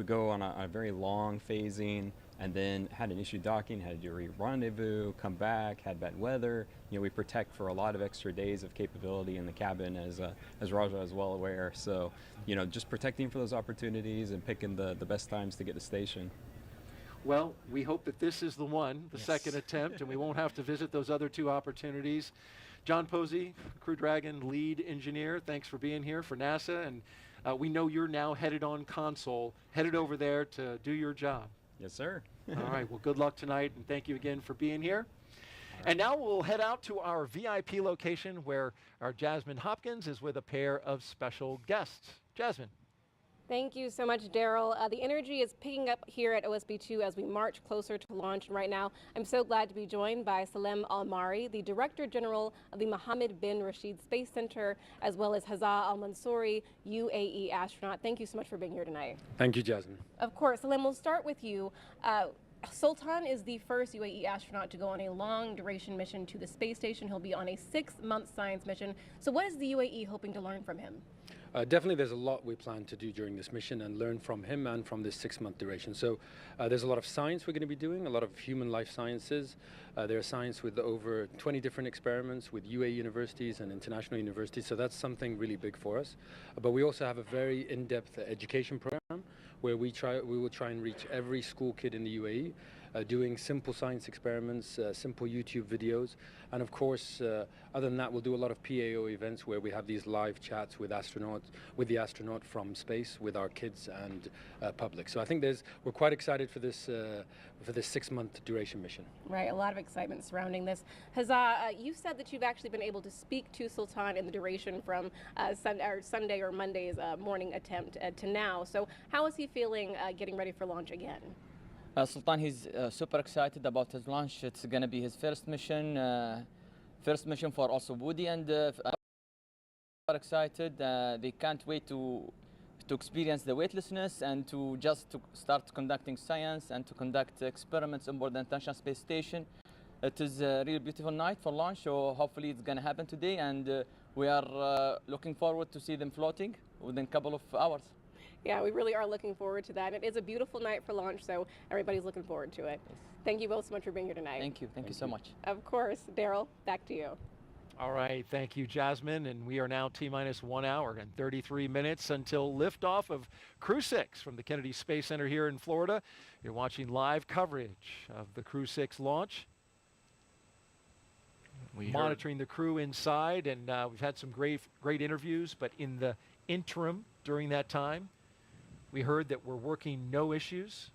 go on a very long phasing and then had an issue docking, had to do a rendezvous, come back, had bad weather, we protect for a lot of extra days of capability in the cabin, as Raja is well aware. So, just protecting for those opportunities and picking the best times to get to station. Well, we hope that this is the one, the second attempt, and we won't have to visit those other 2 opportunities. John Posey, Crew Dragon lead engineer, thanks for being here for NASA, and we know you're now headed on console, headed over there to do your job. Yes, sir. All right, well, good luck tonight, and thank you again for being here. And now we'll head out to our VIP location where our Jasmine Hopkins is with a pair of special guests. Jasmine. Thank you so much, Daryl. The energy is picking up here at OSB2 as we march closer to launch. And right now, I'm so glad to be joined by Salem Al-Mari, the Director General of the Mohammed bin Rashid Space Center, as well as Hazza Al-Mansouri, UAE astronaut. Thank you so much for being here tonight. Thank you, Jasmine. Of course. Salem, we'll start with you. Sultan is the first UAE astronaut to go on a long-duration mission to the space station. He'll be on a 6-month science mission. So what is the UAE hoping to learn from him? Definitely there's a lot we plan to do during this mission and learn from him and from this 6-month duration. So there's a lot of science we're going to be doing, a lot of human life sciences. There's science with over 20 different experiments with UAE universities and international universities. So that's something really big for us. But we also have a very in-depth education program where we will try and reach every school kid in the UAE doing simple science experiments, simple YouTube videos. And of course, other than that, we'll do a lot of PAO events where we have these live chats with the astronaut from space, with our kids and public. So I think we're quite excited for this 6-month duration mission. Right, a lot of excitement surrounding this. You said that you've actually been able to speak to Sultan in the duration from Sunday or Monday's morning attempt to now. So how is he feeling getting ready for launch again? Sultan, he's super excited about his launch. It's going to be his first mission for also Woody, and super excited. They can't wait to experience the weightlessness and to start conducting science and to conduct experiments on board the International Space Station. It is a really beautiful night for launch, so hopefully it's going to happen today, and we are looking forward to see them floating within a couple of hours. Yeah, we really are looking forward to that. It is a beautiful night for launch, so everybody's looking forward to it. Yes. Thank you both so much for being here tonight. Thank you. Thank you so much. Of course. Daryl, back to you. All right, thank you, Jasmine. And we are now T-minus 1 hour and 33 minutes until liftoff of Crew-6 from the Kennedy Space Center here in Florida. You're watching live coverage of the Crew-6 launch. Monitoring the crew inside, and we've had some great interviews, but in the interim during that time, we heard that we're working no issues,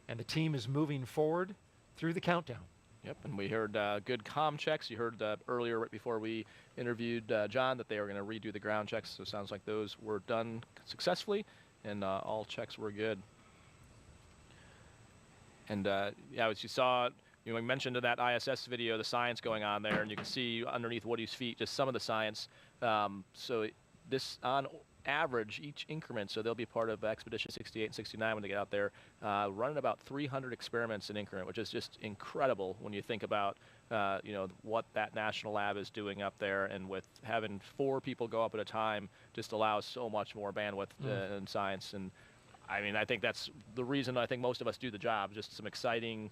and the team is moving forward through the countdown. Yep, and we heard good comm checks. You heard earlier, right before we interviewed John, that they were going to redo the ground checks, so it sounds like those were done successfully, and all checks were good. And yeah, as you saw, we mentioned in that ISS video the science going on there, and you can see underneath Woody's feet just some of the science. So this, on average, each increment, so they'll be part of Expedition 68 and 69 when they get out there, running about 300 experiments an increment, which is just incredible when you think about what that national lab is doing up there, and with having 4 people go up at a time just allows so much more bandwidth in science. And I mean, I think that's the reason I think most of us do the job, just some exciting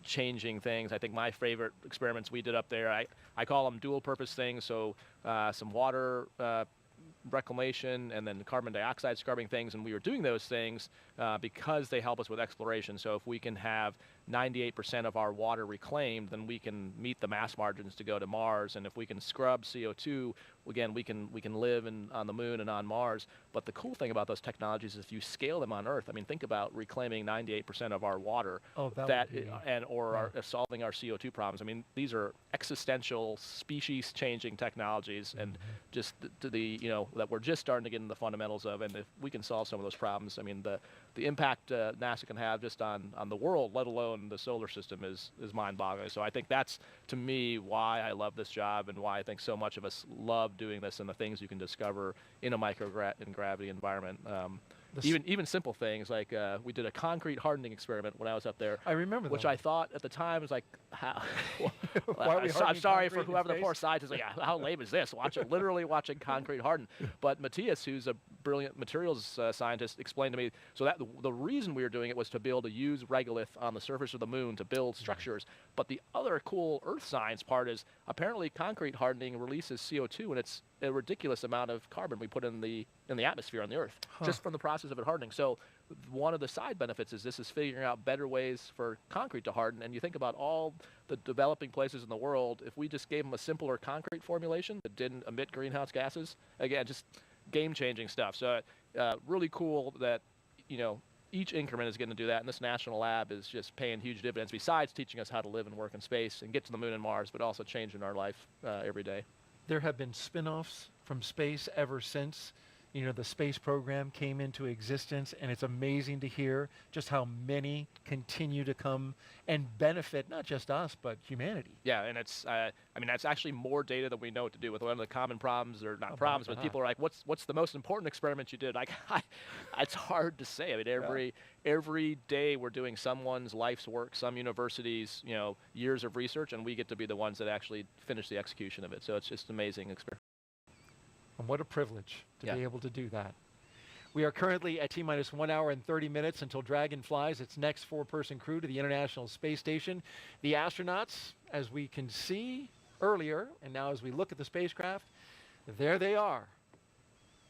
changing things. I think my favorite experiments we did up there, I call them dual purpose things, so some water reclamation and then carbon dioxide scrubbing things, and we were doing those things because they help us with exploration. So if we can have 98% of our water reclaimed, then we can meet the mass margins to go to Mars. And if we can scrub CO2, again, we can live on the moon and on Mars. But the cool thing about those technologies is if you scale them on Earth, I mean, think about reclaiming 98% of our water, solving our CO2 problems. I mean, these are existential, species-changing technologies, and just that we're just starting to get into the fundamentals of. And if we can solve some of those problems, I mean, the impact NASA can have just on the world, let alone the solar system, is mind-boggling. So I think that's, to me, why I love this job, and why I think so much of us love doing this, and the things you can discover in a microgravity environment. Even simple things like we did a concrete hardening experiment when I was up there. I remember that. Which I thought at the time was like, how? Why are we I'm sorry for concrete whoever in the poor scientist is, like, how lame is this? Literally watching concrete harden. But Matthias, who's a brilliant materials scientist, explained to me, so that the reason we were doing it was to be able to use regolith on the surface of the moon to build structures. But the other cool earth science part is apparently concrete hardening releases CO2, and it's a ridiculous amount of carbon we put in the atmosphere on the Earth, just from the process of it hardening. So one of the side benefits is this is figuring out better ways for concrete to harden. And you think about all the developing places in the world, if we just gave them a simpler concrete formulation that didn't emit greenhouse gases, again, just game-changing stuff. So really cool that, each increment is going to do that, and this national lab is just paying huge dividends, besides teaching us how to live and work in space and get to the moon and Mars, but also changing our life every day. There have been spin-offs from space ever since, the space program came into existence, and it's amazing to hear just how many continue to come and benefit not just us, but humanity. Yeah, and it's, that's actually more data than we know what to do with. One of the common problems, or not problems, but people are like, what's the most important experiment you did? It's hard to say. I mean, every day we're doing someone's life's work, some universities, years of research, and we get to be the ones that actually finish the execution of it. So it's just an amazing experience. And what a privilege to be able to do that. We are currently at T-minus 1 hour and 30 minutes until Dragon flies its next 4-person crew to the International Space Station. The astronauts, as we can see earlier, and now as we look at the spacecraft, there they are.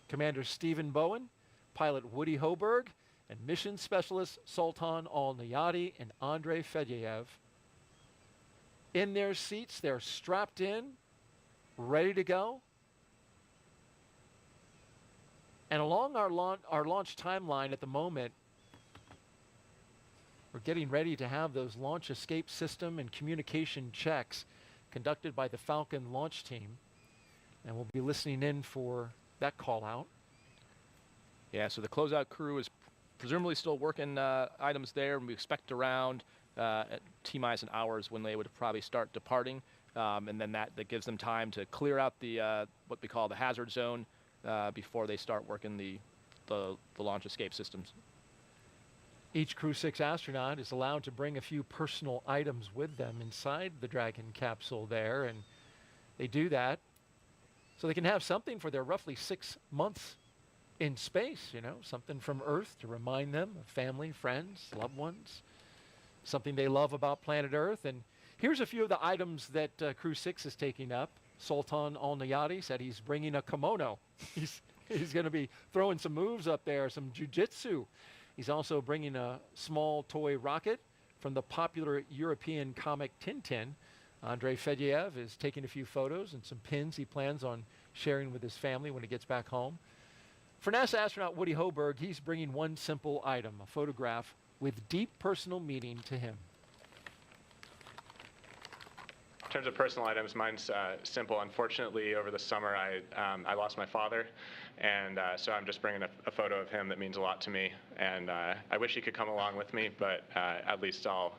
Commander Stephen Bowen, pilot Woody Hoburg, and mission specialists Sultan Neyadi and Andrey Fedyaev. In their seats, they're strapped in, ready to go. And along our launch timeline at the moment, we're getting ready to have those launch escape system and communication checks conducted by the Falcon launch team. And we'll be listening in for that call out. Yeah, so the closeout crew is presumably still working items there, and we expect around at T-minus an hour is when they would probably start departing. And then that gives them time to clear out the what we call the hazard zone before they start working the launch escape systems. Each Crew-6 astronaut is allowed to bring a few personal items with them inside the Dragon capsule there, and they do that so they can have something for their roughly 6 months in space, you know, something from Earth to remind them of family, friends, loved ones, something they love about planet Earth. And here's a few of the items that Crew-6 is taking up. Sultan Neyadi said he's bringing a kimono. He's going to be throwing some moves up there, some jiu-jitsu. He's also bringing a small toy rocket from the popular European comic Tintin. Andrey Fedyaev is taking a few photos and some pins he plans on sharing with his family when he gets back home. For NASA astronaut Woody Hoburg, he's bringing one simple item, a photograph with deep personal meaning to him. In terms of personal items, mine's simple. Unfortunately, over the summer, I lost my father, and so I'm just bringing a photo of him that means a lot to me. And I wish he could come along with me, but at least I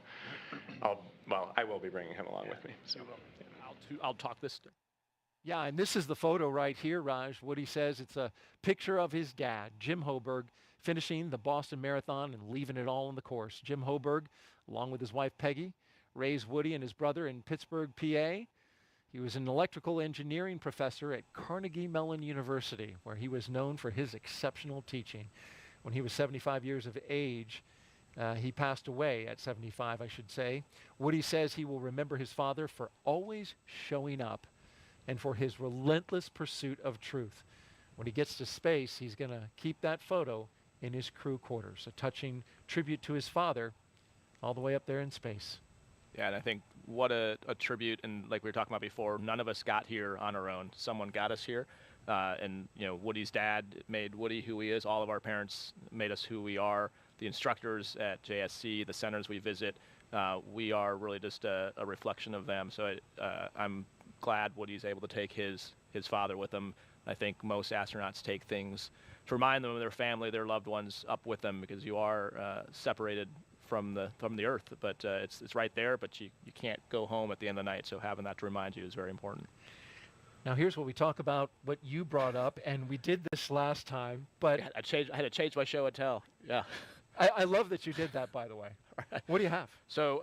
will be bringing him along with me. So yeah. I'll talk this. Yeah, and this is the photo right here, Raj. Woody says it's a picture of his dad, Jim Hoburg, finishing the Boston Marathon and leaving it all on the course. Jim Hoburg, along with his wife Peggy, raised Woody and his brother in Pittsburgh, PA. He was an electrical engineering professor at Carnegie Mellon University, where he was known for his exceptional teaching. When he was 75 years of age, he passed away at 75, I should say. Woody says he will remember his father for always showing up and for his relentless pursuit of truth. When he gets to space, he's going to keep that photo in his crew quarters, a touching tribute to his father all the way up there in space. Yeah, and I think what a tribute, and like we were talking about before, none of us got here on our own. Someone got us here, and you know, Woody's dad made Woody who he is. All of our parents made us who we are. The instructors at JSC, the centers we visit, we are really just a reflection of them. So I'm glad Woody's able to take his father with him. I think most astronauts take things to remind them of their family, their loved ones, up with them, because you are separated from the Earth, but it's right there, but you can't go home at the end of the night, so having that to remind you is very important. Now here's what we talk about, what you brought up, and we did this last time, but I had to change my show and tell. Yeah. I love that you did that, by the way. What do you have? So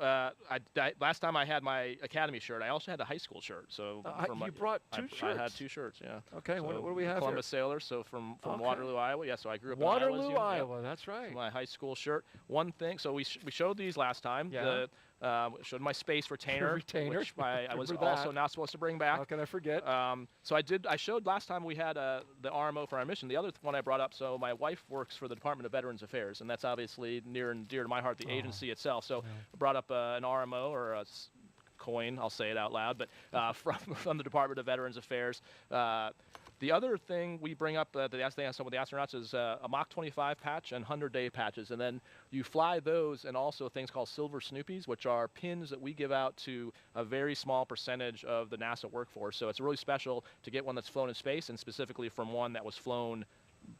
last time I had my academy shirt. I also had a high school shirt. So you brought two shirts. I had two shirts. Yeah. Okay. So what do we have Columbus here? Sailor. So from Waterloo, Iowa. Yeah. So I grew up Waterloo, in Iowa. Yeah. That's right. So my high school shirt. One thing. So we showed these last time. Yeah. Showed my space retainer. Which I was also not supposed to bring back. How can I forget? So I showed last time we had the RMO for our mission. The other one I brought up. So my wife works for the Department of Veterans Affairs, and that's obviously near and dear to my heart, the agency itself. So I brought up an RMO or a coin. I'll say it out loud, but from the Department of Veterans Affairs. The other thing we bring up that I ask some of the astronauts is a Mach 25 patch and 100-day patches. And then you fly those and also things called Silver Snoopies, which are pins that we give out to a very small percentage of the NASA workforce. So it's really special to get one that's flown in space, and specifically from one that was flown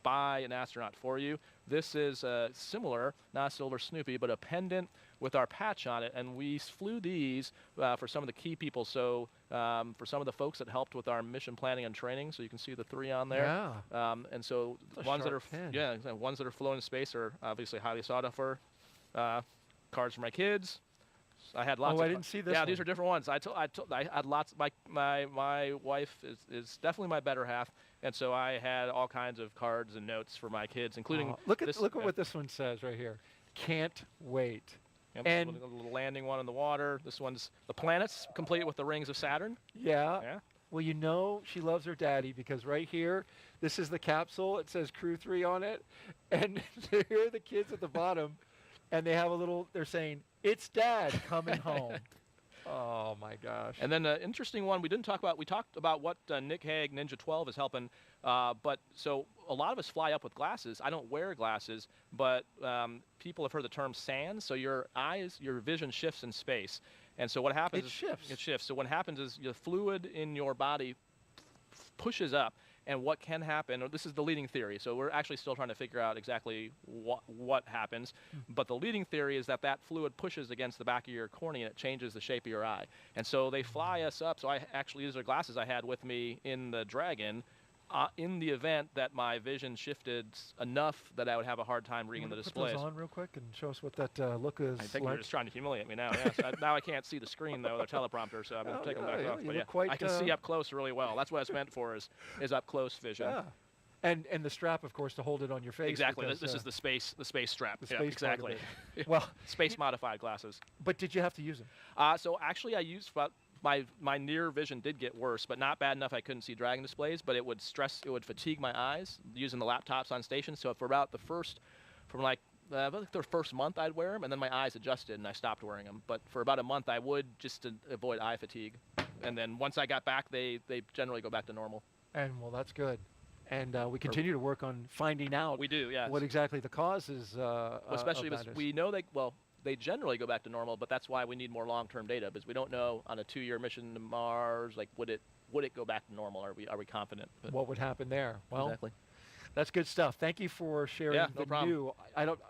by an astronaut for you. This is similar, not a Silver Snoopy, but a pendant with our patch on it, and we flew these for some of the key people. So for some of the folks that helped with our mission planning and training, so you can see the 3 on there. Yeah. And so ones that are ones that are flown in space are obviously highly sought after. Cards for my kids. I had lots. I didn't see this. Yeah, one. These are different ones. I had lots. My wife is definitely my better half, and so I had all kinds of cards and notes for my kids, including. Look at what this one says right here. Can't wait. Yep, and a little landing one in the water. This one's the planets, complete with the rings of Saturn. Yeah. Yeah. Well, you know she loves her daddy because right here, this is the capsule. It says Crew 3 on it. And here are the kids at the bottom, and they have a little, they're saying, "It's Dad coming home." Oh, my gosh. And then an interesting one we didn't talk about. We talked about what Nick Hague Ninja 12 is helping. But so a lot of us fly up with glasses. I don't wear glasses, but people have heard the term SANS. So your vision shifts in space. And so what happens It shifts. So what happens is the fluid in your body pushes up. And what can happen, this is the leading theory, so we're actually still trying to figure out exactly what happens, but the leading theory is that fluid pushes against the back of your cornea and it changes the shape of your eye. And so they fly us up, so these are glasses I had with me in the Dragon, in the event that my vision shifted enough that I would have a hard time reading the displays. Put those on real quick and show us what that look is. I think like. you're just trying to humiliate me now. Yes. Now I can't see the screen though, the teleprompter, so I'm going to take them back off. But yeah, I can see up close really well. That's what it's meant for is up close vision. Yeah. And the strap, of course, to hold it on your face. Exactly. Because, this is the space strap. The space exactly. Well, space modified glasses. But did you have to use them? So actually, I used. My near vision did get worse, but not bad enough I couldn't see Dragon displays, but it would fatigue my eyes using the laptops on station. So for about the first month I'd wear them, and then my eyes adjusted and I stopped wearing them. But for about a month I would, just to avoid eye fatigue. And then once I got back, they generally go back to normal. And well, that's good. And we continue to work on finding out what exactly the cause is. Especially of because we know they generally go back to normal, but that's why we need more long-term data, because we don't know on a 2-year mission to Mars, like would it go back to normal? Are we confident? But what would happen there? Well, exactly. That's good stuff. Thank you for sharing no problem. new.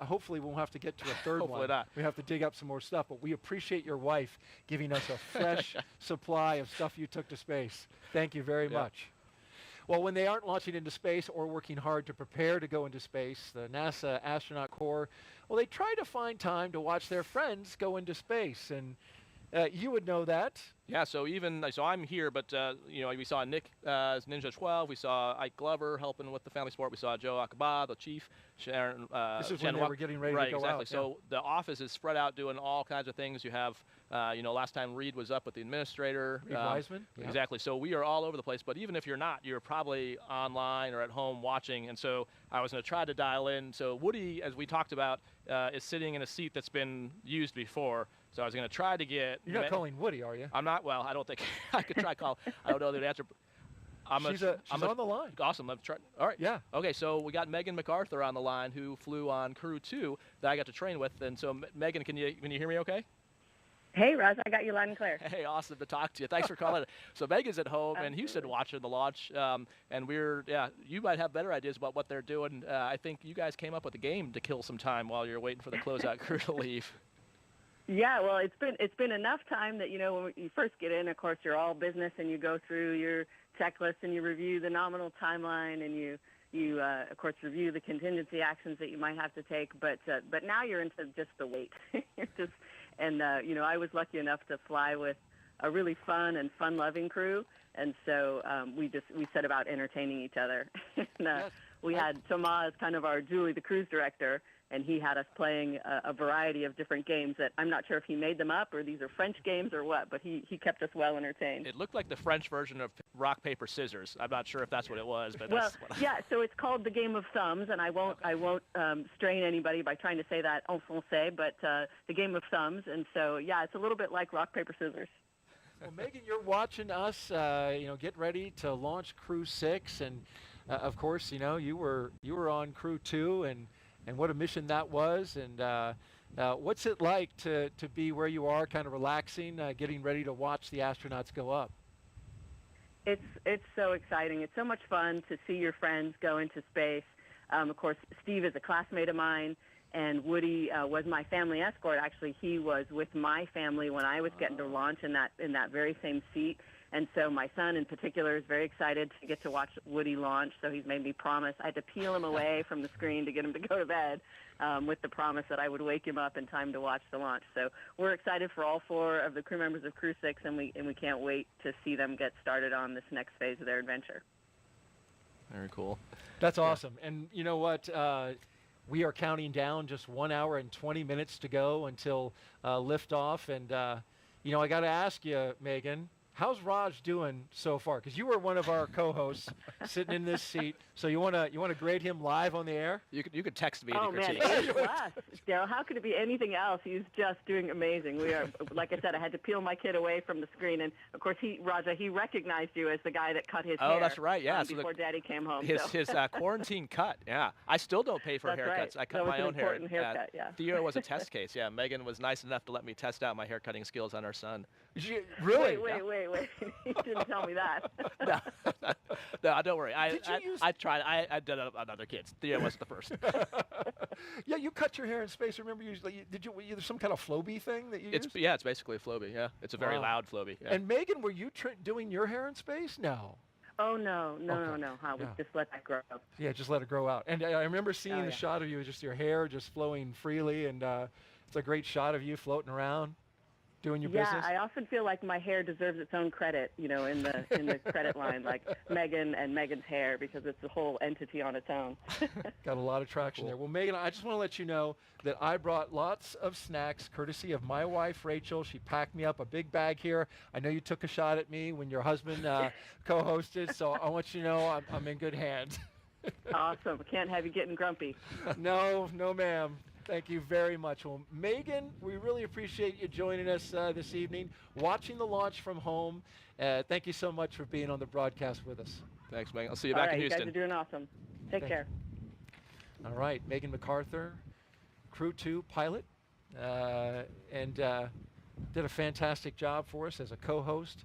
Hopefully we won't have to get to a third one. Hopefully not. We have to dig up some more stuff, but we appreciate your wife giving us a fresh supply of stuff you took to space. Thank you very much. Well, when they aren't launching into space or working hard to prepare to go into space, the NASA Astronaut Corps, well, they try to find time to watch their friends go into space. And you would know that. Yeah, so I'm here, but we saw Nick as Ninja 12. We saw Ike Glover helping with the family sport. We saw Joe Akaba, the chief. Sharon. This is when they were getting ready to go exactly. out. So the office is spread out doing all kinds of things. You have, last time Reed was up with the administrator. Reed Wiseman. Exactly. So we are all over the place. But even if you're not, you're probably online or at home watching. And so I was going to try to dial in. So Woody, as we talked about, is sitting in a seat that's been used before. So I was going to try to get. You're not calling Woody, are you? I'm not. Well, I don't think I could try call. I don't know the answer. She's on the line. Awesome. Let's try. All right. Yeah. Okay. So we got Megan MacArthur on the line, who flew on Crew 2 that I got to train with. And so, Megan, can you hear me? Okay. Hey, Roz, I got you loud and clear. Hey, awesome to talk to you. Thanks for calling. So Megan's at home in Houston watching the launch, and you might have better ideas about what they're doing. I think you guys came up with a game to kill some time while you're waiting for the closeout crew to leave. Yeah, well, it's been enough time that, when you first get in, of course, you're all business and you go through your checklist and you review the nominal timeline and you of course, review the contingency actions that you might have to take. But now you're into just the wait. I was lucky enough to fly with a really fun and fun-loving crew, and so we set about entertaining each other. And, we had Thomas, kind of our Julie, the cruise director, and he had us playing a variety of different games that I'm not sure if he made them up or these are French games or what, but he kept us well entertained. It looked like the French version of rock, paper, scissors. I'm not sure if that's what it was, but so it's called the Game of Thumbs, and I won't strain anybody by trying to say that en français, but the Game of Thumbs, and so it's a little bit like rock, paper, scissors. Well, Megan, you're watching us, get ready to launch Crew 6, and of course, you were on Crew 2, and what a mission that was, and what's it like to be where you are, kind of relaxing, getting ready to watch the astronauts go up? It's so exciting. It's so much fun to see your friends go into space. Of course, Steve is a classmate of mine, and Woody was my family escort. Actually, he was with my family when I was getting to launch in that very same seat. And so my son in particular is very excited to get to watch Woody launch, so he's made me promise. I had to peel him away from the screen to get him to go to bed with the promise that I would wake him up in time to watch the launch. So we're excited for all 4 of the crew members of Crew 6, and we can't wait to see them get started on this next phase of their adventure. Very cool. That's awesome. And you know what? We are counting down just 1 hour and 20 minutes to go until liftoff. And, I got to ask you, Megan, How's Raj doing so far? Because you were one of our co-hosts sitting in this seat. So you wanna grade him live on the air? You could text me. Oh man, A+, Daryl. How could it be anything else? He's just doing amazing. We are, like I said, I had to peel my kid away from the screen, and of course Raja, he recognized you as the guy that cut his hair. Oh, that's right. Yeah. Before Daddy came home. His quarantine cut. Yeah. I still don't pay for That's haircuts. right. I cut That was my an own hair. important haircut, yeah. Theo was a test case. Yeah. Megan was nice enough to let me test out my hair cutting skills on our son. Really? Wait. You didn't tell me that. No, don't worry. I tried. I did it on other kids. Theo was the first. Yeah, you cut your hair in space. Remember, did you? There's some kind of Flowbee thing that you used? Yeah, it's basically a Flowbee. Yeah, it's a very loud Flowbee. Yeah. And Megan, were you doing your hair in space? No. Oh no. We just let that grow. Yeah, just let it grow out. And I remember seeing the shot of you, just your hair just flowing freely, and it's a great shot of you floating around, doing your business. Yeah, I often feel like my hair deserves its own credit, in the credit line, like Megan and Megan's hair, because it's a whole entity on its own. Got a lot of traction there. Well, Megan, I just want to let you know that I brought lots of snacks, courtesy of my wife, Rachel. She packed me up a big bag here. I know you took a shot at me when your husband co-hosted, so I want you to know I'm in good hands. Awesome. Can't have you getting grumpy. No, ma'am. Thank you very much. Well, Megan, we really appreciate you joining us this evening, watching the launch from home. Thank you so much for being on the broadcast with us. Thanks, Megan. I'll see you back in Houston. You guys are doing awesome. Take care. All right, Megan MacArthur, Crew-2 pilot, and did a fantastic job for us as a co-host,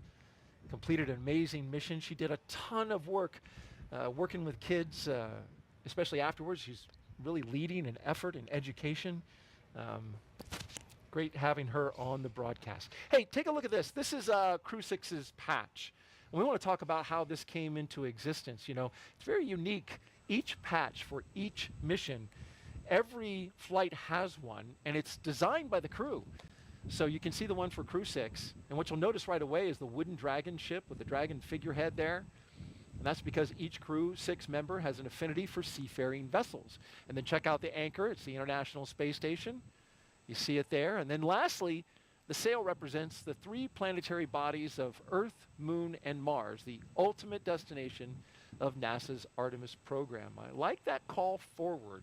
completed an amazing mission. She did a ton of work working with kids, especially afterwards. She's really leading an effort in education. Great having her on the broadcast. Hey, take a look at this. This is Crew-6's patch. And we want to talk about how this came into existence. It's very unique. Each patch for each mission, every flight has one, and it's designed by the crew. So you can see the one for Crew-6, and what you'll notice right away is the wooden dragon ship with the dragon figurehead there. And that's because each Crew-6 member has an affinity for seafaring vessels. And then check out the anchor. It's the International Space Station. You see it there. And then lastly, the sail represents the 3 planetary bodies of Earth, Moon, and Mars, the ultimate destination of NASA's Artemis program. I like that call forward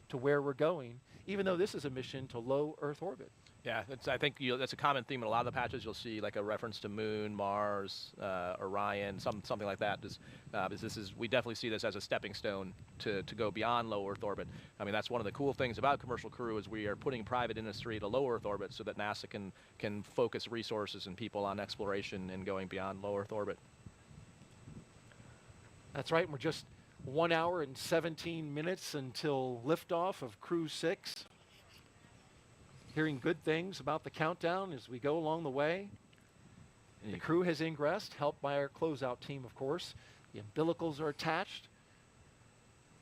to where we're going, even though this is a mission to low Earth orbit. Yeah, I think that's a common theme in a lot of the patches. You'll see like a reference to Moon, Mars, Orion, something like that. We definitely see this as a stepping stone to go beyond low Earth orbit. I mean, that's one of the cool things about Commercial Crew is we are putting private industry to low Earth orbit so that NASA can focus resources and people on exploration and going beyond low Earth orbit. That's right. We're just 1 hour and 17 minutes until liftoff of Crew-6. Hearing good things about the countdown as we go along the way. The crew has ingressed, helped by our closeout team, of course. The umbilicals are attached.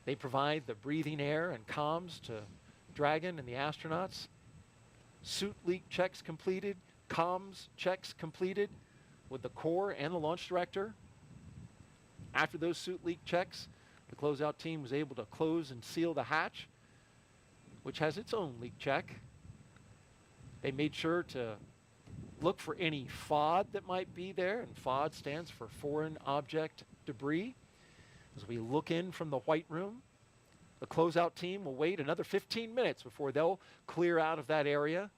They provide the breathing air and comms to Dragon and the astronauts. Suit leak checks completed, comms checks completed with the core and the launch director. After those suit leak checks, the closeout team was able to close and seal the hatch, which has its own leak check. They made sure to look for any FOD that might be there, and FOD stands for Foreign Object Debris. As we look in from the White Room, the closeout team will wait another 15 minutes before they'll clear out of that area.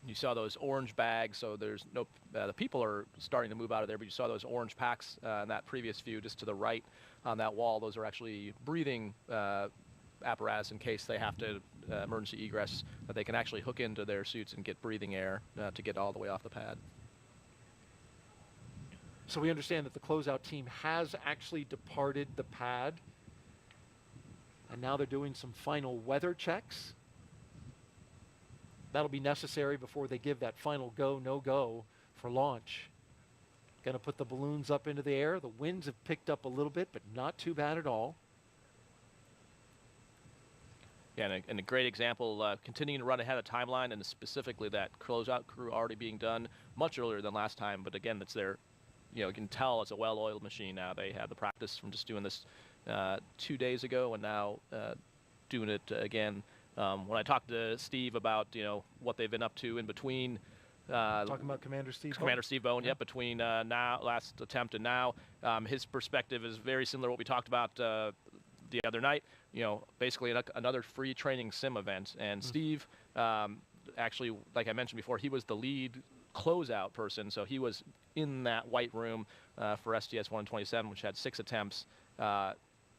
You saw those orange bags, so there's no, the people are starting to move out of there, but you saw those orange packs in that previous view just to the right on that wall. Those are actually breathing apparatus in case they have to emergency egress, that they can actually hook into their suits and get breathing air to get all the way off the pad. So we understand that the closeout team has actually departed the pad, and now they're doing some final weather checks. That'll be necessary before they give that final go, no-go for launch. Going to put the balloons up into the air. The winds have picked up a little bit, but not too bad at all. Yeah, and a great example, continuing to run ahead of timeline, and specifically that closeout crew already being done much earlier than last time. But again, it's their, you can tell it's a well-oiled machine now. They had the practice from just doing this 2 days ago, and now doing it again. When I talked to Steve about what they've been up to in between Talking about Commander Steve Bowen? Commander Steve Bowen, yep, between last attempt and now. His perspective is very similar to what we talked about the other night. Basically another free training sim event. And Steve, actually, like I mentioned before, he was the lead closeout person, so he was in that white room for STS-127, which had 6 attempts.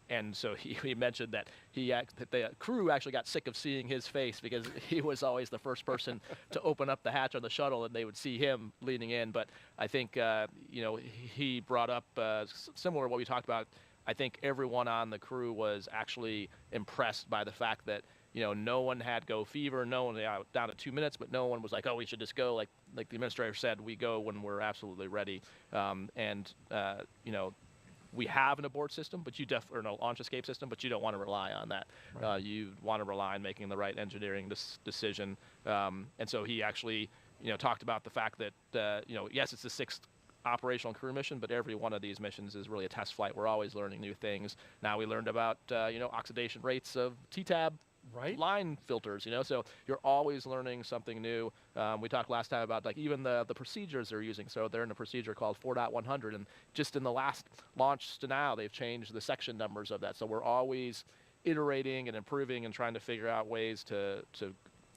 And so he mentioned that that the crew actually got sick of seeing his face because he was always the first person to open up the hatch on the shuttle, and they would see him leaning in. But I think he brought up similar to what we talked about. I think everyone on the crew was actually impressed by the fact that no one had go fever, no one down to 2 minutes, but no one was like, oh, we should just go. Like the administrator said, we go when we're absolutely ready. We have an abort system, but or no launch escape system, but you don't want to rely on that. Right. You want to rely on making the right engineering decision. And so he actually, talked about the fact that, yes, it's the 6th operational crew mission, but every one of these missions is really a test flight. We're always learning new things. Now we learned about, oxidation rates of T-tab line filters, so you're always learning something new. We talked last time about even the procedures they're using. So they're in a procedure called 4.100, and just in the last launch to now, they've changed the section numbers of that. So we're always iterating and improving and trying to figure out ways to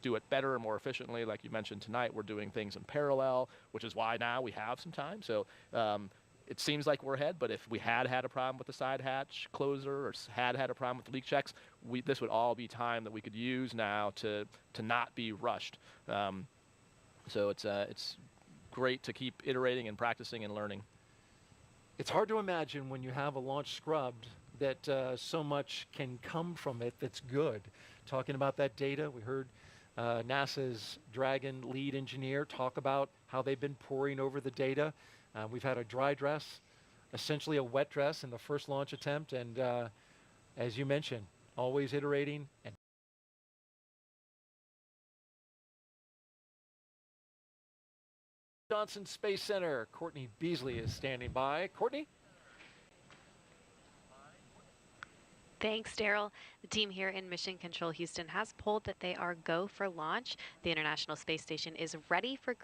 do it better and more efficiently. Like you mentioned tonight, we're doing things in parallel, which is why now we have some time. So it seems like we're ahead, but if we had a problem with the side hatch closer or had a problem with the leak checks, this would all be time that we could use now to not be rushed. So it's great to keep iterating and practicing and learning. It's hard to imagine when you have a launch scrubbed that so much can come from it that's good. Talking about that data, we heard NASA's Dragon lead engineer talk about how they've been poring over the data. We've had a dry dress, essentially a wet dress in the first launch attempt, and as you mentioned, always iterating. And Johnson Space Center, Courtney Beasley is standing by. Courtney? Thanks, Daryl. The team here in Mission Control Houston has polled that they are go for launch. The International Space Station is ready for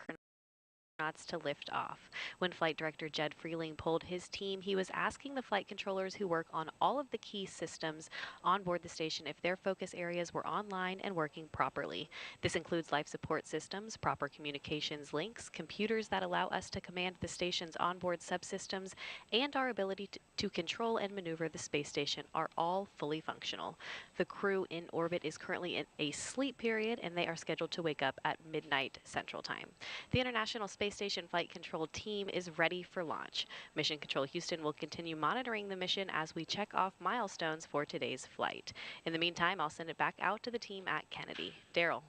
astronauts to lift off. When Flight Director Jed Freeling polled his team, he was asking the flight controllers who work on all of the key systems on board the station if their focus areas were online and working properly. This includes life support systems, proper communications links, computers that allow us to command the station's onboard subsystems, and our ability to control and maneuver the space station are all fully functional. The crew in orbit is currently in a sleep period, and they are scheduled to wake up at midnight Central Time. The International Space Station Flight Control team is ready for launch. Mission Control Houston will continue monitoring the mission as we check off milestones for today's flight. In the meantime, I'll send it back out to the team at Kennedy. Daryl.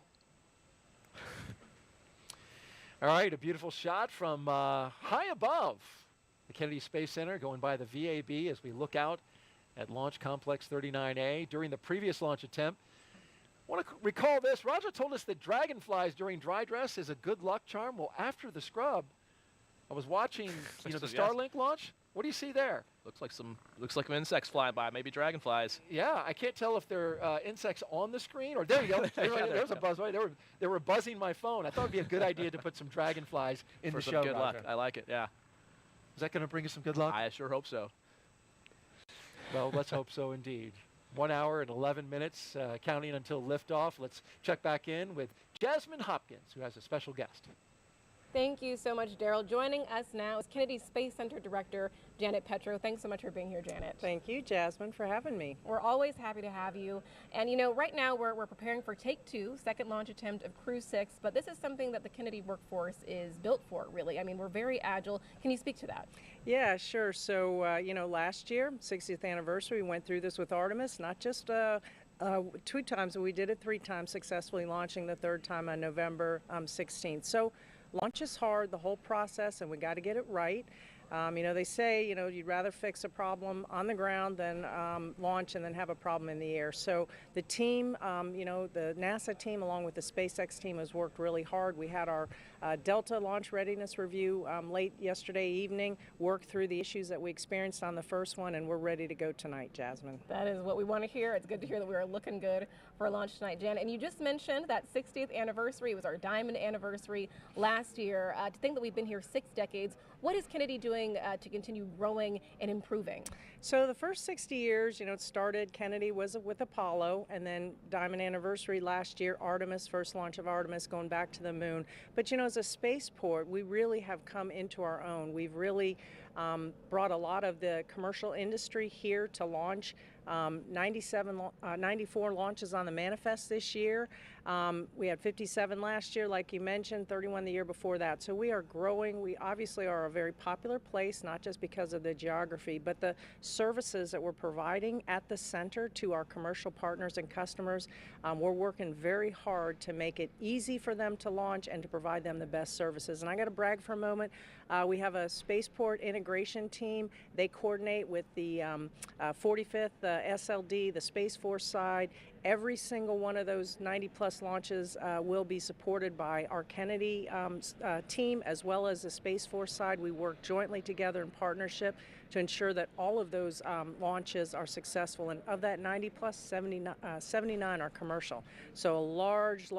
All right, a beautiful shot from high above the Kennedy Space Center, going by the VAB as we look out at Launch Complex 39A. During the previous launch attempt, I want to recall this. Roger told us that dragonflies during dry dress is a good luck charm. Well, after the scrub, I was watching the Starlink launch. What do you see there? Looks like some insects flying by, maybe dragonflies. Yeah, I can't tell if they're insects on the screen or there you go. There's a buzz. Right? They were buzzing my phone. I thought it'd be a good idea to put some dragonflies in for the some show. Good luck. Roger. I like it. Yeah. Is that going to bring us some good luck? I sure hope so. Well, let's hope so indeed. 1 hour and 11 minutes, counting until liftoff. Let's check back in with Jasmine Hopkins, who has a special guest. Thank you so much, Daryl. Joining us now is Kennedy Space Center Director Janet Petro. Thanks so much for being here, Janet. Thank you, Jasmine, for having me. We're always happy to have you. And right now we're preparing for Take 2, second launch attempt of Crew-6, but this is something that the Kennedy workforce is built for, really. I mean, we're very agile. Can you speak to that? Yeah, sure. So, last year, 60th anniversary, we went through this with Artemis, not just 2 times, but we did it 3 times, successfully launching the 3rd time on November 16th. So launch is hard, the whole process, and we got to get it right. They say, you'd rather fix a problem on the ground than launch and then have a problem in the air. So the team, the NASA team along with the SpaceX team has worked really hard. We had our Delta launch readiness review late yesterday evening, worked through the issues that we experienced on the first one, and we're ready to go tonight, Jasmine. That is what we want to hear. It's good to hear that we are looking good for launch tonight, Jan. And you just mentioned that 60th anniversary. It was our diamond anniversary last year. To think that we've been here 6 decades, what is Kennedy doing to continue growing and improving? So the first 60 years, it started, Kennedy was with Apollo, and then diamond anniversary last year, Artemis, first launch of Artemis, going back to the moon. But as a spaceport, we really have come into our own. We've really brought a lot of the commercial industry here to launch. 94 launches on the manifest this year. We had 57 last year, like you mentioned, 31 the year before that. So we are growing. We obviously are a very popular place, not just because of the geography, but the services that we're providing at the center to our commercial partners and customers. We're working very hard to make it easy for them to launch and to provide them the best services. And I got to brag for a moment. We have a spaceport integration team. They coordinate with the 45th SLD, the Space Force side. Every single one of those 90-plus launches will be supported by our Kennedy team as well as the Space Force side. We work jointly together in partnership to ensure that all of those launches are successful. And of that 90-plus, 79 are commercial. So a large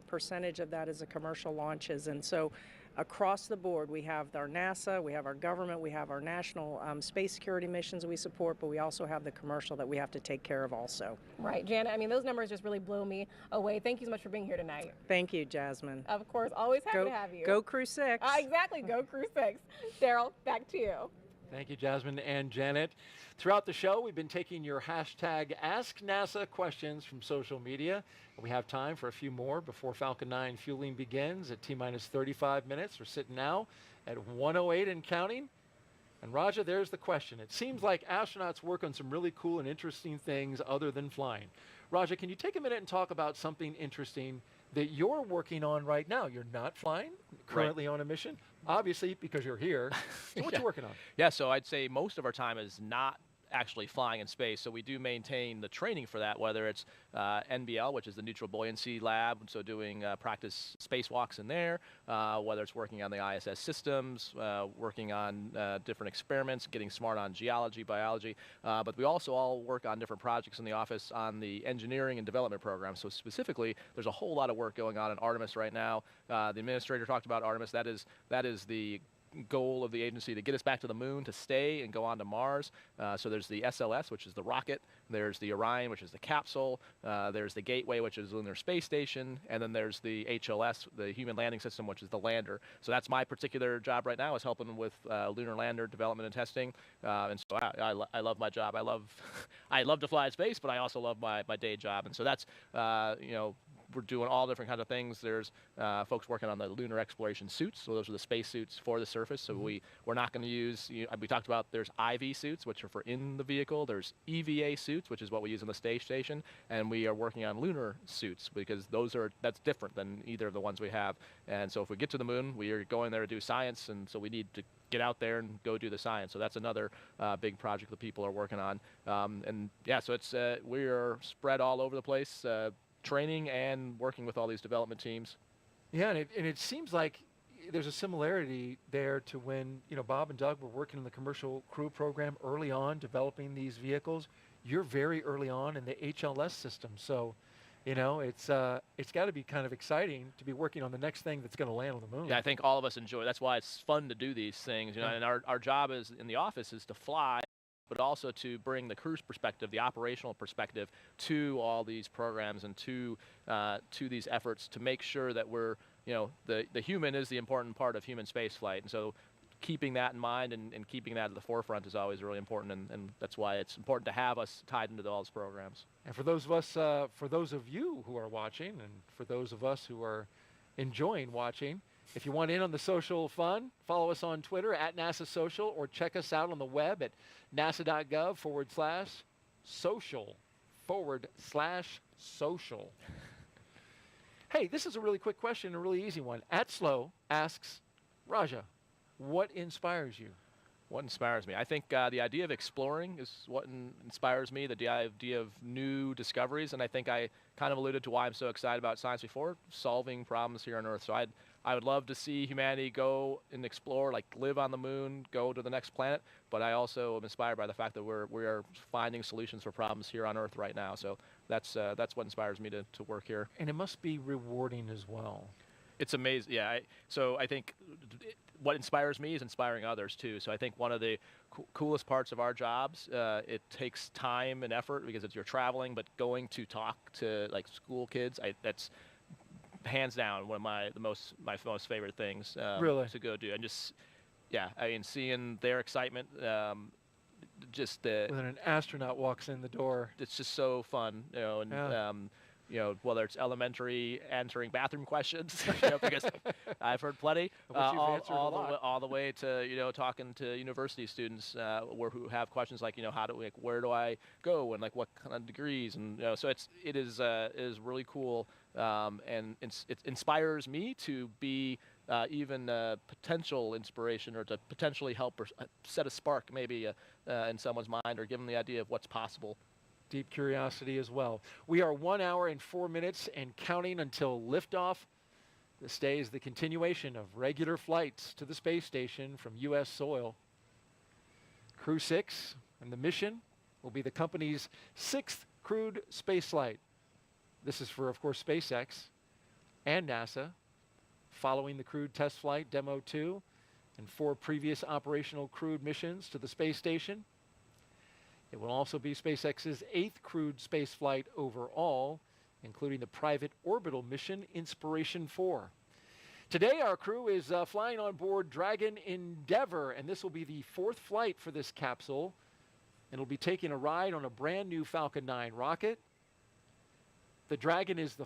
percentage of that is a commercial launches. And so across the board, we have our NASA, we have our government, we have our national space security missions we support, but we also have the commercial that we have to take care of also. Right, Janet, those numbers just really blow me away. Thank you so much for being here tonight. Thank you, Jasmine. Of course, always happy to have you. Go Crew-6. Exactly, go Crew-6. Daryl, back to you. Thank you, Jasmine and Janet. Throughout the show, we've been taking your hashtag #AskNASA questions from social media. We have time for a few more before Falcon 9 fueling begins at T-minus 35 minutes. We're sitting now at 1:08 and counting. And Raja, there's the question. It seems like astronauts work on some really cool and interesting things other than flying. Raja, can you take a minute and talk about something interesting that you're working on right now? You're not flying, currently on a mission, obviously because you're here. So what you working on? Yeah, so I'd say most of our time is not actually flying in space, so we do maintain the training for that, whether it's NBL, which is the Neutral Buoyancy Lab, so doing practice spacewalks in there, whether it's working on the ISS systems, working on different experiments, getting smart on geology, biology, but we also all work on different projects in the office on the engineering and development program. So specifically, there's a whole lot of work going on in Artemis right now. The administrator talked about Artemis. That is the goal of the agency to get us back to the moon, to stay and go on to Mars. So there's the SLS, which is the rocket. There's the Orion, which is the capsule. There's the Gateway, which is the Lunar Space Station. And then there's the HLS, the Human Landing System, which is the lander. So that's my particular job right now, is helping with lunar lander development and testing. And so I love my job. I love to fly in space, but I also love my day job. And so that's, we're doing all different kinds of things. There's folks working on the lunar exploration suits. So those are the space suits for the surface. So we're not going to use, we talked about there's IV suits, which are for in the vehicle. There's EVA suits, which is what we use on the space station. And we are working on lunar suits because that's different than either of the ones we have. And so if we get to the moon, we are going there to do science. And so we need to get out there and go do the science. So that's another big project that people are working on. And yeah, so it's we are spread all over the place, training and working with all these development teams. Yeah, and it seems like there's a similarity there to when Bob and Doug were working in the commercial crew program early on, developing these vehicles. You're very early on in the HLS system, so it's got to be kind of exciting to be working on the next thing that's going to land on the moon. Yeah, I think all of us enjoy. That's why it's fun to do these things. And our job is in the office is to fly, but also to bring the crew's perspective, the operational perspective, to all these programs and to these efforts to make sure that we're, the human is the important part of human spaceflight. And so keeping that in mind and keeping that at the forefront is always really important. And that's why it's important to have us tied into all those programs. And for those of you who are watching, and for those of us who are enjoying watching, if you want in on the social fun, follow us on Twitter at NASA Social, or check us out on the web at nasa.gov/social/social. Hey, this is a really quick question, a really easy one. @Slow asks, Raja, What inspires you? What inspires me? I think the idea of exploring is what inspires me, the idea of new discoveries, and I think I kind of alluded to why I'm so excited about science before, solving problems here on Earth. So I would love to see humanity go and explore, like live on the moon, go to the next planet, but I also am inspired by the fact that we are finding solutions for problems here on Earth right now. So that's what inspires me to work here. And it must be rewarding as well. It's amazing, yeah. So I think what inspires me is inspiring others too. So I think one of the coolest parts of our jobs, it takes time and effort because you're traveling, but going to talk to like school kids, that's hands down one of my most favorite things really? To go do. And just, yeah, I mean, seeing their excitement, just when an astronaut walks in the door, it's just so fun, you know, and. Yeah. You know, whether it's elementary answering bathroom questions, you know, because I've heard plenty, all the way to, you know, talking to university students who have questions like, you know, where do I go, and like what kind of degrees, and you know, so it is really cool, and it inspires me to be even a potential inspiration, or to potentially help or set a spark maybe in someone's mind, or give them the idea of what's possible. Deep curiosity as well. We are 1 hour and 4 minutes and counting until liftoff. This day is the continuation of regular flights to the space station from U.S. soil. Crew-6 and the mission will be the company's 6th crewed spaceflight. This is for, of course, SpaceX and NASA, following the crewed test flight Demo 2 and 4 previous operational crewed missions to the space station. It will also be SpaceX's 8th crewed spaceflight overall, including the private orbital mission Inspiration 4. Today, our crew is flying on board Dragon Endeavour, and this will be the 4th flight for this capsule. It'll be taking a ride on a brand new Falcon 9 rocket. The Dragon is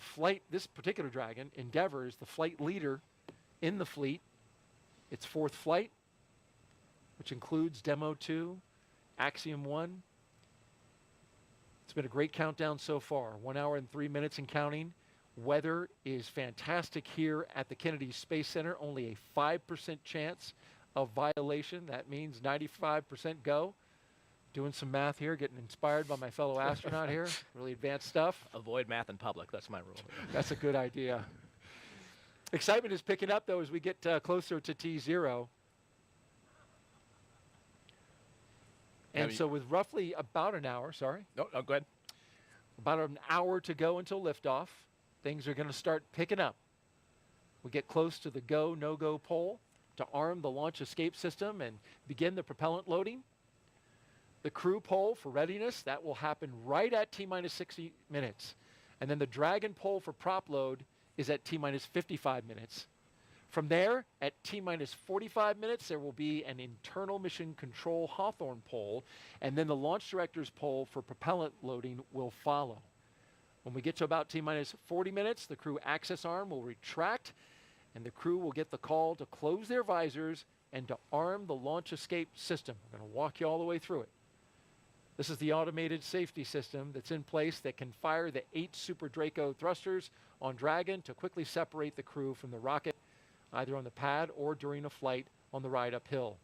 this particular Dragon, Endeavour, is the flight leader in the fleet. Its 4th flight, which includes Demo 2, Axiom 1. It's been a great countdown so far, 1 hour and 3 minutes and counting. Weather is fantastic here at the Kennedy Space Center, only a 5% chance of violation. That means 95% go. Doing some math here, getting inspired by my fellow astronaut here. Really advanced stuff. Avoid math in public, that's my rule. That's a good idea. Excitement is picking up, though, as we get closer to T0. And so with roughly about an hour, No, go ahead. About an hour to go until liftoff, things are going to start picking up. We get close to the go, no-go pole to arm the launch escape system and begin the propellant loading. The crew poll for readiness, that will happen right at T-minus 60 minutes. And then the Dragon poll for prop load is at T-minus 55 minutes. From there, at T-minus 45 minutes, there will be an internal mission control Hawthorne poll, and then the launch director's poll for propellant loading will follow. When we get to about T-minus 40 minutes, the crew access arm will retract, and the crew will get the call to close their visors and to arm the launch escape system. We're going to walk you all the way through it. This is the automated safety system that's in place that can fire the 8 Super Draco thrusters on Dragon to quickly separate the crew from the rocket, either on the pad or during a flight on the ride uphill.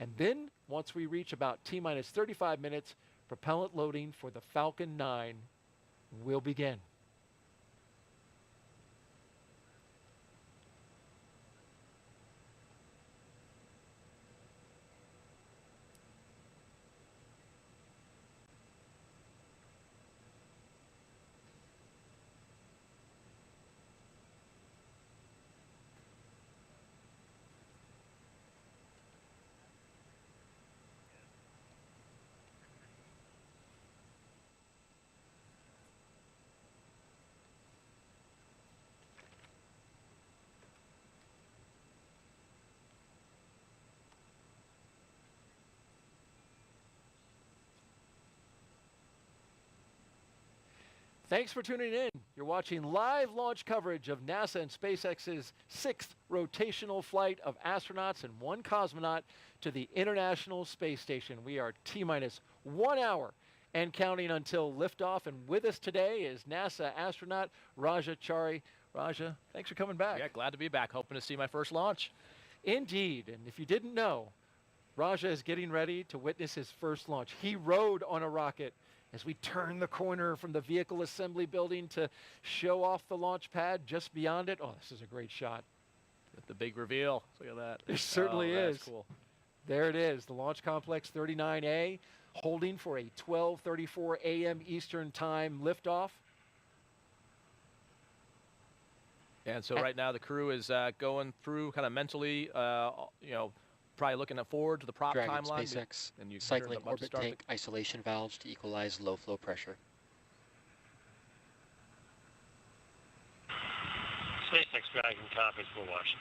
And then, once we reach about T-minus 35 minutes, propellant loading for the Falcon 9 will begin. Thanks for tuning in. You're watching live launch coverage of NASA and SpaceX's 6th rotational flight of astronauts and 1 cosmonaut to the International Space Station. We are T-minus 1 hour and counting until liftoff. And with us today is NASA astronaut Raja Chari. Raja, thanks for coming back. Yeah, glad to be back. Hoping to see my first launch. Indeed, and if you didn't know, Raja is getting ready to witness his first launch. He rode on a rocket as we turn the corner from the vehicle assembly building to show off the launch pad just beyond it. Oh, this is a great shot. The big reveal. Look at that. It certainly is. That's cool. There it is, the Launch Complex 39A, holding for a 12:34 a.m. Eastern Time liftoff. And so right now the crew is going through kind of mentally, you know, probably looking forward to the prop Dragon timeline. SpaceX And you cycling orbit tank isolation valves to equalize low flow pressure. SpaceX Dragon copies, we're watching.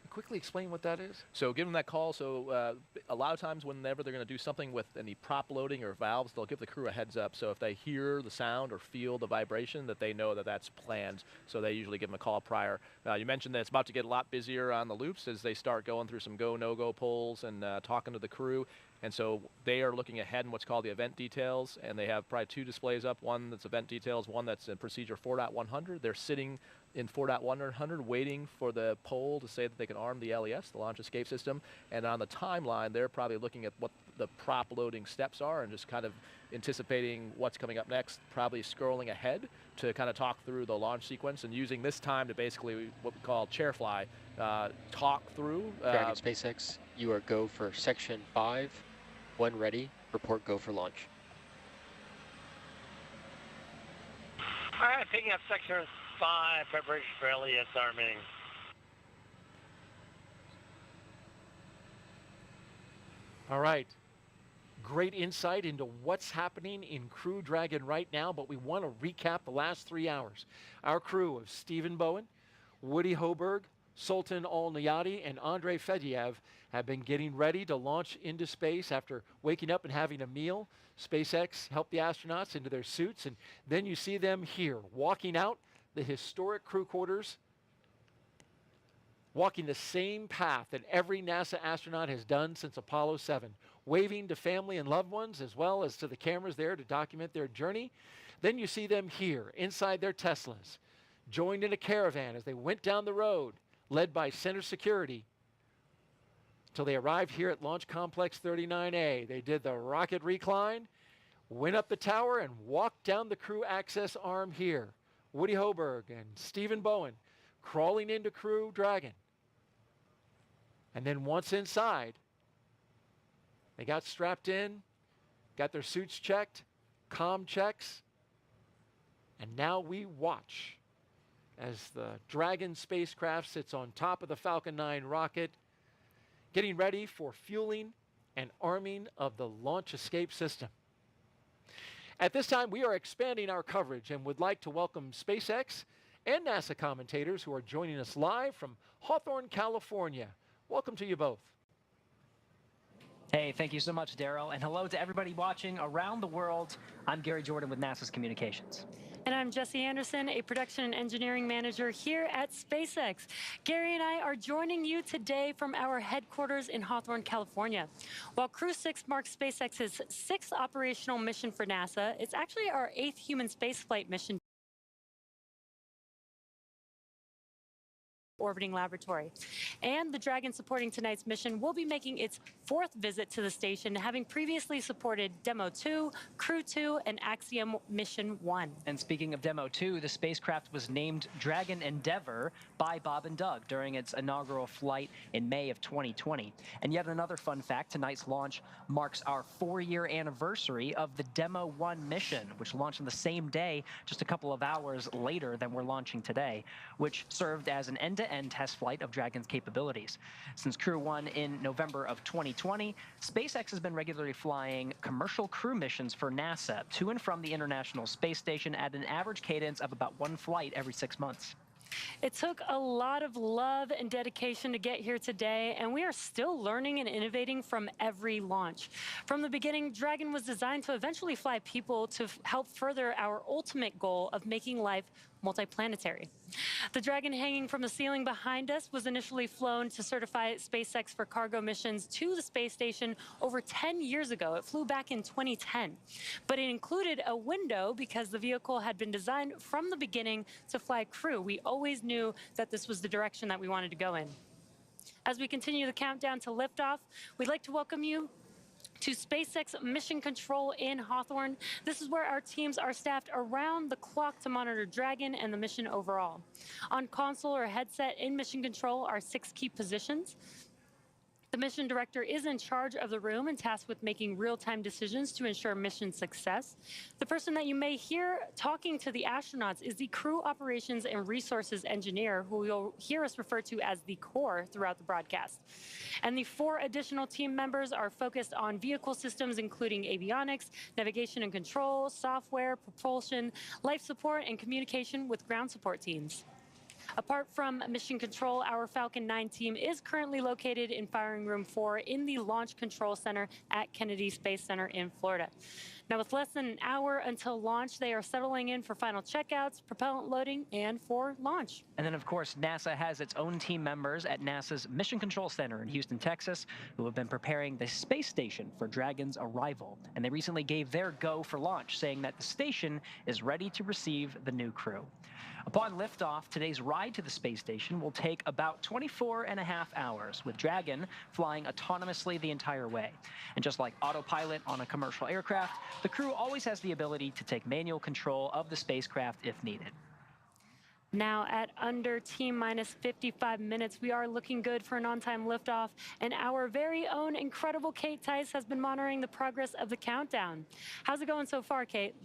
Quickly explain what that is. So give them that call. So a lot of times whenever they're going to do something with any prop loading or valves, they'll give the crew a heads up. So if they hear the sound or feel the vibration, that they know that that's planned. So they usually give them a call prior. You mentioned that it's about to get a lot busier on the loops as they start going through some go, no-go polls and talking to the crew. And so they are looking ahead in what's called the event details, and they have probably two displays up, one that's event details, one that's in procedure 4.100. They're sitting in 4.100 waiting for the poll to say that they can arm the LES, the launch escape system. And on the timeline, they're probably looking at what the prop loading steps are and just kind of anticipating what's coming up next, probably scrolling ahead to kind of talk through the launch sequence and using this time to basically what we call chair fly, talk through. Dragon SpaceX, you are go for section 5. When ready, report go for launch. All right, picking up section 5, preparation for LES arming. All right. Great insight into what's happening in Crew Dragon right now, but we want to recap the last 3 hours. Our crew of Stephen Bowen, Woody Hoburg, Sultan Neyadi, and Andrey Fedyaev have been getting ready to launch into space after waking up and having a meal. SpaceX helped the astronauts into their suits, and then you see them here, walking out the historic crew quarters, walking the same path that every NASA astronaut has done since Apollo 7, waving to family and loved ones as well as to the cameras there to document their journey. Then you see them here, inside their Teslas, joined in a caravan as they went down the road, led by Center Security, till they arrived here at Launch Complex 39A. They did the rocket recline, went up the tower, and walked down the crew access arm here. Woody Hoburg and Stephen Bowen crawling into Crew Dragon. And then once inside, they got strapped in, got their suits checked, comm checks, and now we watch as the Dragon spacecraft sits on top of the Falcon 9 rocket, getting ready for fueling and arming of the launch escape system. At this time, we are expanding our coverage and would like to welcome SpaceX and NASA commentators who are joining us live from Hawthorne, California. Welcome to you both. Hey, thank you so much, Daryl, and hello to everybody watching around the world. I'm Gary Jordan with NASA's Communications. And I'm Jesse Anderson, a production and engineering manager here at SpaceX. Gary and I are joining you today from our headquarters in Hawthorne, California. While Crew-6 marks SpaceX's 6th operational mission for NASA, it's actually our 8th human spaceflight mission orbiting laboratory. And the Dragon supporting tonight's mission will be making its 4th visit to the station, having previously supported Demo 2, Crew 2, and Axiom Mission 1. And speaking of Demo 2, the spacecraft was named Dragon Endeavour by Bob and Doug during its inaugural flight in May of 2020. And yet another fun fact, tonight's launch marks our 4-year anniversary of the Demo 1 mission, which launched on the same day, just a couple of hours later than we're launching today, which served as an end-to-end test flight of Dragon's capabilities. Since Crew 1 in November of 2020, SpaceX has been regularly flying commercial crew missions for NASA to and from the International Space Station at an average cadence of about 1 flight every 6 months. It took a lot of love and dedication to get here today, and we are still learning and innovating from every launch. From the beginning, Dragon was designed to eventually fly people to help further our ultimate goal of making life multiplanetary. The Dragon hanging from the ceiling behind us was initially flown to certify SpaceX for cargo missions to the space station over 10 years ago. It flew back in 2010, but it included a window because the vehicle had been designed from the beginning to fly crew. We always knew that this was the direction that we wanted to go in. As we continue the countdown to liftoff, we'd like to welcome you to SpaceX Mission Control in Hawthorne. This is where our teams are staffed around the clock to monitor Dragon and the mission overall. On console or headset in Mission Control are 6 key positions. The mission director is in charge of the room and tasked with making real-time decisions to ensure mission success. The person that you may hear talking to the astronauts is the Crew Operations and Resources Engineer, who you'll hear us refer to as the Core throughout the broadcast. And the 4 additional team members are focused on vehicle systems, including avionics, navigation and control, software, propulsion, life support, and communication with ground support teams. Apart from Mission Control, our Falcon 9 team is currently located in Firing Room 4 in the Launch Control Center at Kennedy Space Center in Florida. Now, with less than an hour until launch, they are settling in for final checkouts, propellant loading, and for launch. And then, of course, NASA has its own team members at NASA's Mission Control Center in Houston, Texas, who have been preparing the space station for Dragon's arrival. And they recently gave their go for launch, saying that the station is ready to receive the new crew. Upon liftoff, today's ride to the space station will take about 24.5 hours, with Dragon flying autonomously the entire way. And just like autopilot on a commercial aircraft, the crew always has the ability to take manual control of the spacecraft if needed. Now at under T-minus 55 minutes, we are looking good for an on-time liftoff, and our very own incredible Kate Tice has been monitoring the progress of the countdown. How's it going so far, Kate?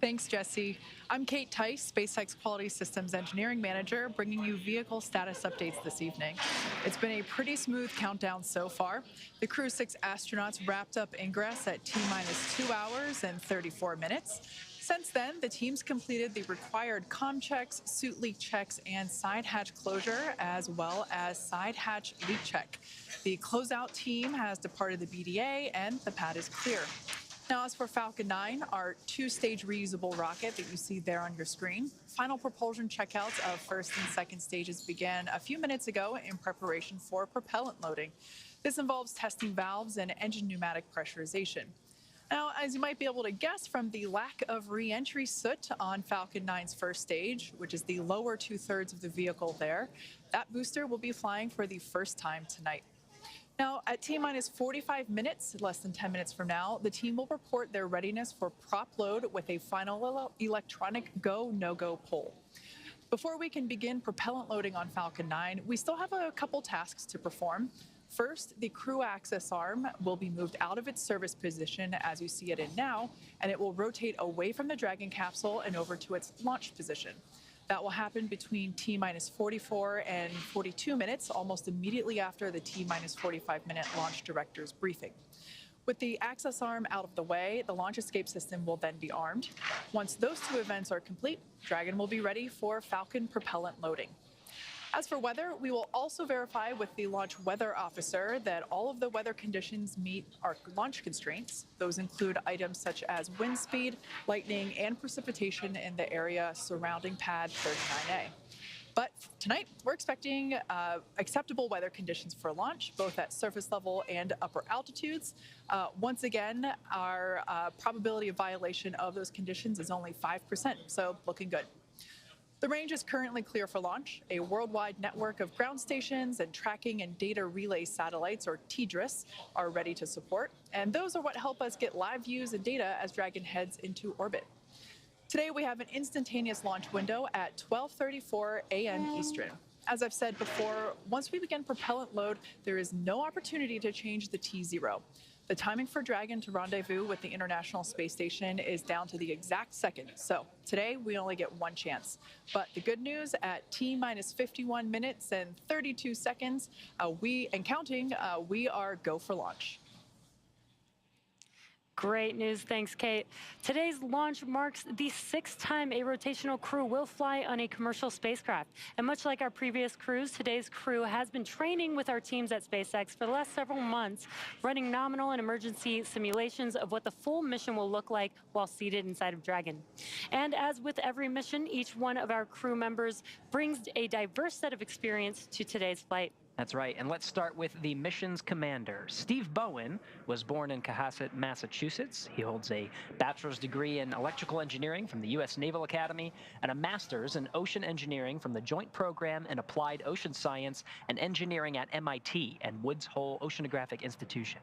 Thanks, Jesse. I'm Kate Tice, SpaceX Quality Systems Engineering Manager, bringing you vehicle status updates this evening. It's been a pretty smooth countdown so far. The Crew-6 astronauts wrapped up ingress at T-minus 2 hours and 34 minutes. Since then, the teams completed the required comm checks, suit leak checks, and side hatch closure, as well as side hatch leak check. The closeout team has departed the BDA, and the pad is clear. Now, as for Falcon 9, our 2-stage reusable rocket that you see there on your screen, final propulsion checkouts of first and second stages began a few minutes ago in preparation for propellant loading. This involves testing valves and engine pneumatic pressurization. Now, as you might be able to guess from the lack of re-entry soot on Falcon 9's first stage, which is the lower 2/3 of the vehicle there, that booster will be flying for the first time tonight. Now, at T-minus 45 minutes, less than 10 minutes from now, the team will report their readiness for prop load with a final electronic go, no-go poll. Before we can begin propellant loading on Falcon 9, we still have a couple tasks to perform. First, the crew access arm will be moved out of its service position as you see it in now, and it will rotate away from the Dragon capsule and over to its launch position. That will happen between T-minus 44 and 42 minutes, almost immediately after the T-minus 45-minute launch director's briefing. With the access arm out of the way, the launch escape system will then be armed. Once those 2 events are complete, Dragon will be ready for Falcon propellant loading. As for weather, we will also verify with the launch weather officer that all of the weather conditions meet our launch constraints. Those include items such as wind speed, lightning, and precipitation in the area surrounding pad 39A. But tonight, we're expecting acceptable weather conditions for launch, both at surface level and upper altitudes. Once again, our probability of violation of those conditions is only 5%, so looking good. The range is currently clear for launch. A worldwide network of ground stations and tracking and data relay satellites, or TDRS, are ready to support. And those are what help us get live views and data as Dragon heads into orbit. Today, we have an instantaneous launch window at 12:34 a.m. Eastern. As I've said before, once we begin propellant load, there is no opportunity to change the T0. The timing for Dragon to rendezvous with the International Space Station is down to the exact second. So today we only get one chance. But the good news, at T-minus 51 minutes and 32 seconds, we are go for launch. Great news. Thanks, Kate. Today's launch marks the 6th time a rotational crew will fly on a commercial spacecraft. And much like our previous crews, today's crew has been training with our teams at SpaceX for the last several months, running nominal and emergency simulations of what the full mission will look like while seated inside of Dragon. And as with every mission, each one of our crew members brings a diverse set of experience to today's flight. That's right, and let's start with the mission's commander. Steve Bowen was born in Cohasset, Massachusetts. He holds a bachelor's degree in electrical engineering from the U.S. Naval Academy and a master's in ocean engineering from the Joint Program in Applied Ocean Science and Engineering at MIT and Woods Hole Oceanographic Institution.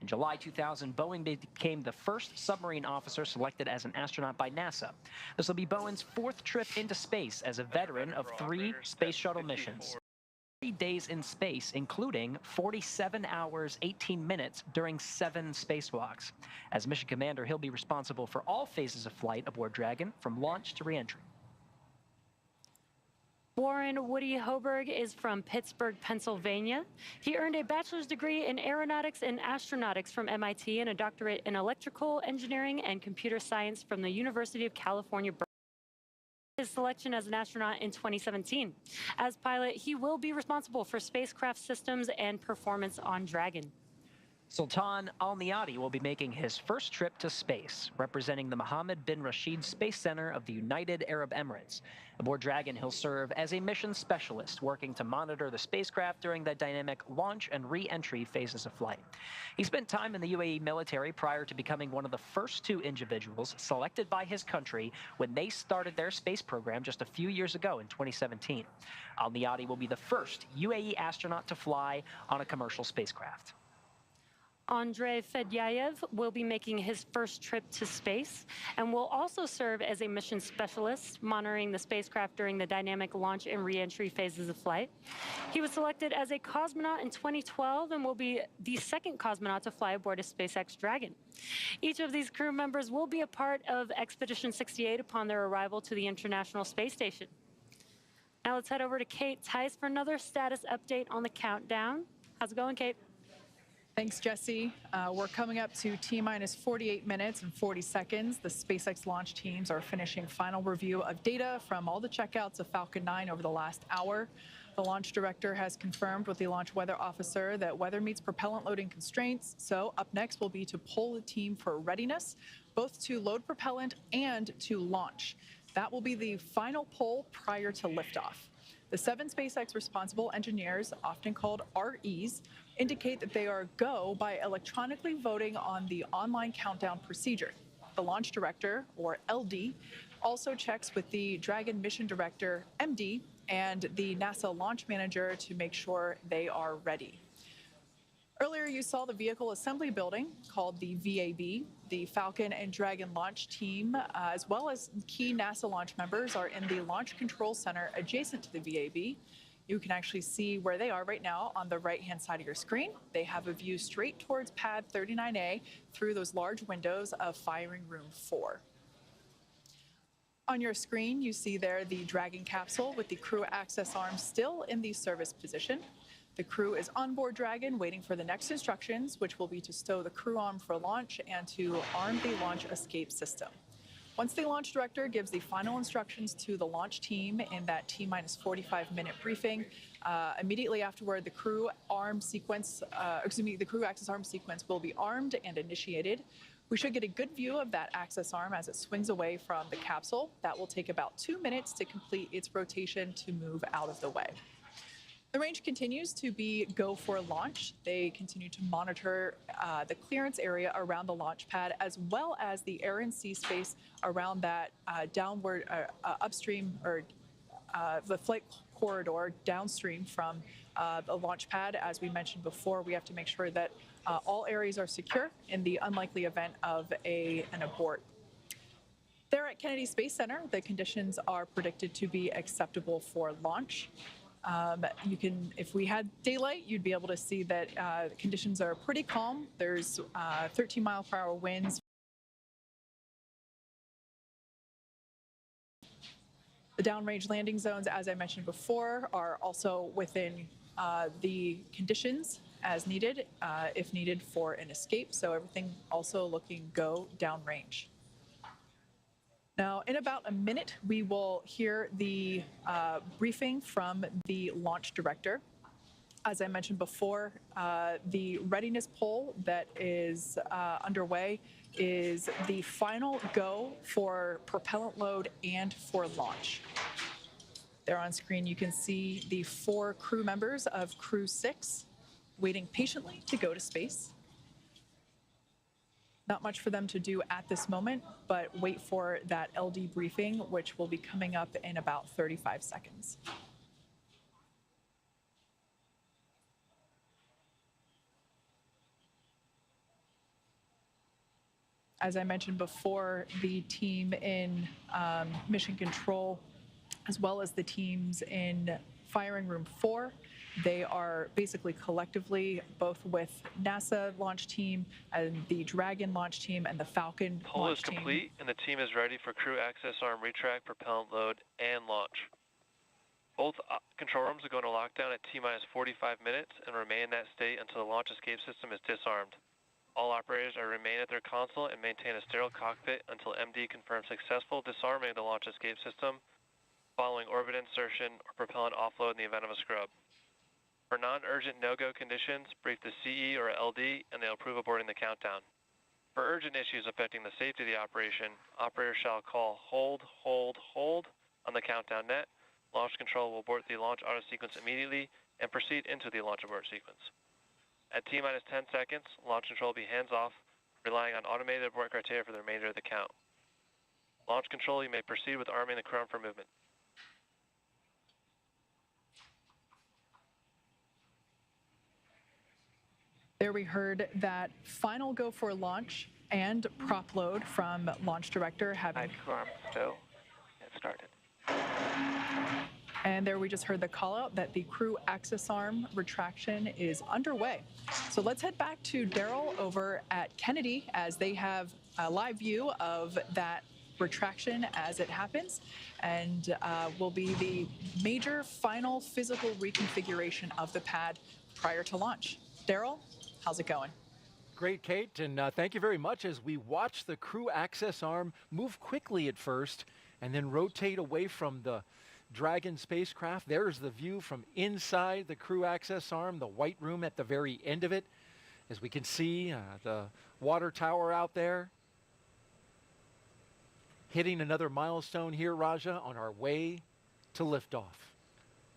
In July 2000, Bowen became the first submarine officer selected as an astronaut by NASA. This will be Bowen's fourth trip into space as a veteran of 3 space shuttle missions. 3 days in space, including 47 hours, 18 minutes during 7 spacewalks. As mission commander, he'll be responsible for all phases of flight aboard Dragon, from launch to reentry. Warren Woody Hoburg is from Pittsburgh, Pennsylvania. He earned a bachelor's degree in aeronautics and astronautics from MIT and a doctorate in electrical engineering and computer science from the University of California, Berkeley. His selection as an astronaut in 2017. As pilot, he will be responsible for spacecraft systems and performance on Dragon. Sultan Al Neyadi will be making his first trip to space, representing the Mohammed bin Rashid Space Center of the United Arab Emirates. Aboard Dragon, he'll serve as a mission specialist, working to monitor the spacecraft during the dynamic launch and re-entry phases of flight. He spent time in the UAE military prior to becoming one of the first 2 individuals selected by his country when they started their space program just a few years ago in 2017. Al Neyadi will be the first UAE astronaut to fly on a commercial spacecraft. Andrey Fedyaev will be making his first trip to space and will also serve as a mission specialist, monitoring the spacecraft during the dynamic launch and re-entry phases of flight. He was selected as a cosmonaut in 2012 and will be the second cosmonaut to fly aboard a SpaceX Dragon. Each of these crew members will be a part of Expedition 68 upon their arrival to the International Space Station. Now let's head over to Kate Tice for another status update on the countdown. How's it going, Kate? Thanks, Jesse. We're coming up to T-minus 48 minutes and 40 seconds. The SpaceX launch teams are finishing final review of data from all the checkouts of Falcon 9 over the last hour. The launch director has confirmed with the launch weather officer that weather meets propellant loading constraints. So up next will be to poll the team for readiness, both to load propellant and to launch. That will be the final poll prior to liftoff. The 7 SpaceX responsible engineers, often called REs, indicate that they are go by electronically voting on the online countdown procedure. The launch director, or LD, also checks with the Dragon mission director, MD, and the NASA launch manager to make sure they are ready. Earlier, you saw the vehicle assembly building called the VAB. The Falcon and Dragon launch team, as well as key NASA launch members, are in the Launch Control Center adjacent to the VAB. You can actually see where they are right now on the right-hand side of your screen. They have a view straight towards pad 39A through those large windows of firing room 4. On your screen, you see there the Dragon capsule with the crew access arm still in the service position. The crew is on board Dragon waiting for the next instructions, which will be to stow the crew arm for launch and to arm the launch escape system. Once the launch director gives the final instructions to the launch team in that T-minus 45-minute briefing, immediately afterward, the crew access arm sequence will be armed and initiated. We should get a good view of that access arm as it swings away from the capsule. That will take about 2 minutes to complete its rotation to move out of the way. The range continues to be go for launch. They continue to monitor the clearance area around the launch pad, as well as the air and sea space around that downward upstream, or the flight corridor downstream from the launch pad. As we mentioned before, we have to make sure that all areas are secure in the unlikely event of an abort. There at Kennedy Space Center, the conditions are predicted to be acceptable for launch. If we had daylight, you'd be able to see that conditions are pretty calm. There's 13-mile-per-hour winds. The downrange landing zones, as I mentioned before, are also within the conditions as needed, if needed for an escape. So everything also looking go downrange. Now, in about a minute, we will hear the briefing from the launch director. As I mentioned before, the readiness poll that is underway is the final go for propellant load and for launch. There on screen, you can see the 4 crew members of Crew-6 waiting patiently to go to space. Not much for them to do at this moment, but wait for that LD briefing, which will be coming up in about 35 seconds. As I mentioned before, the team in mission control, as well as the teams in firing room 4, they are basically collectively both with NASA launch team and the Dragon launch team and the Falcon Poll launch is team. complete, and the team is ready for crew access arm retract, propellant load, and launch. Both control rooms are going to lockdown at T-minus 45 minutes and remain in that state until the launch escape system is disarmed. All operators are remain at their console and maintain a sterile cockpit until MD confirms successful disarming of the launch escape system following orbit insertion or propellant offload in the event of a scrub. For non-urgent no-go conditions, brief the CE or LD and they'll approve aborting the countdown. For urgent issues affecting the safety of the operation, operators shall call hold on the countdown net. Launch control will abort the launch auto sequence immediately and proceed into the launch abort sequence. At T-minus 10 seconds, launch control will be hands-off, relying on automated abort criteria for the remainder of the count. Launch control, you may proceed with arming the crew arm for movement. There we heard that final go for launch and prop load from launch director having... Crew arm stow and started. And there we just heard the call out that the crew access arm retraction is underway. So let's head back to Daryl over at Kennedy as they have a live view of that retraction as it happens, and will be the major final physical reconfiguration of the pad prior to launch. Daryl, how's it going? Great, Kate, and thank you very much as we watch the crew access arm move quickly at first and then rotate away from the Dragon spacecraft. There's the view from inside the crew access arm, the white room at the very end of it. As we can see the water tower out there. Hitting another milestone here, Raja, on our way to liftoff.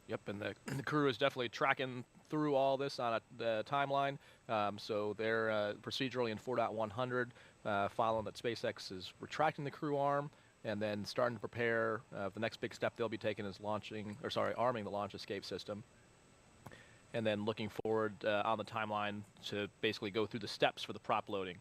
Yep, and the crew is definitely tracking through all this on a timeline. So they're procedurally in 4.100, following that SpaceX is retracting the crew arm and then starting to prepare. The next big step they'll be taking is arming the launch escape system. And then looking forward on the timeline to basically go through the steps for the prop loading.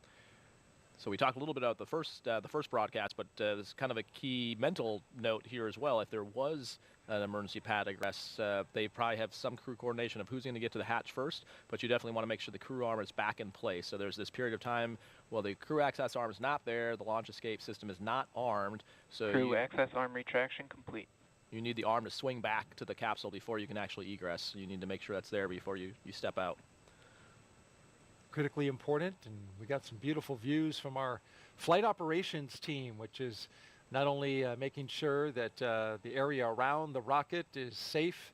So we talked a little bit about the first broadcast, but there's kind of a key mental note here as well. If there was an emergency pad egress, they probably have some crew coordination of who's going to get to the hatch first, but you definitely want to make sure the crew arm is back in place. So there's this period of time while the crew access arm is not there, the launch escape system is not armed. So Crew access arm retraction complete. You need the arm to swing back to the capsule before you can actually egress. You need to make sure that's there before you step out. Critically important, and we got some beautiful views from our flight operations team, which is not only making sure that the area around the rocket is safe,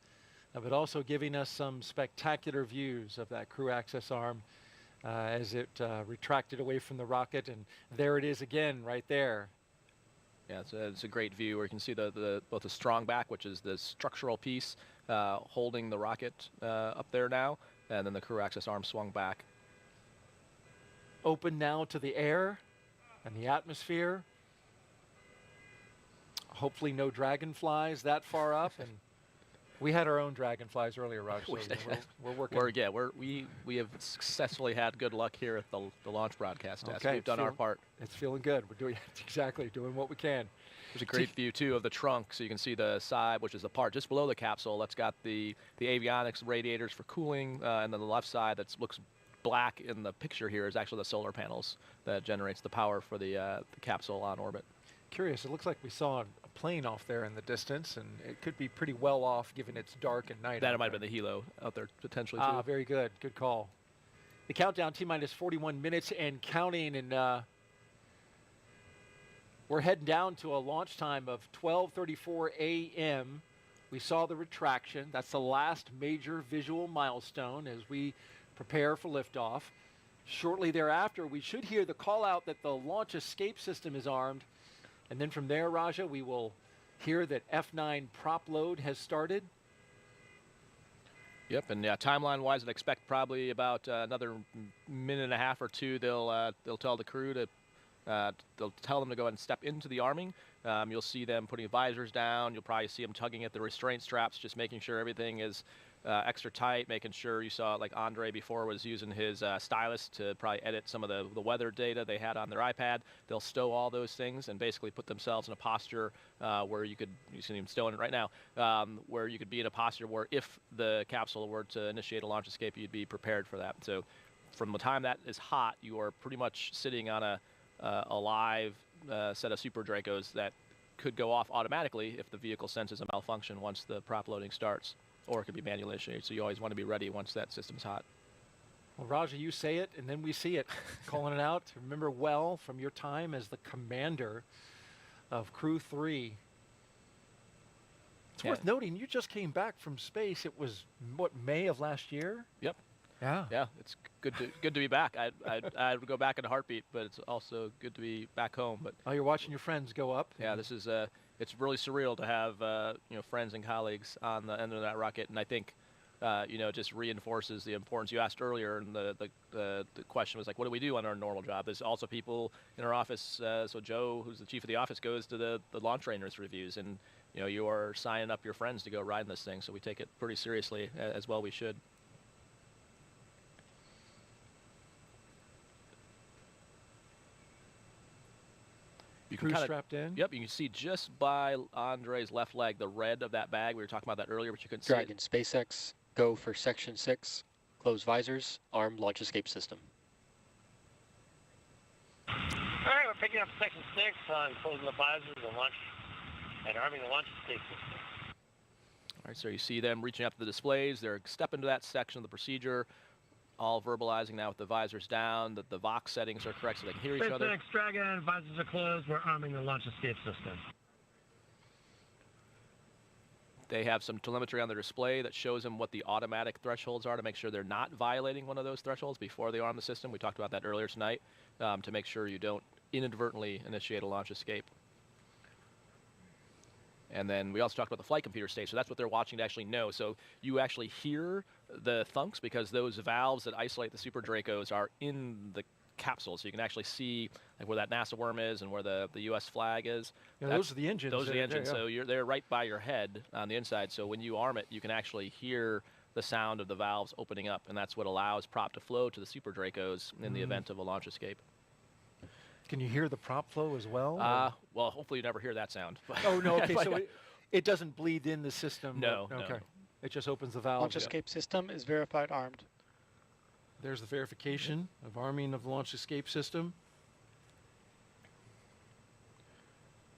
but also giving us some spectacular views of that crew access arm as it retracted away from the rocket, and there it is again right there. Yeah, it's a great view where you can see both the strong back, which is the structural piece holding the rocket up there now, and then the crew access arm swung back. Open now to the air and the atmosphere. Hopefully no dragonflies that far up, and we had our own dragonflies earlier, Roger. So we're working. We have successfully had good luck here at the launch broadcast test. Okay, We've done our part. It's feeling good. We're doing doing what we can. There's a great view too of the trunk, so you can see the side, which is the part just below the capsule. That's got the avionics radiators for cooling, and then the left side that looks black in the picture here is actually the solar panels that generates the power for the capsule on orbit. Curious, it looks like we saw a plane off there in the distance, and it could be pretty well off given it's dark and night. That might have been the helo out there potentially too. Ah, very good. Good call. The countdown, T-minus 41 minutes and counting, and we're heading down to a launch time of 12:34 a.m. We saw the retraction. That's the last major visual milestone as we prepare for liftoff. Shortly thereafter, we should hear the call out that the launch escape system is armed. And then from there, Raja, we will hear that F9 prop load has started. Yep, and timeline-wise, I'd expect probably about another minute and a half or two. They'll tell the crew to they'll tell them to go ahead and step into the arming. You'll see them putting visors down. You'll probably see them tugging at the restraint straps, just making sure everything is extra tight, making sure you saw, like Andrey before was using his stylus to probably edit some of the weather data they had on their iPad. They'll stow all those things and basically put themselves in a posture where you see them stowing it right now, where you could be in a posture where if the capsule were to initiate a launch escape, you'd be prepared for that. So from the time that is hot, you are pretty much sitting on a live set of Super Dracos that could go off automatically if the vehicle senses a malfunction once the prop loading starts. Or it could be manually initiated, so you always want to be ready once that system's hot. Well, Raja, you say it, and then we see it. Calling it out. Remember well from your time as the commander of Crew 3. It's worth noting, you just came back from space. It was, what, May of last year? Yep. Yeah. Yeah, it's good to be back. I'd go back in a heartbeat, but it's also good to be back home. But oh, you're watching your friends go up? Yeah, this is it's really surreal to have friends and colleagues on the end of that rocket, and I think it just reinforces the importance. You asked earlier, and the question was like, what do we do on our normal job? There's also people in our office. So Joe, who's the chief of the office, goes to the launch trainers reviews, and you are signing up your friends to go ride in this thing. So we take it pretty seriously, as well we should. You can Crew strapped in? Yep, you can see just by Andrey's left leg the red of that bag. We were talking about that earlier, but you couldn't Dragon see it. SpaceX, go for Section 6, close visors, arm launch escape system. All right, we're picking up Section 6 on closing the visors and arming the launch escape system. All right, so you see them reaching up to the displays. They're stepping to that section of the procedure, all verbalizing now with the visors down, that the Vox settings are correct so they can hear each other. SpaceX Dragon, visors are closed. We're arming the launch escape system. They have some telemetry on their display that shows them what the automatic thresholds are to make sure they're not violating one of those thresholds before they arm the system. We talked about that earlier tonight, to make sure you don't inadvertently initiate a launch escape. And then we also talked about the flight computer stage, so that's what they're watching to actually know. So you actually hear the thunks because those valves that isolate the Super Dracos are in the capsule, so you can actually see like where that NASA worm is and where the U.S. flag is. Yeah, those are the engines. Those are the engines, there, yeah. So they're right by your head on the inside, so when you arm it, you can actually hear the sound of the valves opening up, and that's what allows prop to flow to the Super Dracos in the event of a launch escape. Can you hear the prop flow as well? Well, hopefully you never hear that sound. Oh, no, okay, so it doesn't bleed in the system? No, okay. No. It just opens the valve. Launch escape system is verified armed. There's the verification of arming of the launch escape system.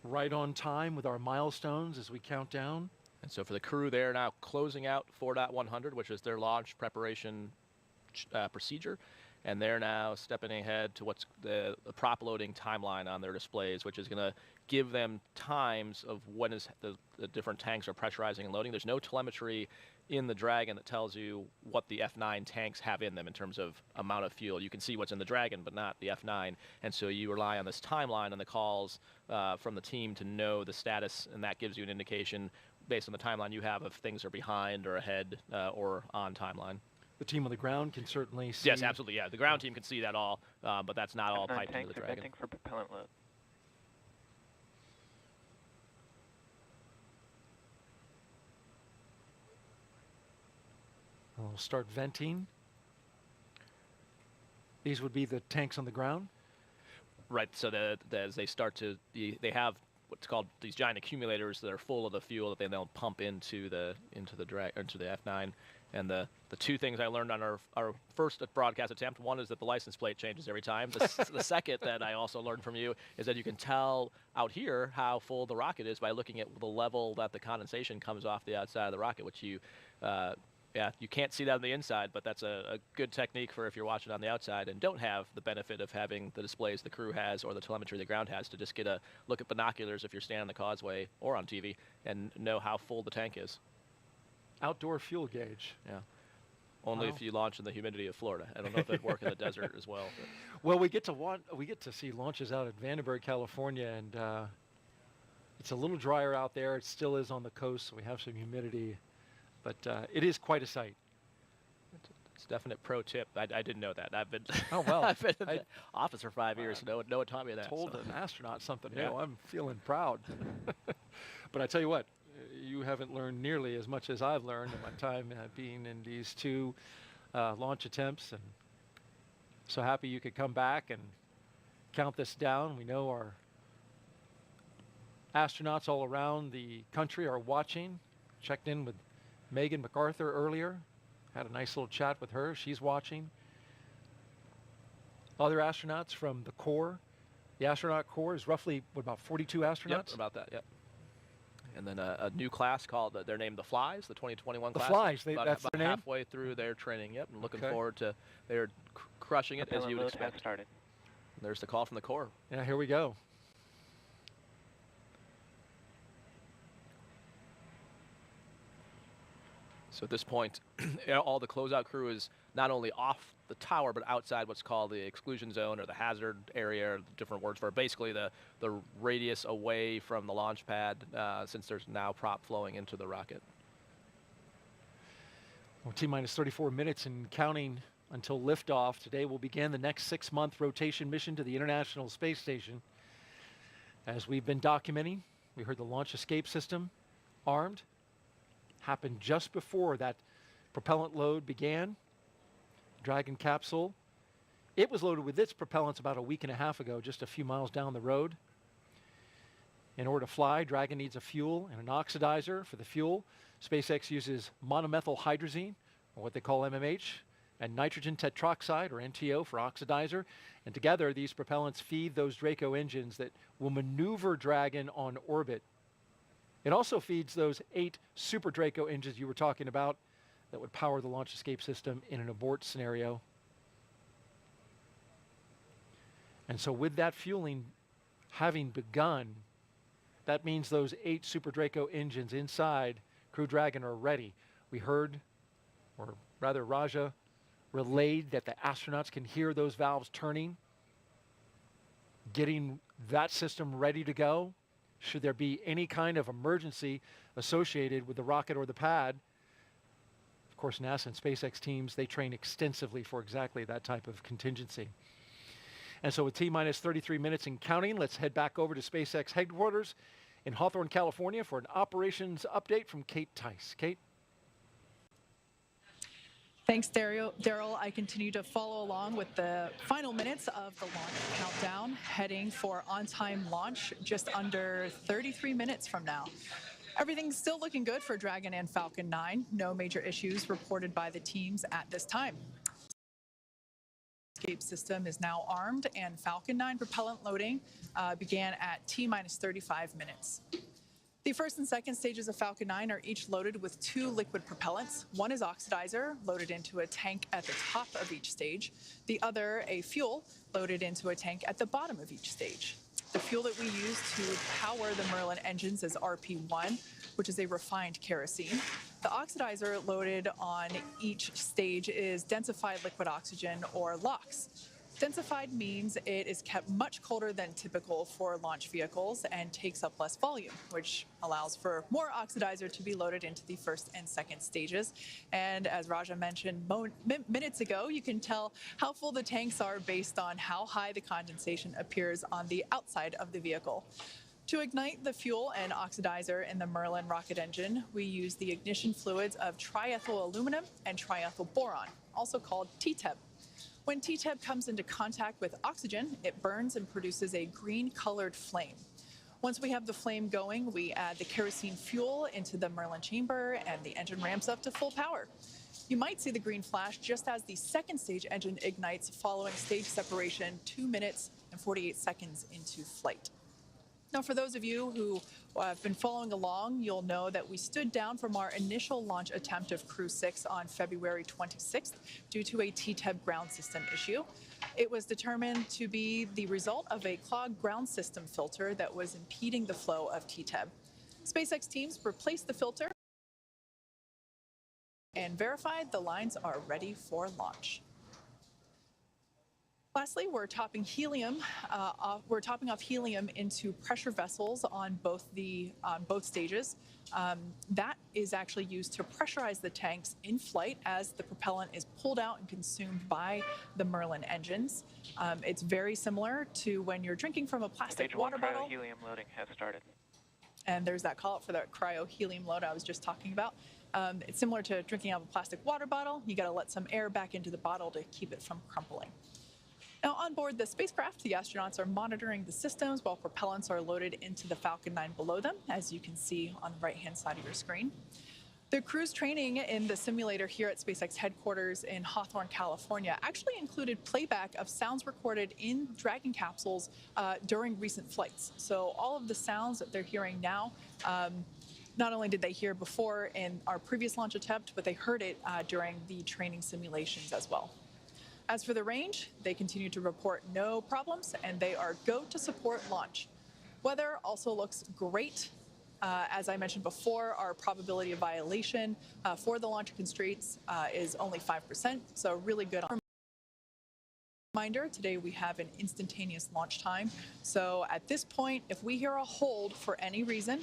Right on time with our milestones as we count down. And so for the crew, they're now closing out 4.100, which is their launch preparation procedure. And they're now stepping ahead to what's the prop loading timeline on their displays, which is going to give them times of when is the different tanks are pressurizing and loading. There's no telemetry in the Dragon that tells you what the F9 tanks have in them in terms of amount of fuel. You can see what's in the Dragon, but not the F9. And so you rely on this timeline and the calls from the team to know the status, and that gives you an indication based on the timeline you have if things are behind or ahead or on timeline. The team on the ground can certainly see. Yes, absolutely. Yeah, the ground team can see that all, but that's not all piped into the Dragon. Venting for propellant load. We'll start venting. These would be the tanks on the ground. Right. So as they start to, they have what's called these giant accumulators that are full of the fuel that they then pump into the F9. And the two things I learned on our first broadcast attempt, one is that the license plate changes every time. The second that I also learned from you is that you can tell out here how full the rocket is by looking at the level that the condensation comes off the outside of the rocket, which you can't see that on the inside, but that's a good technique for if you're watching on the outside and don't have the benefit of having the displays the crew has or the telemetry the ground has to just get a look at binoculars if you're standing on the causeway or on TV and know how full the tank is. Outdoor fuel gauge. Yeah. Only if you launch in the humidity of Florida. I don't know if it'd work in the desert as well. But. Well, we get to see launches out at Vandenberg, California, and It's a little drier out there. It still is on the coast, so we have some humidity, but it is quite a sight. It's a definite pro tip. I didn't know that. I've been well. I've been in the office for 5 years. No one taught me that. Told an astronaut something Yeah. new. I'm feeling proud. But I tell you what, you haven't learned nearly as much as I've learned in my time being in these 2 launch attempts, and so happy you could come back and count this down. We know our astronauts all around the country are watching. Checked in with Megan MacArthur earlier. Had a nice little chat with her. She's watching. Other astronauts from the Corps. The astronaut Corps is roughly, what, about 42 astronauts? Yep, about that, yep. And then a new class called, they're named the Flies, the 2021 class. The Flies, about that's their name? halfway through their training, yep. And looking Okay. forward to, they're crushing it as you would expect. Started. And there's the call from the Corps. Yeah, here we go. So at this point, all the closeout crew is not only off the tower, but outside what's called the exclusion zone or the hazard area, or different words for it. Basically the radius away from the launch pad, since there's now prop flowing into the rocket. Well, T-minus 34 minutes and counting until liftoff. Today will begin the next 6-month rotation mission to the International Space Station. As we've been documenting, we heard the launch escape system armed. Happened just before that propellant load began. Dragon capsule. It was loaded with its propellants about a week and a half ago, just a few miles down the road. In order to fly, Dragon needs a fuel and an oxidizer for the fuel. SpaceX uses monomethyl hydrazine, or what they call MMH, and nitrogen tetroxide, or NTO, for oxidizer. And together, these propellants feed those Draco engines that will maneuver Dragon on orbit. It also feeds those 8 Super Draco engines you were talking about that would power the launch escape system in an abort scenario. And so with that fueling having begun, that means those 8 Super Draco engines inside Crew Dragon are ready. We heard, or rather Raja relayed, that the astronauts can hear those valves turning, getting that system ready to go. Should there be any kind of emergency associated with the rocket or the pad. Of course, NASA and SpaceX teams, they train extensively for exactly that type of contingency. And so with T-minus 33 minutes and counting, let's head back over to SpaceX headquarters in Hawthorne, California for an operations update from Kate Tice. Kate? Thanks, Daryl. I continue to follow along with the final minutes of the launch countdown, heading for on-time launch just under 33 minutes from now. Everything's still looking good for Dragon and Falcon 9. No major issues reported by the teams at this time. Escape system is now armed, and Falcon 9 propellant loading began at T-minus 35 minutes. The first and second stages of Falcon 9 are each loaded with 2 liquid propellants. One is oxidizer, loaded into a tank at the top of each stage. The other, a fuel, loaded into a tank at the bottom of each stage. The fuel that we use to power the Merlin engines is RP1, which is a refined kerosene. The oxidizer loaded on each stage is densified liquid oxygen, or LOX. Densified means it is kept much colder than typical for launch vehicles and takes up less volume, which allows for more oxidizer to be loaded into the first and second stages. And as Raja mentioned minutes ago, you can tell how full the tanks are based on how high the condensation appears on the outside of the vehicle. To ignite the fuel and oxidizer in the Merlin rocket engine, we use the ignition fluids of triethyl aluminum and triethyl boron, also called TTEB. When TTEB comes into contact with oxygen, it burns and produces a green-colored flame. Once we have the flame going, we add the kerosene fuel into the Merlin chamber, and the engine ramps up to full power. You might see the green flash just as the second stage engine ignites following stage separation 2 minutes and 48 seconds into flight. Now, for those of you who have been following along, you'll know that we stood down from our initial launch attempt of Crew-6 on February 26th due to a TTEB ground system issue. It was determined to be the result of a clogged ground system filter that was impeding the flow of TTEB. SpaceX teams replaced the filter and verified the lines are ready for launch. Lastly, we're topping helium. We're topping off helium into pressure vessels on both stages. That is actually used to pressurize the tanks in flight as the propellant is pulled out and consumed by the Merlin engines. It's very similar to when you're drinking from a plastic Stage water 1 bottle. cryo-helium loading has started. And there's that call out for that cryo-helium load I was just talking about. It's similar to drinking out of a plastic water bottle. You got to let some air back into the bottle to keep it from crumpling. Now, on board the spacecraft, the astronauts are monitoring the systems while propellants are loaded into the Falcon 9 below them, as you can see on the right-hand side of your screen. The crew's training in the simulator here at SpaceX headquarters in Hawthorne, California, actually included playback of sounds recorded in Dragon capsules during recent flights. So all of the sounds that they're hearing now, not only did they hear before in our previous launch attempt, but they heard it during the training simulations as well. As for the range, they continue to report no problems, and they are go to support launch. Weather also looks great. As I mentioned before, our probability of violation for the launch constraints is only 5%, so really good. Reminder, today we have an instantaneous launch time. So at this point, if we hear a hold for any reason,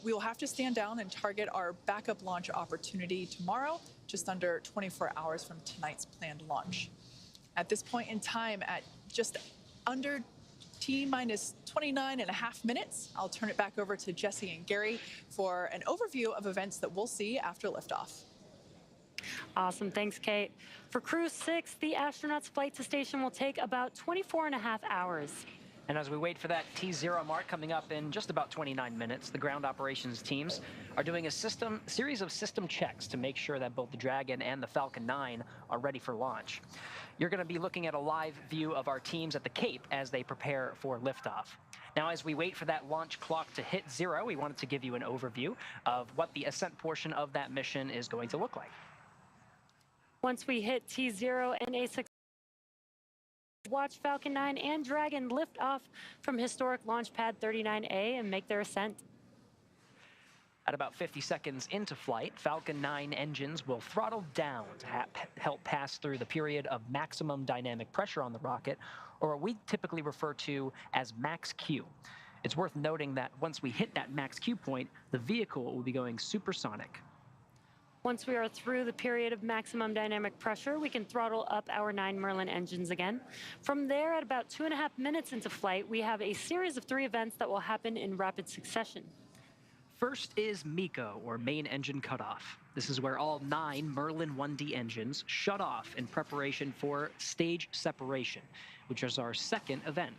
we will have to stand down and target our backup launch opportunity tomorrow, just under 24 hours from tonight's planned launch. At this point in time, at just under T-minus 29.5 minutes, I'll turn it back over to Jesse and Gary for an overview of events that we'll see after liftoff. Awesome. Thanks, Kate. For Crew-6, the astronauts' flight to station will take about 24.5 hours. And as we wait for that T0 mark coming up in just about 29 minutes, the ground operations teams are doing a series of system checks to make sure that both the Dragon and the Falcon 9 are ready for launch. You're going to be looking at a live view of our teams at the Cape as they prepare for liftoff. Now, as we wait for that launch clock to hit 0, we wanted to give you an overview of what the ascent portion of that mission is going to look like. Once we hit T0 and A6, watch Falcon 9 and Dragon lift off from historic launch pad 39A and make their ascent. At about 50 seconds into flight, Falcon 9 engines will throttle down to help pass through the period of maximum dynamic pressure on the rocket, or what we typically refer to as max Q. It's worth noting that once we hit that max Q point, the vehicle will be going supersonic. Once we are through the period of maximum dynamic pressure, we can throttle up our 9 Merlin engines again. From there, at about 2.5 minutes into flight, we have a series of 3 events that will happen in rapid succession. First is MECO, or main engine cutoff. This is where all 9 Merlin 1D engines shut off in preparation for stage separation, which is our second event.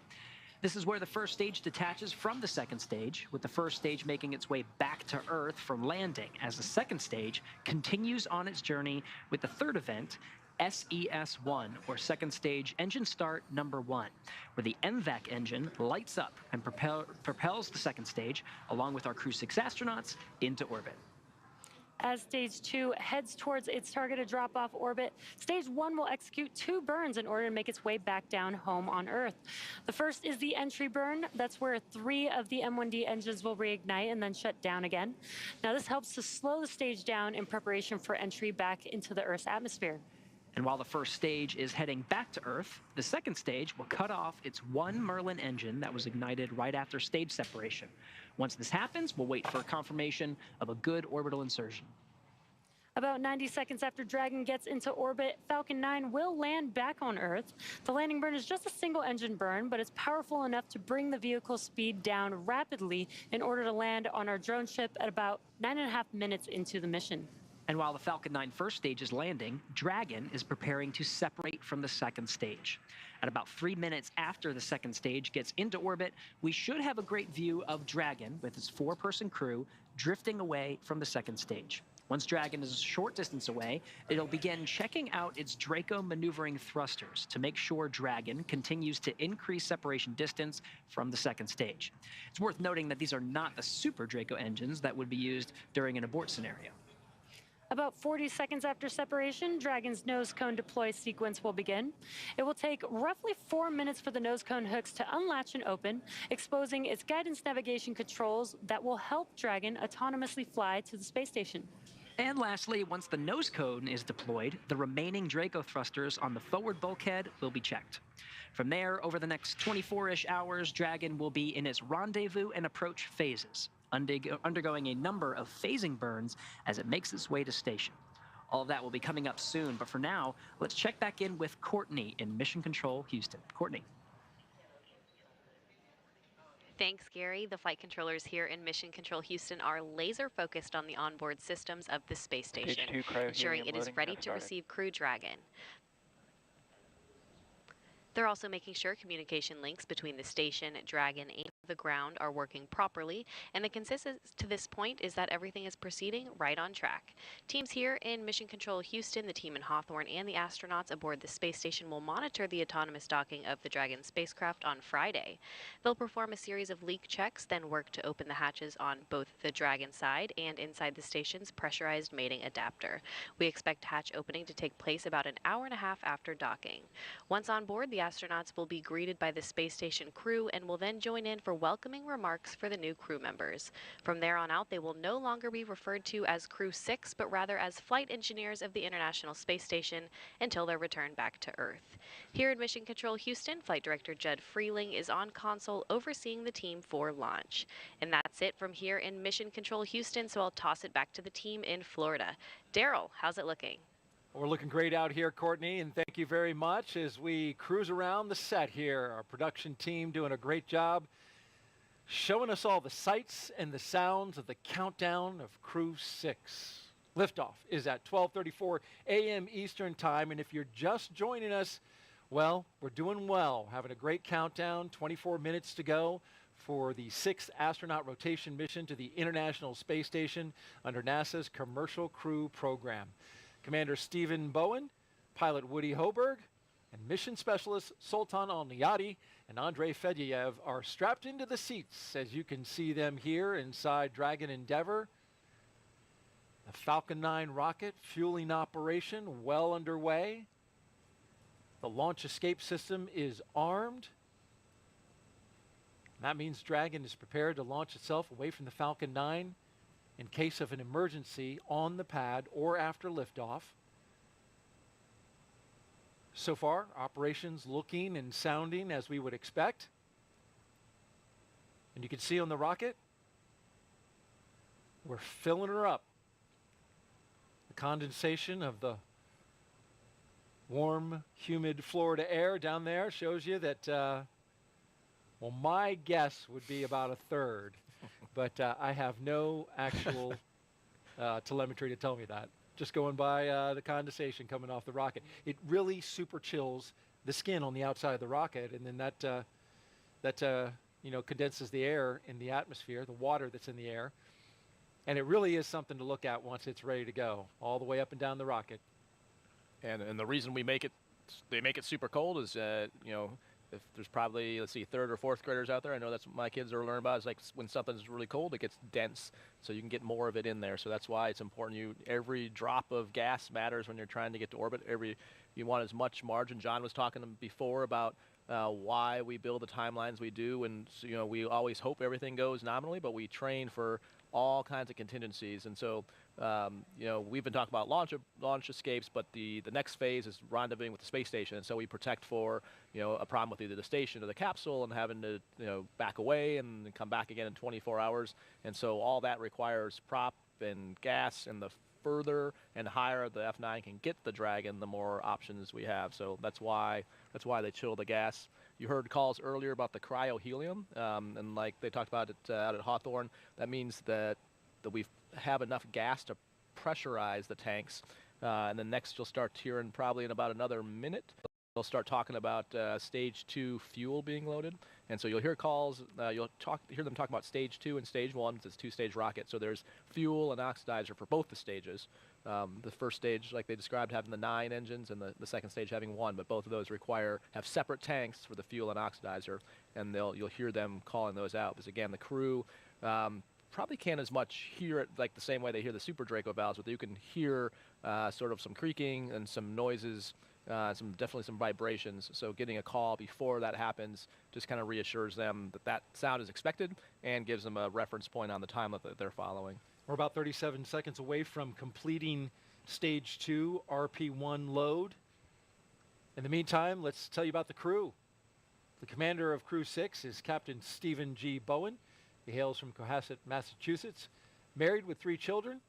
This is where the first stage detaches from the second stage, with the first stage making its way back to Earth from landing, as the second stage continues on its journey with the third event, SES-1, or second stage engine start number 1, where the MVAC engine lights up and propels the second stage, along with our Crew-6 astronauts, into orbit. As Stage 2 heads towards its targeted drop-off orbit, Stage 1 will execute 2 burns in order to make its way back down home on Earth. The first is the entry burn. That's where 3 of the M1D engines will reignite and then shut down again. Now, this helps to slow the stage down in preparation for entry back into the Earth's atmosphere. And while the first stage is heading back to Earth, the second stage will cut off its 1 Merlin engine that was ignited right after stage separation. Once this happens, we'll wait for confirmation of a good orbital insertion. About 90 seconds after Dragon gets into orbit, Falcon 9 will land back on Earth. The landing burn is just a single engine burn, but it's powerful enough to bring the vehicle's speed down rapidly in order to land on our drone ship at about 9.5 minutes into the mission. And while the Falcon 9 first stage is landing, Dragon is preparing to separate from the second stage. At about 3 minutes after the second stage gets into orbit, we should have a great view of Dragon with its 4-person crew drifting away from the second stage. Once Dragon is a short distance away, it'll begin checking out its Draco maneuvering thrusters to make sure Dragon continues to increase separation distance from the second stage. It's worth noting that these are not the Super Draco engines that would be used during an abort scenario. About 40 seconds after separation, Dragon's nose cone deploy sequence will begin. It will take roughly 4 minutes for the nose cone hooks to unlatch and open, exposing its guidance navigation controls that will help Dragon autonomously fly to the space station. And lastly, once the nose cone is deployed, the remaining Draco thrusters on the forward bulkhead will be checked. From there, over the next 24-ish hours, Dragon will be in its rendezvous and approach phases, undergoing a number of phasing burns as it makes its way to station. All of that will be coming up soon, but for now, let's check back in with Courtney in Mission Control Houston. Courtney. Thanks, Gary. The flight controllers here in Mission Control Houston are laser focused on the onboard systems of the space station, ensuring it is ready to receive Crew Dragon. They're also making sure communication links between the station, Dragon, and the ground are working properly, and the consensus to this point is that everything is proceeding right on track. Teams here in Mission Control Houston, the team in Hawthorne, and the astronauts aboard the space station will monitor the autonomous docking of the Dragon spacecraft on Friday. They'll perform a series of leak checks, then work to open the hatches on both the Dragon side and inside the station's pressurized mating adapter. We expect hatch opening to take place about an hour and a half after docking. Once on board, the astronauts will be greeted by the space station crew and will then join in for welcoming remarks for the new crew members. From there on out, they will no longer be referred to as Crew-6, but rather as flight engineers of the International Space Station until their return back to Earth. Here in Mission Control Houston, Flight Director Judd Freeling is on console overseeing the team for launch. And that's it from here in Mission Control Houston, so I'll toss it back to the team in Florida. Daryl, how's it looking? We're looking great out here, Courtney, and thank you very much as we cruise around the set here. Our production team doing a great job showing us all the sights and the sounds of the countdown of Crew-6. Liftoff is at 12:34 a.m. Eastern Time, and if you're just joining us, well, we're doing well. Having a great countdown, 24 minutes to go for the 6th astronaut rotation mission to the International Space Station under NASA's Commercial Crew Program. Commander Stephen Bowen, pilot Woody Hoburg, and mission specialists Sultan Neyadi and Andrey Fedyaev are strapped into the seats, as you can see them here inside Dragon Endeavour. The Falcon 9 rocket fueling operation well underway. The launch escape system is armed. That means Dragon is prepared to launch itself away from the Falcon 9 in case of an emergency on the pad or after liftoff. So far, operations looking and sounding as we would expect. And you can see on the rocket, we're filling her up. The condensation of the warm, humid Florida air down there shows you that, well, my guess would be about a third. But I have no actual telemetry to tell me that. Just going by the condensation coming off the rocket. It really super chills the skin on the outside of the rocket, and then that condenses the air in the atmosphere, the water that's in the air. And it really is something to look at once it's ready to go, all the way up and down the rocket. And the reason they make it super cold is, if there's probably, let's see, 3rd or 4th graders out there, I know that's what my kids are learning about, is like when something's really cold, it gets dense, so you can get more of it in there. So that's why it's important. Every drop of gas matters when you're trying to get to orbit. You want as much margin. John was talking before about why we build the timelines we do, and so, we always hope everything goes nominally, but we train for all kinds of contingencies. And so we've been talking about launch escapes, but the next phase is rendezvousing with the space station. And so we protect for a problem with either the station or the capsule and having to back away and then come back again in 24 hours. And so all that requires prop and gas, and the further and higher the F9 can get the Dragon, the more options we have. So that's why they chill the gas. You heard calls earlier about the cryohelium, and like they talked about it out at Hawthorne. That means that we have enough gas to pressurize the tanks, and then next you'll start hearing, probably in about another minute, they'll start talking about stage 2 fuel being loaded. And so you'll hear calls, hear them talk about stage 2 and stage 1. It's a 2-stage rocket, so there's fuel and oxidizer for both the stages. The first stage, like they described, having the 9 engines, and the second stage having 1, but both of those have separate tanks for the fuel and oxidizer, and you'll hear them calling those out. Because again, the crew probably can't as much hear it like the same way they hear the Super Draco valves, but you can hear sort of some creaking and some noises, definitely some vibrations. So getting a call before that happens just kind of reassures them that sound is expected and gives them a reference point on the time that they're following. We're about 37 seconds away from completing stage 2 RP1 load. In the meantime, let's tell you about the crew. The commander of Crew-6 is Captain Stephen G. Bowen. He hails from Cohasset, Massachusetts. Married with 3 children,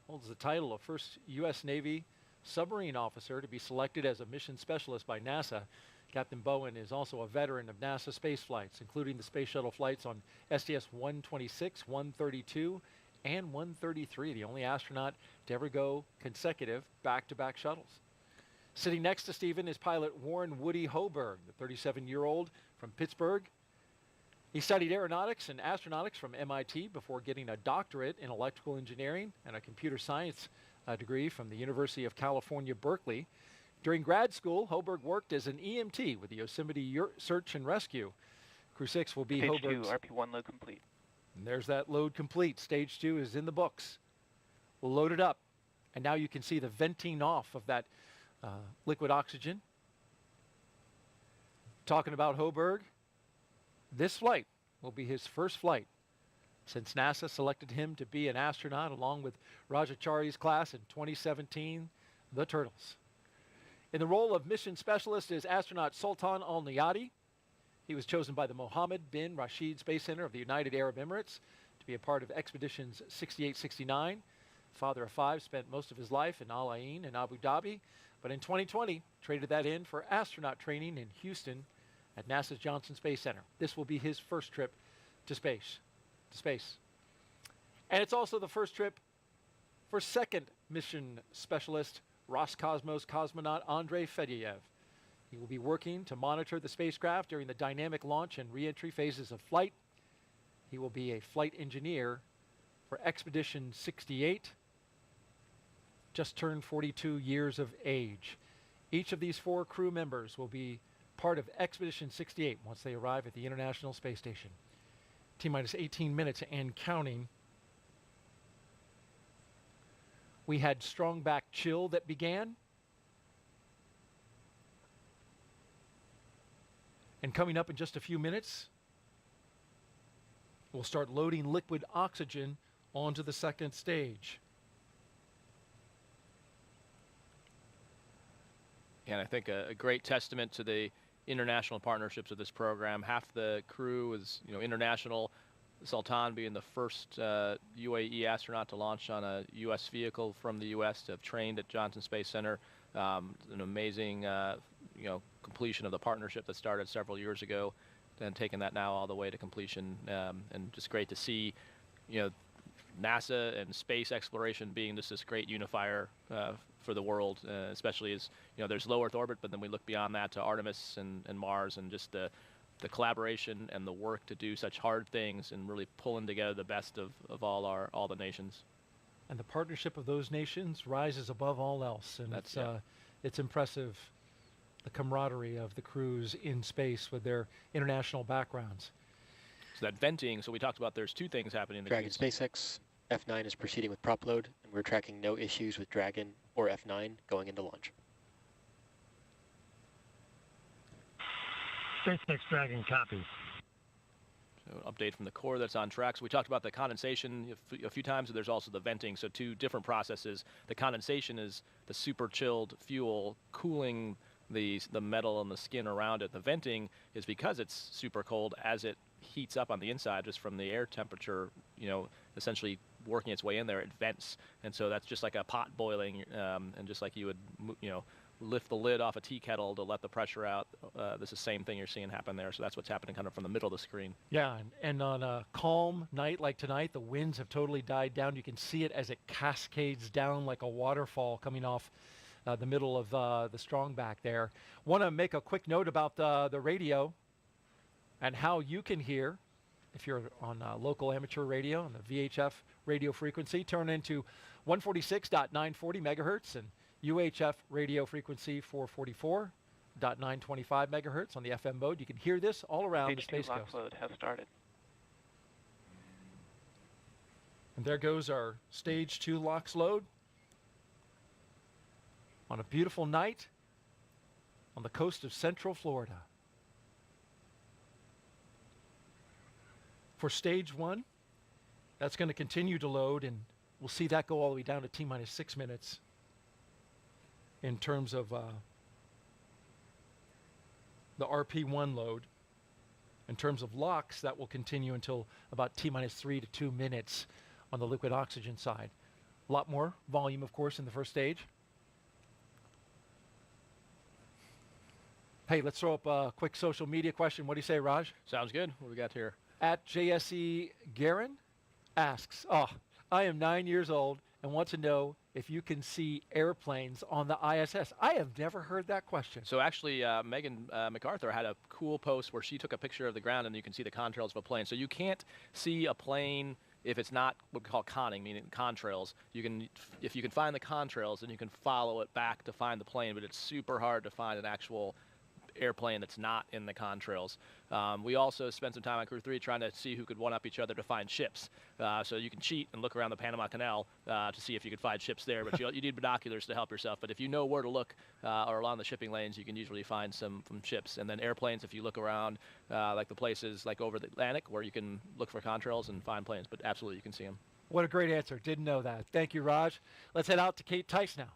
holds the title of first U.S. Navy submarine officer to be selected as a mission specialist by NASA. Captain Bowen is also a veteran of NASA space flights, including the space shuttle flights on STS-126, 132, and 133, the only astronaut to ever go consecutive back-to-back shuttles. Sitting next to Stephen is pilot Warren Woody Hoburg, the 37-year-old from Pittsburgh. He studied aeronautics and astronautics from MIT before getting a doctorate in electrical engineering and a computer science degree from the University of California, Berkeley. During grad school, Hoburg worked as an EMT with the Yosemite Search and Rescue. Crew-6 will be Stage Hoburg's... 2, RP1 load complete. And there's that load complete. Stage 2 is in the books. We'll load it up. And now you can see the venting off of that liquid oxygen. Talking about Hoburg, this flight will be his first flight since NASA selected him to be an astronaut along with Rajachari's class in 2017, the Turtles. In the role of mission specialist is astronaut Sultan al-Neyadi. He was chosen by the Mohammed bin Rashid Space Center of the United Arab Emirates to be a part of expeditions 68-69. Father of 5, spent most of his life in Al Ain and Abu Dhabi, but in 2020 traded that in for astronaut training in Houston at NASA's Johnson Space Center. This will be his first trip to space. And it's also the first trip for second mission specialist, Roscosmos cosmonaut Andrey Fedyaev. He will be working to monitor the spacecraft during the dynamic launch and re-entry phases of flight. He will be a flight engineer for Expedition 68, just turned 42 years of age. Each of these 4 crew members will be part of Expedition 68 once they arrive at the International Space Station. T-minus 18 minutes and counting. We had strong back chill that began. And coming up in just a few minutes, we'll start loading liquid oxygen onto the second stage. And I think a great testament to the international partnerships of this program. Half the crew is, international. Sultan being the first UAE astronaut to launch on a U.S. vehicle from the U.S. to have trained at Johnson Space Center. An amazing, completion of the partnership that started several years ago, and taking that now all the way to completion. And just great to see, NASA and space exploration being just this great unifier for the world, especially as there's low Earth orbit, but then we look beyond that to Artemis and Mars, and just the collaboration and the work to do such hard things and really pulling together the best of all the nations. And the partnership of those nations rises above all else, and it's impressive, the camaraderie of the crews in space with their international backgrounds. So that venting, so we talked about there's 2 things happening in the Dragon SpaceX F9 is proceeding with prop load, and we're tracking no issues with Dragon or F9 going into launch. SpaceX Dragon copies. So an update from the core that's on track. So we talked about the condensation a few times, and there's also the venting. So 2 different processes. The condensation is the super chilled fuel cooling the metal and the skin around it. The venting is because it's super cold as it heats up on the inside just from the air temperature, essentially working its way in there, it vents. And so that's just like a pot boiling, and just like you would, lift the lid off a tea kettle to let the pressure out. This is the same thing you're seeing happen there. So that's what's happening kind of from the middle of the screen. Yeah, and on a calm night like tonight, the winds have totally died down. You can see it as it cascades down like a waterfall coming off the middle of the strong back there. Want to make a quick note about the radio and how you can hear. If you're on local amateur radio on the VHF radio frequency, turn into 146.940 megahertz and UHF radio frequency 444.925 megahertz on the FM mode. You can hear this all around the Space Coast. Stage 2 lock load has started. And there goes our Stage 2 LOX load on a beautiful night on the coast of Central Florida. For Stage 1, that's going to continue to load in we'll see that go all the way down to T-minus 6 minutes in terms of the RP1 load. In terms of LOX, that will continue until about T-minus 3 to 2 minutes on the liquid oxygen side. A lot more volume, of course, in the first stage. Hey, let's throw up a quick social media question. What do you say, Raj? Sounds good. What do we got here? At JSE Garin asks, I am 9 years old and want to know if you can see airplanes on the ISS. I have never heard that question. So actually, Megan MacArthur had a cool post where she took a picture of the ground and you can see the contrails of a plane. So you can't see a plane if it's not what we call conning, meaning contrails. You can, if you can find the contrails, then you can follow it back to find the plane, but it's super hard to find an actual airplane that's not in the contrails. We also spent some time on Crew 3 trying to see who could one-up each other to find ships. So you can cheat and look around the Panama Canal to see if you could find ships there, but you need binoculars to help yourself. But if you know where to look or along the shipping lanes, you can usually find some ships. And then airplanes, if you look around like the places like over the Atlantic where you can look for contrails and find planes, but absolutely you can see them. What a great answer. Didn't know that. Thank you, Raj. Let's head out to Kate Tice now.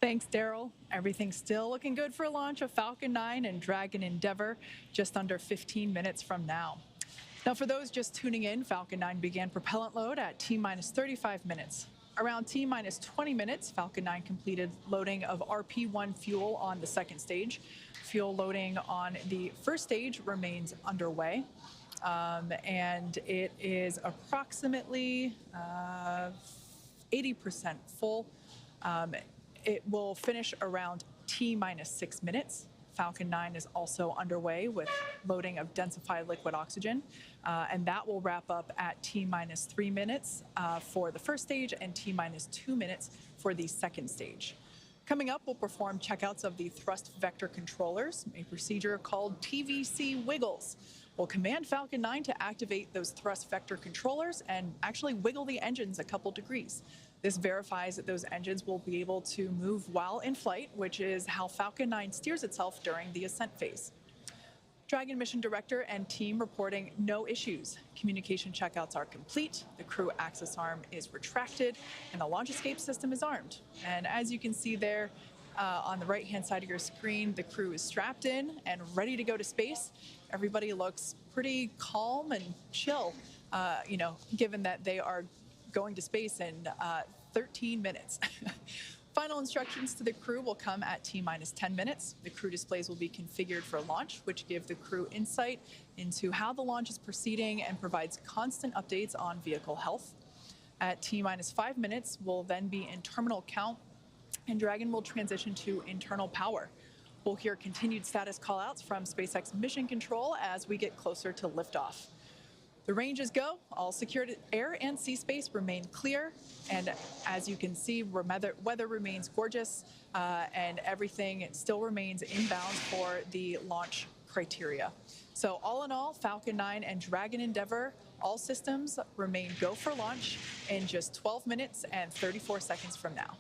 Thanks, Daryl. Everything's still looking good for launch of Falcon 9 and Dragon Endeavour just under 15 minutes from now. Now, for those just tuning in, Falcon 9 began propellant load at T-minus 35 minutes. Around T-minus 20 minutes, Falcon 9 completed loading of RP1 fuel on the second stage. Fuel loading on the first stage remains underway, and it is approximately 80% full. It will finish around T-minus 6 minutes. Falcon 9 is also underway with loading of densified liquid oxygen, and that will wrap up at T-minus 3 minutes for the first stage and T-minus 2 minutes for the second stage. Coming up, we'll perform checkouts of the thrust vector controllers, a procedure called TVC wiggles. We'll command Falcon 9 to activate those thrust vector controllers and actually wiggle the engines a couple degrees. This verifies that those engines will be able to move while in flight, which is how Falcon 9 steers itself during the ascent phase. Dragon mission director and team reporting no issues. Communication checkouts are complete, the crew access arm is retracted, and the launch escape system is armed. And as you can see there on the right-hand side of your screen, the crew is strapped in and ready to go to space. Everybody looks pretty calm and chill, given that they are going to space in 13 minutes. Final instructions to the crew will come at T-minus 10 minutes. The crew displays will be configured for launch, which give the crew insight into how the launch is proceeding and provides constant updates on vehicle health. At T-minus 5 minutes, we'll then be in terminal count, and Dragon will transition to internal power. We'll hear continued status callouts from SpaceX Mission Control as we get closer to liftoff. The ranges go, all secured air and sea space remain clear, and as you can see, weather remains gorgeous, and everything still remains inbound for the launch criteria. So all in all, Falcon 9 and Dragon Endeavour, all systems remain go for launch in just 12 minutes and 34 seconds from now.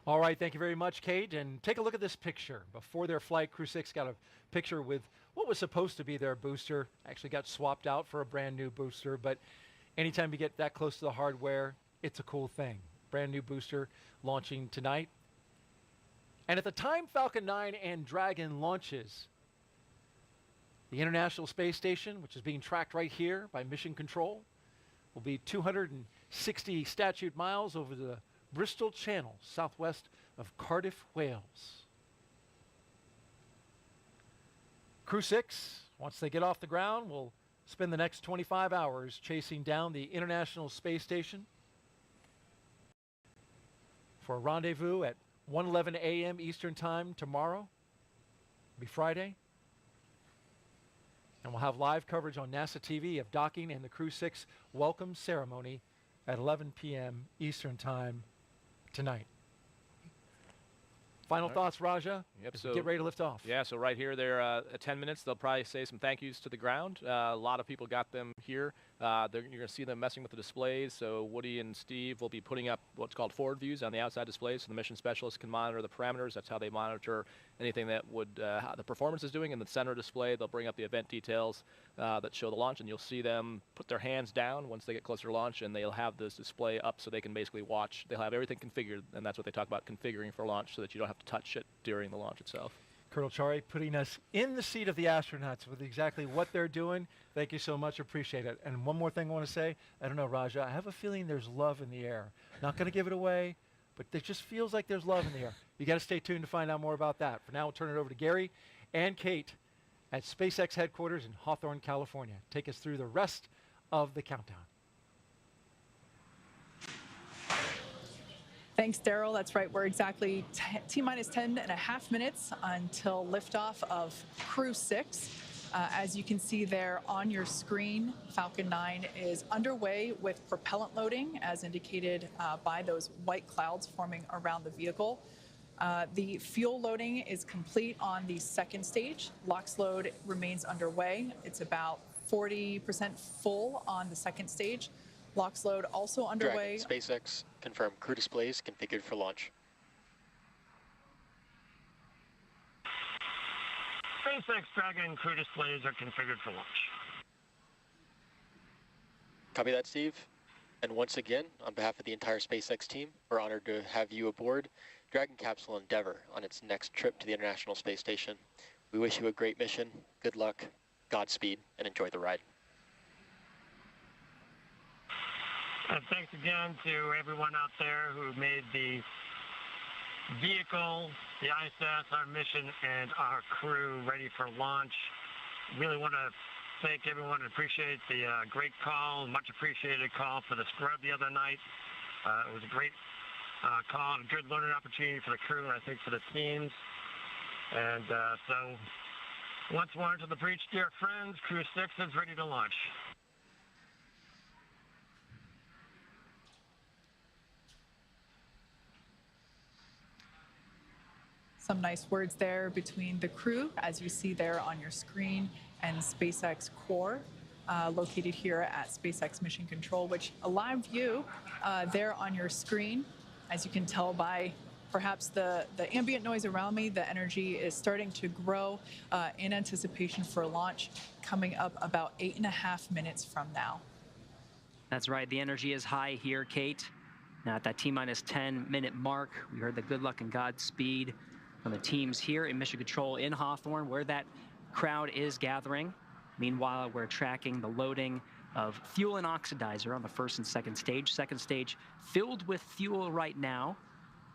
All right, thank you very much, Kate. And take a look at this picture. Before their flight, Crew-6 got a picture with what was supposed to be their booster. Actually got swapped out for a brand new booster, but anytime you get that close to the hardware, it's a cool thing. Brand new booster launching tonight. And at the time Falcon 9 and Dragon launches, the International Space Station, which is being tracked right here by Mission Control, will be 260 statute miles over the Bristol Channel, southwest of Cardiff, Wales. Crew-6, once they get off the ground, will spend the next 25 hours chasing down the International Space Station for a rendezvous at 1:11 a.m. Eastern Time tomorrow. It'll be Friday. And we'll have live coverage on NASA TV of docking and the Crew-6 welcome ceremony at 11 p.m. Eastern Time tonight. Final thoughts, Raja? Yep. So get ready to lift off. Yeah, so right here, they're at 10 minutes. They'll probably say some thank yous to the ground. A lot of people got them here You're going to see them messing with the displays. So Woody and Steve will be putting up what's called forward views on the outside displays, so the mission specialists can monitor the parameters. That's how they monitor anything that would how the performance is doing. In the center display, they'll bring up the event details that show the launch, and you'll see them put their hands down once they get closer to launch, and they'll have this display up so they can basically watch. They'll have everything configured, and that's what they talk about, configuring for launch, so that you don't have to touch it during the launch itself. Colonel Chari putting us in the seat of the astronauts with exactly what they're doing. Thank you so much. Appreciate it. And one more thing I want to say. I don't know, Raja. I have a feeling there's love in the air. Not going to give it away, but it just feels like there's love in the air. You got to stay tuned to find out more about that. For now, we'll turn it over to Gary and Kate at SpaceX headquarters in Hawthorne, California. Take us through the rest of the countdown. Thanks, Daryl. That's right. We're exactly T-minus 10.5 minutes until liftoff of Crew-6. As you can see there on your screen, Falcon 9 is underway with propellant loading, as indicated by those white clouds forming around the vehicle. The fuel loading is complete on the second stage. LOX load remains underway. It's about 40% full on the second stage. LOX load also underway. Dragon, SpaceX, confirm crew displays configured for launch. SpaceX Dragon crew displays are configured for launch. Copy that, Steve. And once again, on behalf of the entire SpaceX team, we're honored to have you aboard Dragon Capsule Endeavour on its next trip to the International Space Station. We wish you a great mission, good luck, Godspeed, and enjoy the ride. And thanks again to everyone out there who made the vehicle, the ISS, our mission, and our crew ready for launch. Really want to thank everyone and appreciate the great call, much appreciated call for the scrub the other night. It was a great call and a good learning opportunity for the crew and I think for the teams. And so once more to the breach, dear friends, Crew-6 is ready to launch. Some nice words there between the crew, as you see there on your screen, and SpaceX Core, located here at SpaceX Mission Control, which a live view there on your screen. As you can tell by perhaps the ambient noise around me, the energy is starting to grow in anticipation for launch, coming up about 8.5 minutes from now. That's right. The energy is high here, Kate. Now at that T-minus 10-minute mark, we heard the good luck and Godspeed from the teams here in Mission Control in Hawthorne, where that crowd is gathering. Meanwhile, we're tracking the loading of fuel and oxidizer on the first and second stage. Second stage filled with fuel right now,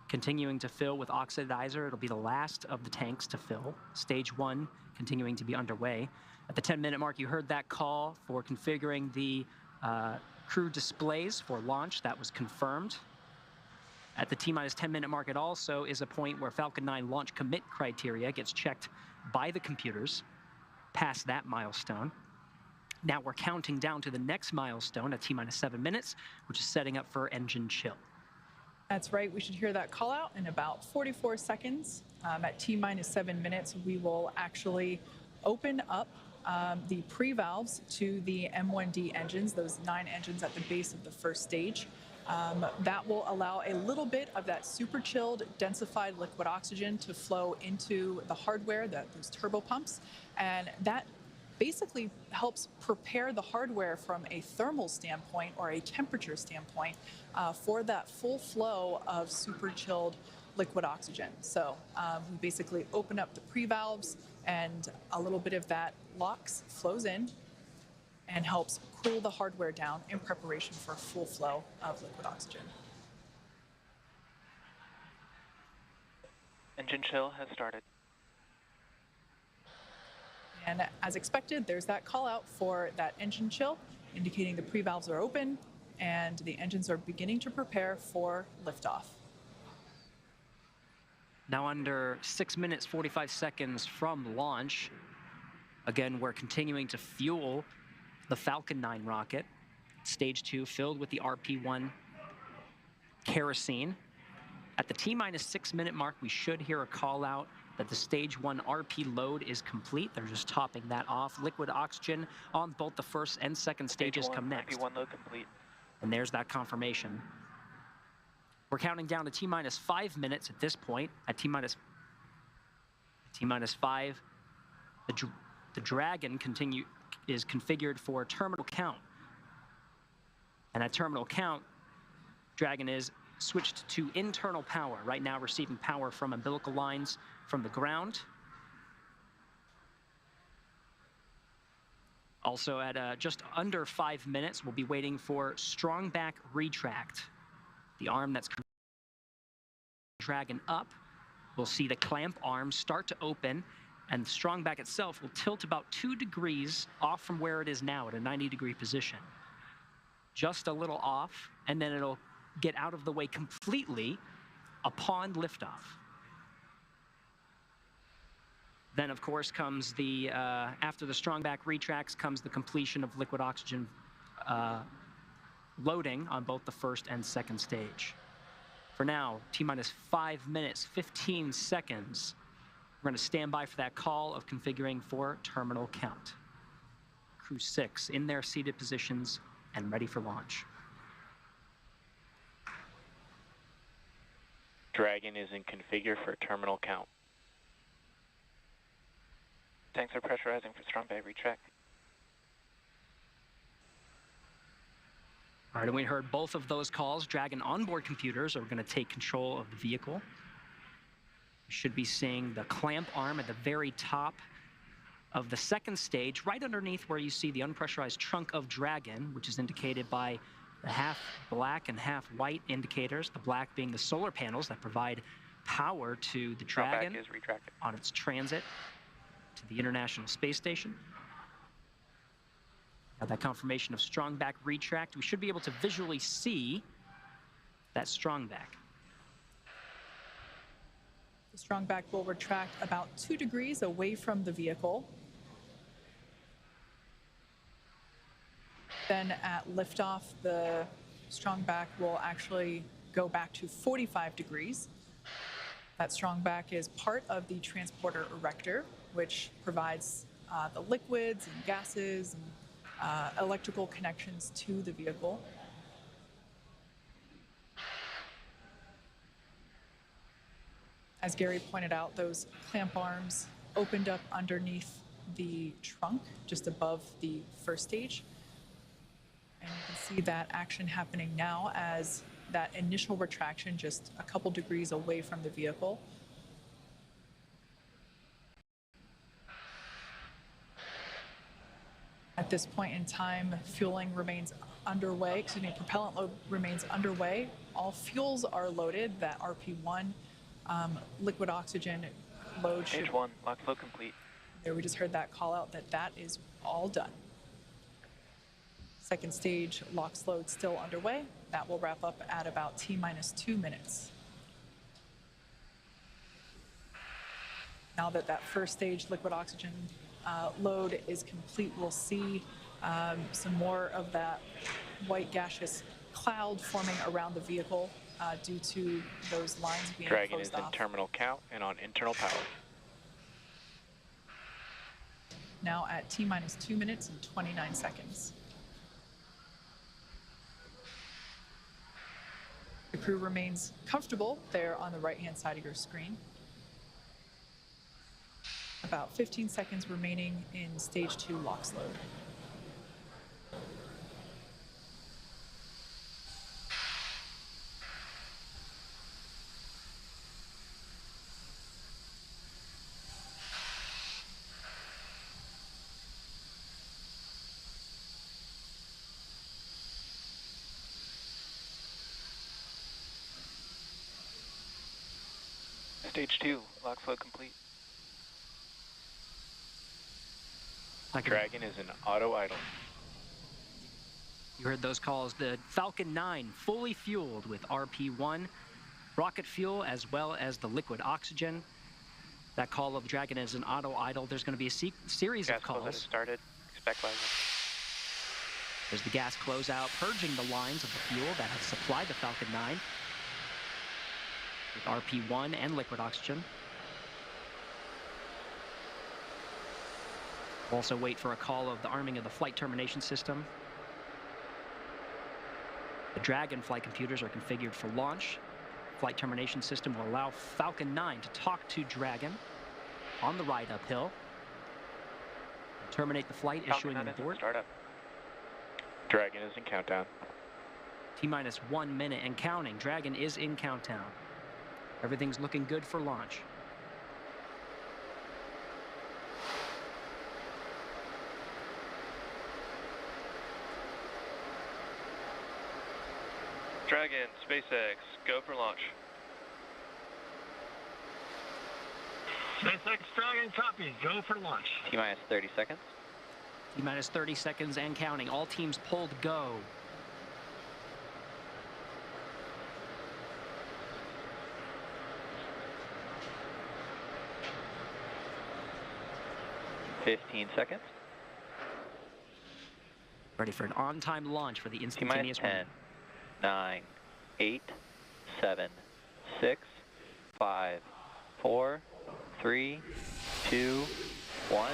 continuing to fill with oxidizer. It'll be the last of the tanks to fill. Stage 1 continuing to be underway. At the 10-minute mark, you heard that call for configuring the crew displays for launch. That was confirmed. At the T-minus 10-minute mark, it also is a point where Falcon 9 launch commit criteria gets checked by the computers past that milestone. Now we're counting down to the next milestone at T-minus 7 minutes, which is setting up for engine chill. That's right. We should hear that call out in about 44 seconds. At T-minus 7 minutes, we will actually open up the pre-valves to the M1D engines, those 9 engines at the base of the first stage. That will allow a little bit of that super chilled, densified liquid oxygen to flow into the hardware, those turbo pumps, and that basically helps prepare the hardware from a thermal standpoint or a temperature standpoint for that full flow of super chilled liquid oxygen. So we basically open up the pre-valves and a little bit of that LOX flows in and helps cool the hardware down in preparation for full flow of liquid oxygen. Engine chill has started. And as expected, there's that call out for that engine chill, indicating the pre-valves are open and the engines are beginning to prepare for liftoff. Now under 6 minutes, 45 seconds from launch. Again, we're continuing to fuel the Falcon 9 rocket. Stage 2 filled with the RP-1 kerosene. At the T-minus 6 minute mark, we should hear a call out that the stage 1 RP load is complete. They're just topping that off. Liquid oxygen on both the first and second stages come next. RP1 load complete. And there's that confirmation. We're counting down to T-minus 5 minutes at this point. At T-minus 5, the Dragon is configured for terminal count. And at terminal count, Dragon is switched to internal power. Right now receiving power from umbilical lines from the ground. Also at just under 5 minutes, we'll be waiting for strong back retract. The arm that's Dragon up, we'll see the clamp arm start to open, and the strong back itself will tilt about 2 degrees off from where it is now at a 90-degree position. Just a little off, and then it'll get out of the way completely upon liftoff. Then, of course, comes the, after the strong back retracts, comes the completion of liquid oxygen loading on both the first and second stage. For now, T-minus 5 minutes, 15 seconds. We're going to stand by for that call of configuring for terminal count. Crew-6 in their seated positions and ready for launch. Dragon is in configure for terminal count. Tanks are pressurizing for strong back retract. All right, and we heard both of those calls. Dragon onboard computers are going to take control of the vehicle. You should be seeing the clamp arm at the very top of the second stage, right underneath where you see the unpressurized trunk of Dragon, which is indicated by the half black and half white indicators, the black being the solar panels that provide power to the Dragon on its transit to the International Space Station. Got that confirmation of strong back retract. We should be able to visually see that strong back. The strong back will retract about 2 degrees away from the vehicle. Then at liftoff, the strong back will actually go back to 45 degrees. That strong back is part of the transporter erector, which provides the liquids and gases and electrical connections to the vehicle. As Gary pointed out, those clamp arms opened up underneath the trunk, just above the first stage. And you can see that action happening now as that initial retraction just a couple degrees away from the vehicle. At this point in time, fueling remains underway, propellant load remains underway. All fuels are loaded. That RP1 liquid oxygen load should... Stage 1, lock flow complete. There, we just heard that call out that is all done. Second stage LOX load still underway. That will wrap up at about T-minus 2 minutes. Now that that first stage liquid oxygen load is complete, we'll see some more of that white gaseous cloud forming around the vehicle due to those lines being Dragon closed is in off. terminal count and on internal power. Now at T-minus 2 minutes and 29 seconds. The crew remains comfortable there on the right-hand side of your screen. About 15 seconds remaining in stage 2 LOX load. Stage 2, LOX flow complete. Dragon is in auto idle. You heard those calls. The Falcon 9 fully fueled with RP1, rocket fuel, as well as the liquid oxygen. That call of Dragon is an auto idle. There's going to be a series of calls. Gas started. Expect lagging. There's the gas closeout, purging the lines of the fuel that have supplied the Falcon 9 with RP1 and liquid oxygen. We'll also wait for a call of the arming of the flight termination system. The Dragon flight computers are configured for launch. Flight termination system will allow Falcon 9 to talk to Dragon on the ride uphill. Terminate the flight, issuing an abort. Startup. Dragon is in countdown. T-minus 1 minute and counting. Dragon is in countdown. Everything's looking good for launch. Dragon, SpaceX, go for launch. SpaceX Dragon copy. Go for launch. T-minus 30 seconds. T-minus 30 seconds and counting. All teams pulled go. Fifteen seconds. Ready for an on-time launch for the instantaneous T-minus 10, 9, 8, 7, 6, 5, 4, 3, 2, 1.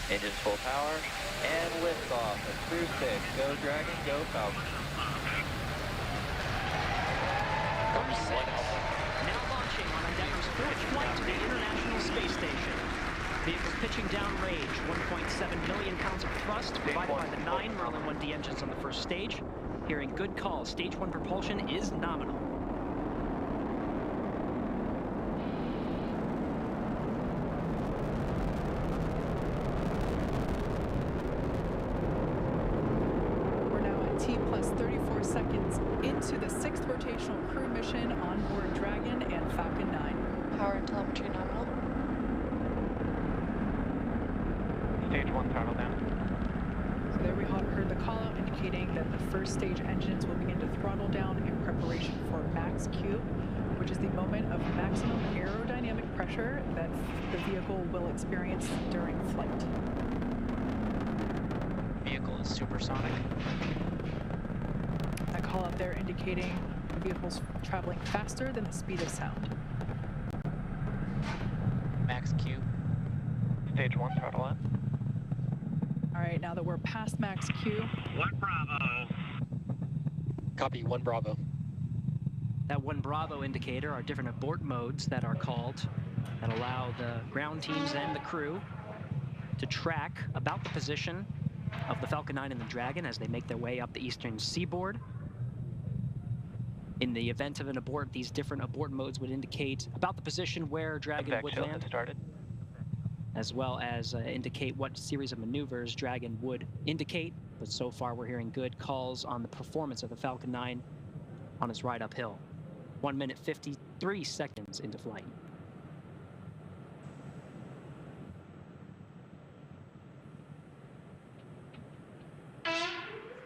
Engines full power and liftoff of Crew-6. Go Dragon, go Falcon. Now launching on Endeavour's fourth flight to the International Space Station. Vehicle pitching downrange, 1.7 million pounds of thrust provided by the 9 Merlin 1D engines on the first stage. Hearing good calls, stage 1 propulsion is nominal. We're now at T plus 34 seconds into the 6th rotational crew mission on board Dragon and Falcon 9. Power and telemetry nominal. Stage 1 throttle down. So there we heard the call out indicating that the first stage engines will begin to throttle down in preparation for max Q, which is the moment of maximum aerodynamic pressure that the vehicle will experience during flight. Vehicle is supersonic. That call out there indicating the vehicle's traveling faster than the speed of sound. Max Q. Stage 1 throttle up. All right, now that we're past max Q. 1 Bravo. Copy, 1 Bravo. That 1 Bravo indicator are different abort modes that are called that allow the ground teams and the crew to track about the position of the Falcon 9 and the Dragon as they make their way up the eastern seaboard. In the event of an abort, these different abort modes would indicate about the position where Dragon would land, as well as indicate what series of maneuvers Dragon would indicate. But so far, we're hearing good calls on the performance of the Falcon 9 on its ride uphill. 1 minute 53 seconds into flight.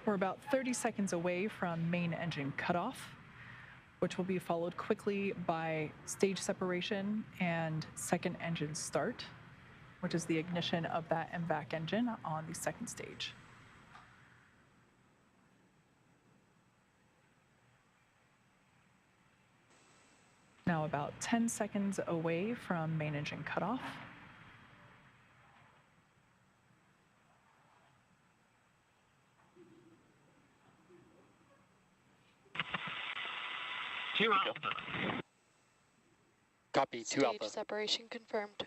We're about 30 seconds away from main engine cutoff, which will be followed quickly by stage separation and second engine start, which is the ignition of that MVAC engine on the second stage. Now about 10 seconds away from main engine cutoff. Two Alpha. Copy, 2 Alpha. Stage separation confirmed.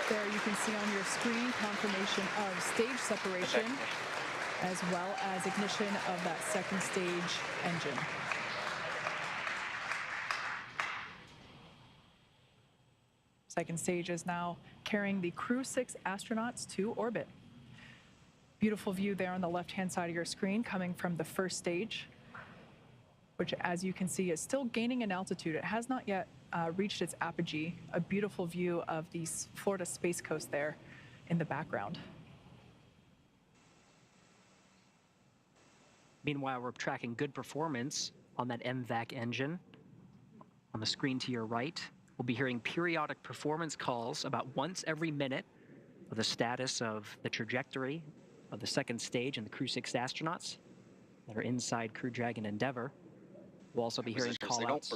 There you can see on your screen confirmation of stage separation as well as ignition of that second stage engine. Second stage is now carrying the Crew-6 astronauts to orbit. Beautiful view there on the left-hand side of your screen coming from the first stage, which, as you can see, is still gaining in altitude. It has not yet reached its apogee. A beautiful view of the Florida Space Coast there in the background. Meanwhile, we're tracking good performance on that MVAC engine. On the screen to your right, we'll be hearing periodic performance calls about once every minute of the status of the trajectory of the second stage and the Crew-6 astronauts that are inside Crew Dragon Endeavour. We'll also be hearing call-outs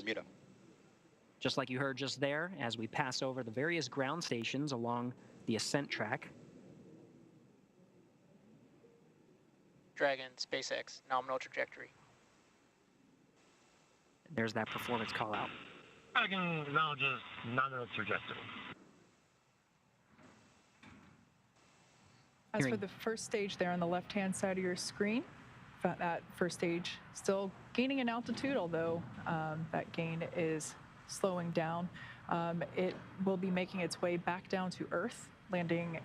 just like you heard just there, as we pass over the various ground stations along the ascent track. Dragon, SpaceX, nominal trajectory. There's that performance call out. Dragon acknowledges nominal trajectory. As for the first stage there on the left-hand side of your screen, that first stage still gaining in altitude, although that gain is slowing down. It will be making its way back down to Earth, landing,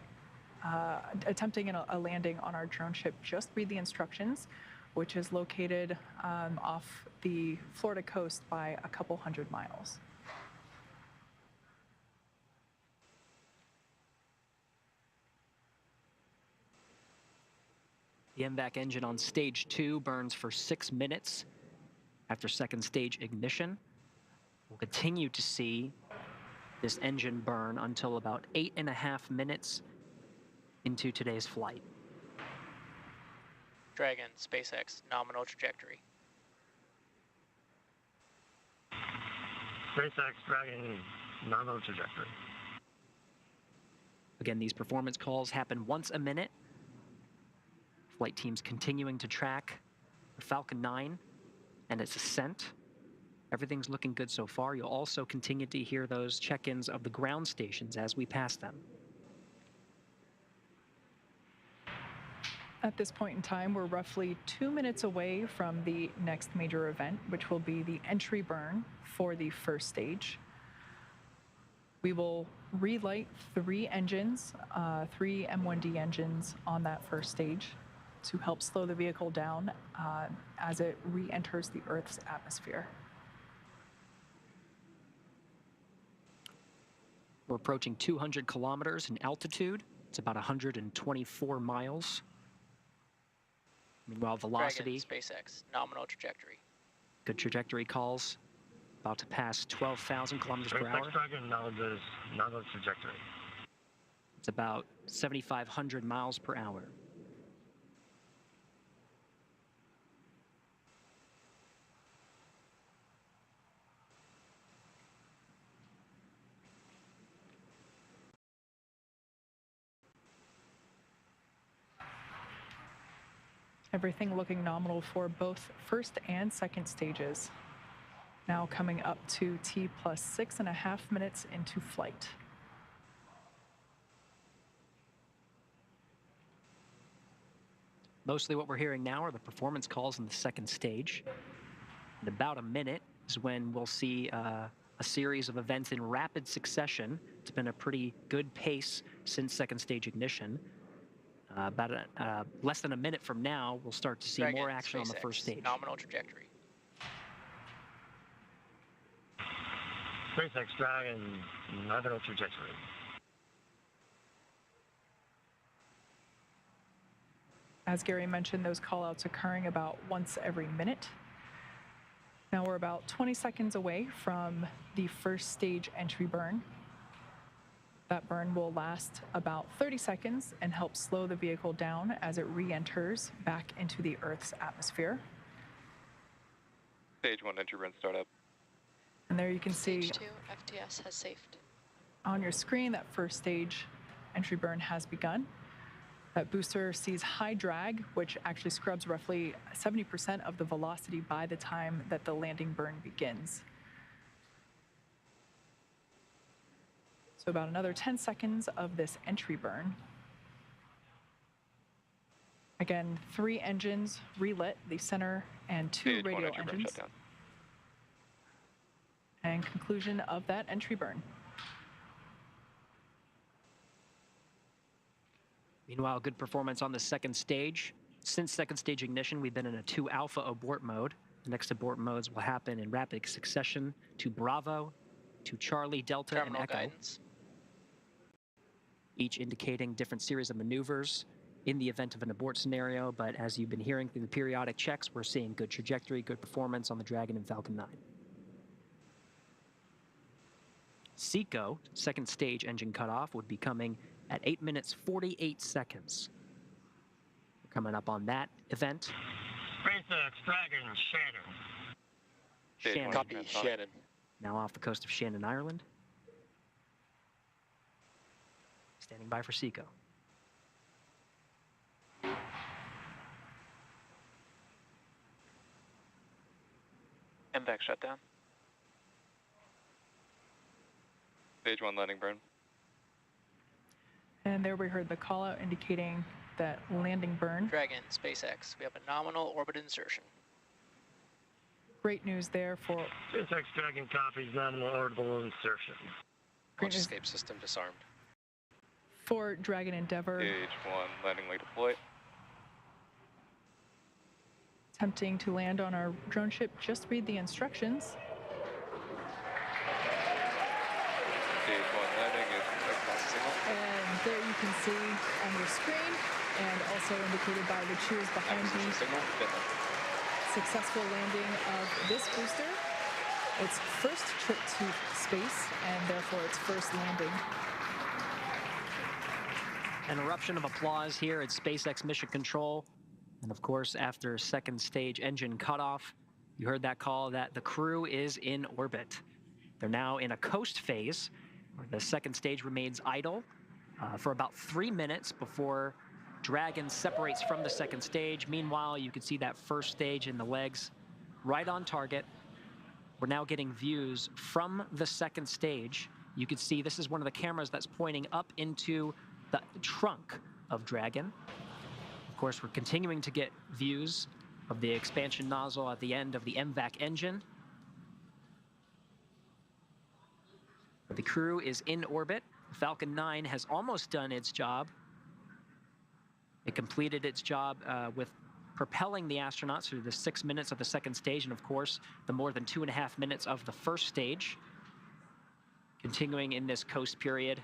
attempting a landing on our drone ship. Just read the instructions, which is located off the Florida coast by a couple hundred miles. The MVAC engine on stage 2 burns for 6 minutes after second stage ignition. We'll continue to see this engine burn until about 8.5 minutes into today's flight. Dragon, SpaceX, nominal trajectory. SpaceX Dragon, nominal trajectory. Again, these performance calls happen once a minute. Flight teams continuing to track the Falcon 9 and its ascent. Everything's looking good so far. You'll also continue to hear those check-ins of the ground stations as we pass them. At this point in time, we're roughly 2 minutes away from the next major event, which will be the entry burn for the first stage. We will relight 3 engines, 3 M1D engines on that first stage to help slow the vehicle down as it re-enters the Earth's atmosphere. We're approaching 200 kilometers in altitude. It's about 124 miles. Meanwhile, velocity. Dragon, SpaceX, nominal trajectory. Good trajectory calls. About to pass 12,000 kilometers per hour. SpaceX Dragon acknowledges nominal trajectory. It's about 7,500 miles per hour. Everything looking nominal for both first and second stages. Now coming up to T plus 6.5 minutes into flight. Mostly what we're hearing now are the performance calls in the second stage. In about a minute is when we'll see a series of events in rapid succession. It's been a pretty good pace since second stage ignition. About less than a minute from now, we'll start to see Dragon, more action SpaceX, on the first stage. Nominal trajectory. SpaceX Dragon, nominal trajectory. As Gary mentioned, those callouts occurring about once every minute. Now we're about 20 seconds away from the first stage entry burn. That burn will last about 30 seconds and help slow the vehicle down as it re-enters back into the Earth's atmosphere. Stage 1 entry burn startup. And there you can see Stage 2, FTS has saved. on your screen that first stage entry burn has begun. That booster sees high drag, which actually scrubs roughly 70% of the velocity by the time that the landing burn begins. So about another 10 seconds of this entry burn. Again, 3 engines relit, the center and 2 Stage 1 radial entry burn engines. shutdown. And conclusion of that entry burn. Meanwhile, good performance on the second stage. Since second stage ignition, we've been in a 2 alpha abort mode. The next abort modes will happen in rapid succession to Bravo, to Charlie, Delta, Terminal and Echo. guidance. Each indicating different series of maneuvers in the event of an abort scenario, but as you've been hearing through the periodic checks, we're seeing good trajectory, good performance on the Dragon and Falcon 9. SECO, second stage engine cutoff, would be coming at 8 minutes 48 seconds. We're coming up on that event. SpaceX Dragon, Shannon. Shannon. Copy, Shannon. now off the coast of Shannon, Ireland. Standing by for SECO. MVAC shutdown. Stage 1 landing burn. And there we heard the call out indicating that landing burn. Dragon, SpaceX, we have a nominal orbit insertion. Great news there for SpaceX Dragon copies nominal orbital insertion. Launch escape system disarmed. For Dragon Endeavour. Stage 1 landing leg deployed. Attempting to land on our drone ship. Just read the instructions. Stage 1 landing is across signal. And there you can see on your screen, and also indicated by the cheers behind me, successful landing of this booster. Its first trip to space, and therefore its first landing. An eruption of applause here at SpaceX Mission Control. And of course, after second stage engine cutoff, you heard that call that the crew is in orbit. They're now in a coast phase, where the second stage remains idle for about 3 minutes before Dragon separates from the second stage. Meanwhile, you can see that first stage in the legs right on target. We're now getting views from the second stage. You can see this is one of the cameras that's pointing up into the trunk of Dragon. Of course, we're continuing to get views of the expansion nozzle at the end of the MVAC engine. But the crew is in orbit. Falcon 9 has almost done its job. It completed its job with propelling the astronauts through the 6 minutes of the second stage, and of course, the more than 2.5 minutes of the first stage. Continuing in this coast period.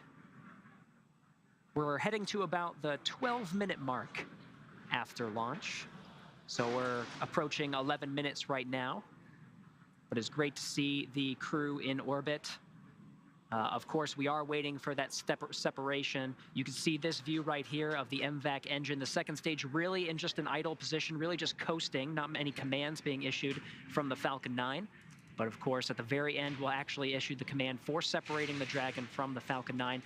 We're heading to about the 12-minute mark after launch. So we're approaching 11 minutes right now. But it's great to see the crew in orbit. Of course, we are waiting for that separation. You can see this view right here of the MVAC engine. The second stage really in just an idle position, really just coasting, not many commands being issued from the Falcon 9. But of course, at the very end, we'll actually issue the command for separating the Dragon from the Falcon 9.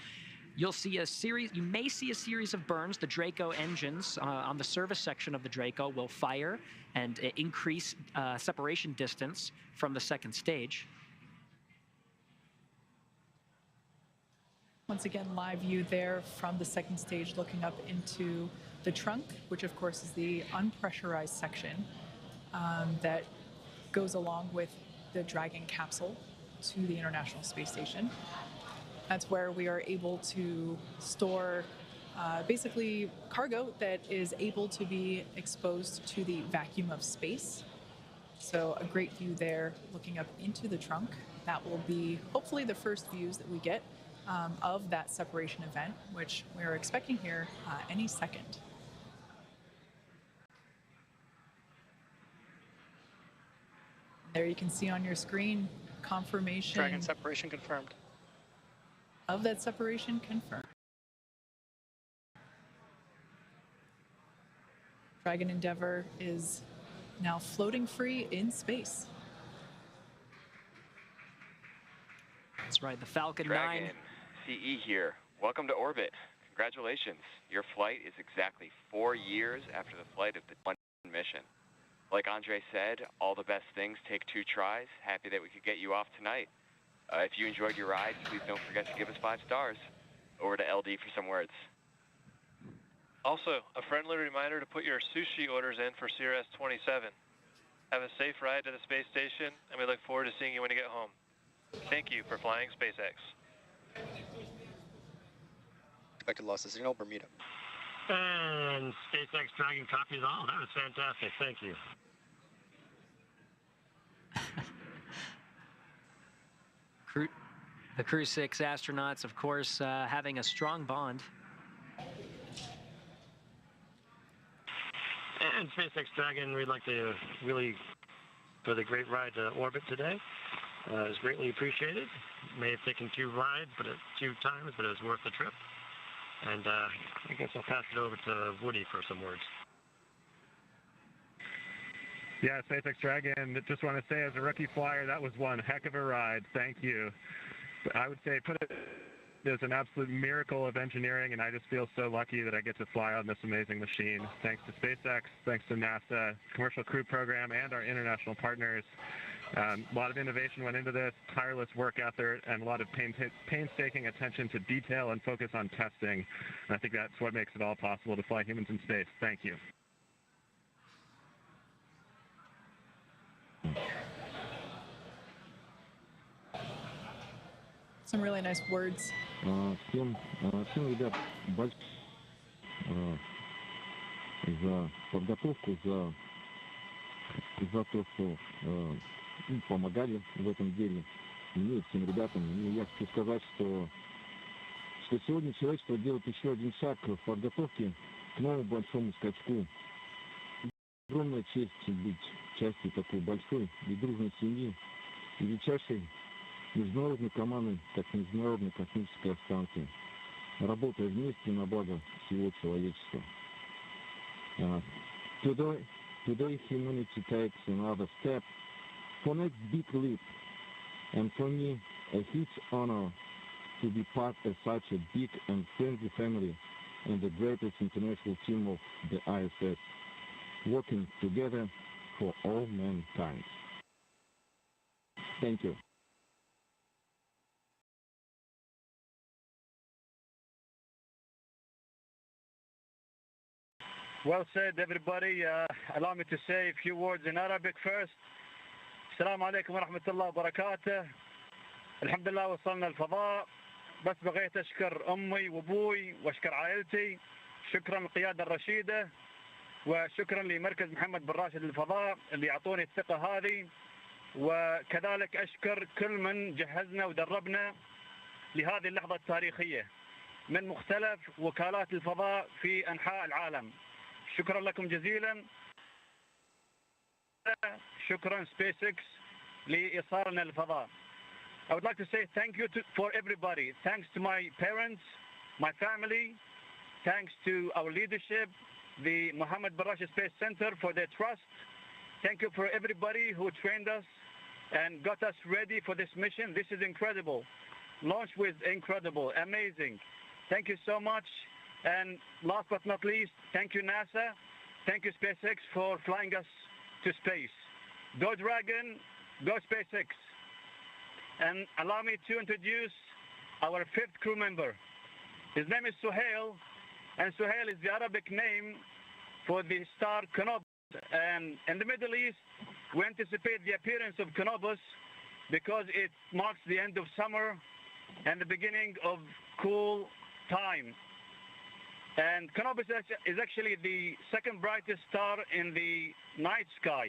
You'll see a series, you may see a series of burns. The Draco engines on the service section of the Draco will fire and increase separation distance from the second stage. Once again, live view there from the second stage looking up into the trunk, which of course is the unpressurized section that goes along with the Dragon capsule to the International Space Station. That's where we are able to store basically cargo that is able to be exposed to the vacuum of space. So a great view there looking up into the trunk. That will be hopefully the first views that we get of that separation event, which we're expecting here any second. There you can see on your screen confirmation. Dragon separation confirmed. Of that separation confirmed. Dragon Endeavour is now floating free in space. That's right, the Falcon Dragon 9. CE here. Welcome to orbit. Congratulations. Your flight is exactly 4 years after the flight of the one mission. Like Andrey said, all the best things take 2 tries. Happy that we could get you off tonight. If you enjoyed your ride, please don't forget to give us 5 stars. Over to LD for some words. Also, a friendly reminder to put your sushi orders in for CRS 27. Have a safe ride to the space station, and we look forward to seeing you when you get home. Thank you for flying SpaceX. Expected loss of signal, Bermuda. And SpaceX Dragon copies all. That was fantastic. Thank you. The Crew-6 astronauts, of course, having a strong bond. And SpaceX Dragon, we'd like to really, for the great ride to orbit today. It was greatly appreciated. May have taken 2 rides, but 2 times, but it was worth the trip. And I guess I'll pass it over to Woody for some words. Yeah, SpaceX Dragon, just want to say as a rookie flyer, that was one heck of a ride. Thank you. I would say put it as an absolute miracle of engineering, and I just feel so lucky that I get to fly on this amazing machine. Thanks to SpaceX, thanks to NASA, Commercial Crew Program, and our international partners. A lot of innovation went into this, tireless work out there, and a lot of painstaking attention to detail and focus on testing. And I think that's what makes it all possible to fly humans in space. Thank you. Some really nice words. Всем ребят, большое за подготовку, за то, что помогали в этом деле. Мне и всем ребятам. И я хочу сказать, что сегодня человечество делает еще один шаг в подготовке к новому большому скачку. Огромная честь быть частью такой большой и дружной семьи, величайшей международной команды, как Международной космической станции, работая вместе на благо всего человечества. Today humanity takes another step for next big leap, and for me, a huge honor to be part of such a big and friendly family and the greatest international team of the ISS, working together for all mankind. Thank you. Well said, everybody. Allow me to say a few words in Arabic first. السلام عليكم ورحمة الله وبركاته. الحمد لله وصلنا الفضاء. بس بغيت أشكر أمي وأبوي وأشكر عائلتي. شكرا للقيادة الرشيدة وشكرا لمركز محمد بن راشد للفضاء اللي يعطوني الثقة هذه، وكذلك أشكر كل من جهزنا ودربنا لهذه اللحظة التاريخية من مختلف وكالات الفضاء في أنحاء العالم. شكرا لكم جزيلا. شكرا SpaceX لإيصالنا للفضاء. I would like to say thank you for everybody. Thanks to my parents, my family, thanks to our leadership, the Mohammed bin Rashid Space Center for their trust. Thank you for everybody who trained us and got us ready for this mission. This is incredible. Launch was incredible, amazing. Thank you so much. And last but not least, thank you NASA, thank you SpaceX for flying us to space. Go Dragon, go SpaceX. And allow me to introduce our fifth crew member. His name is Suhail, and Suhail is the Arabic name for the star Canopus. And in the Middle East, we anticipate the appearance of Canopus because it marks the end of summer and the beginning of cool time. And Canopus is actually the second brightest star in the night sky.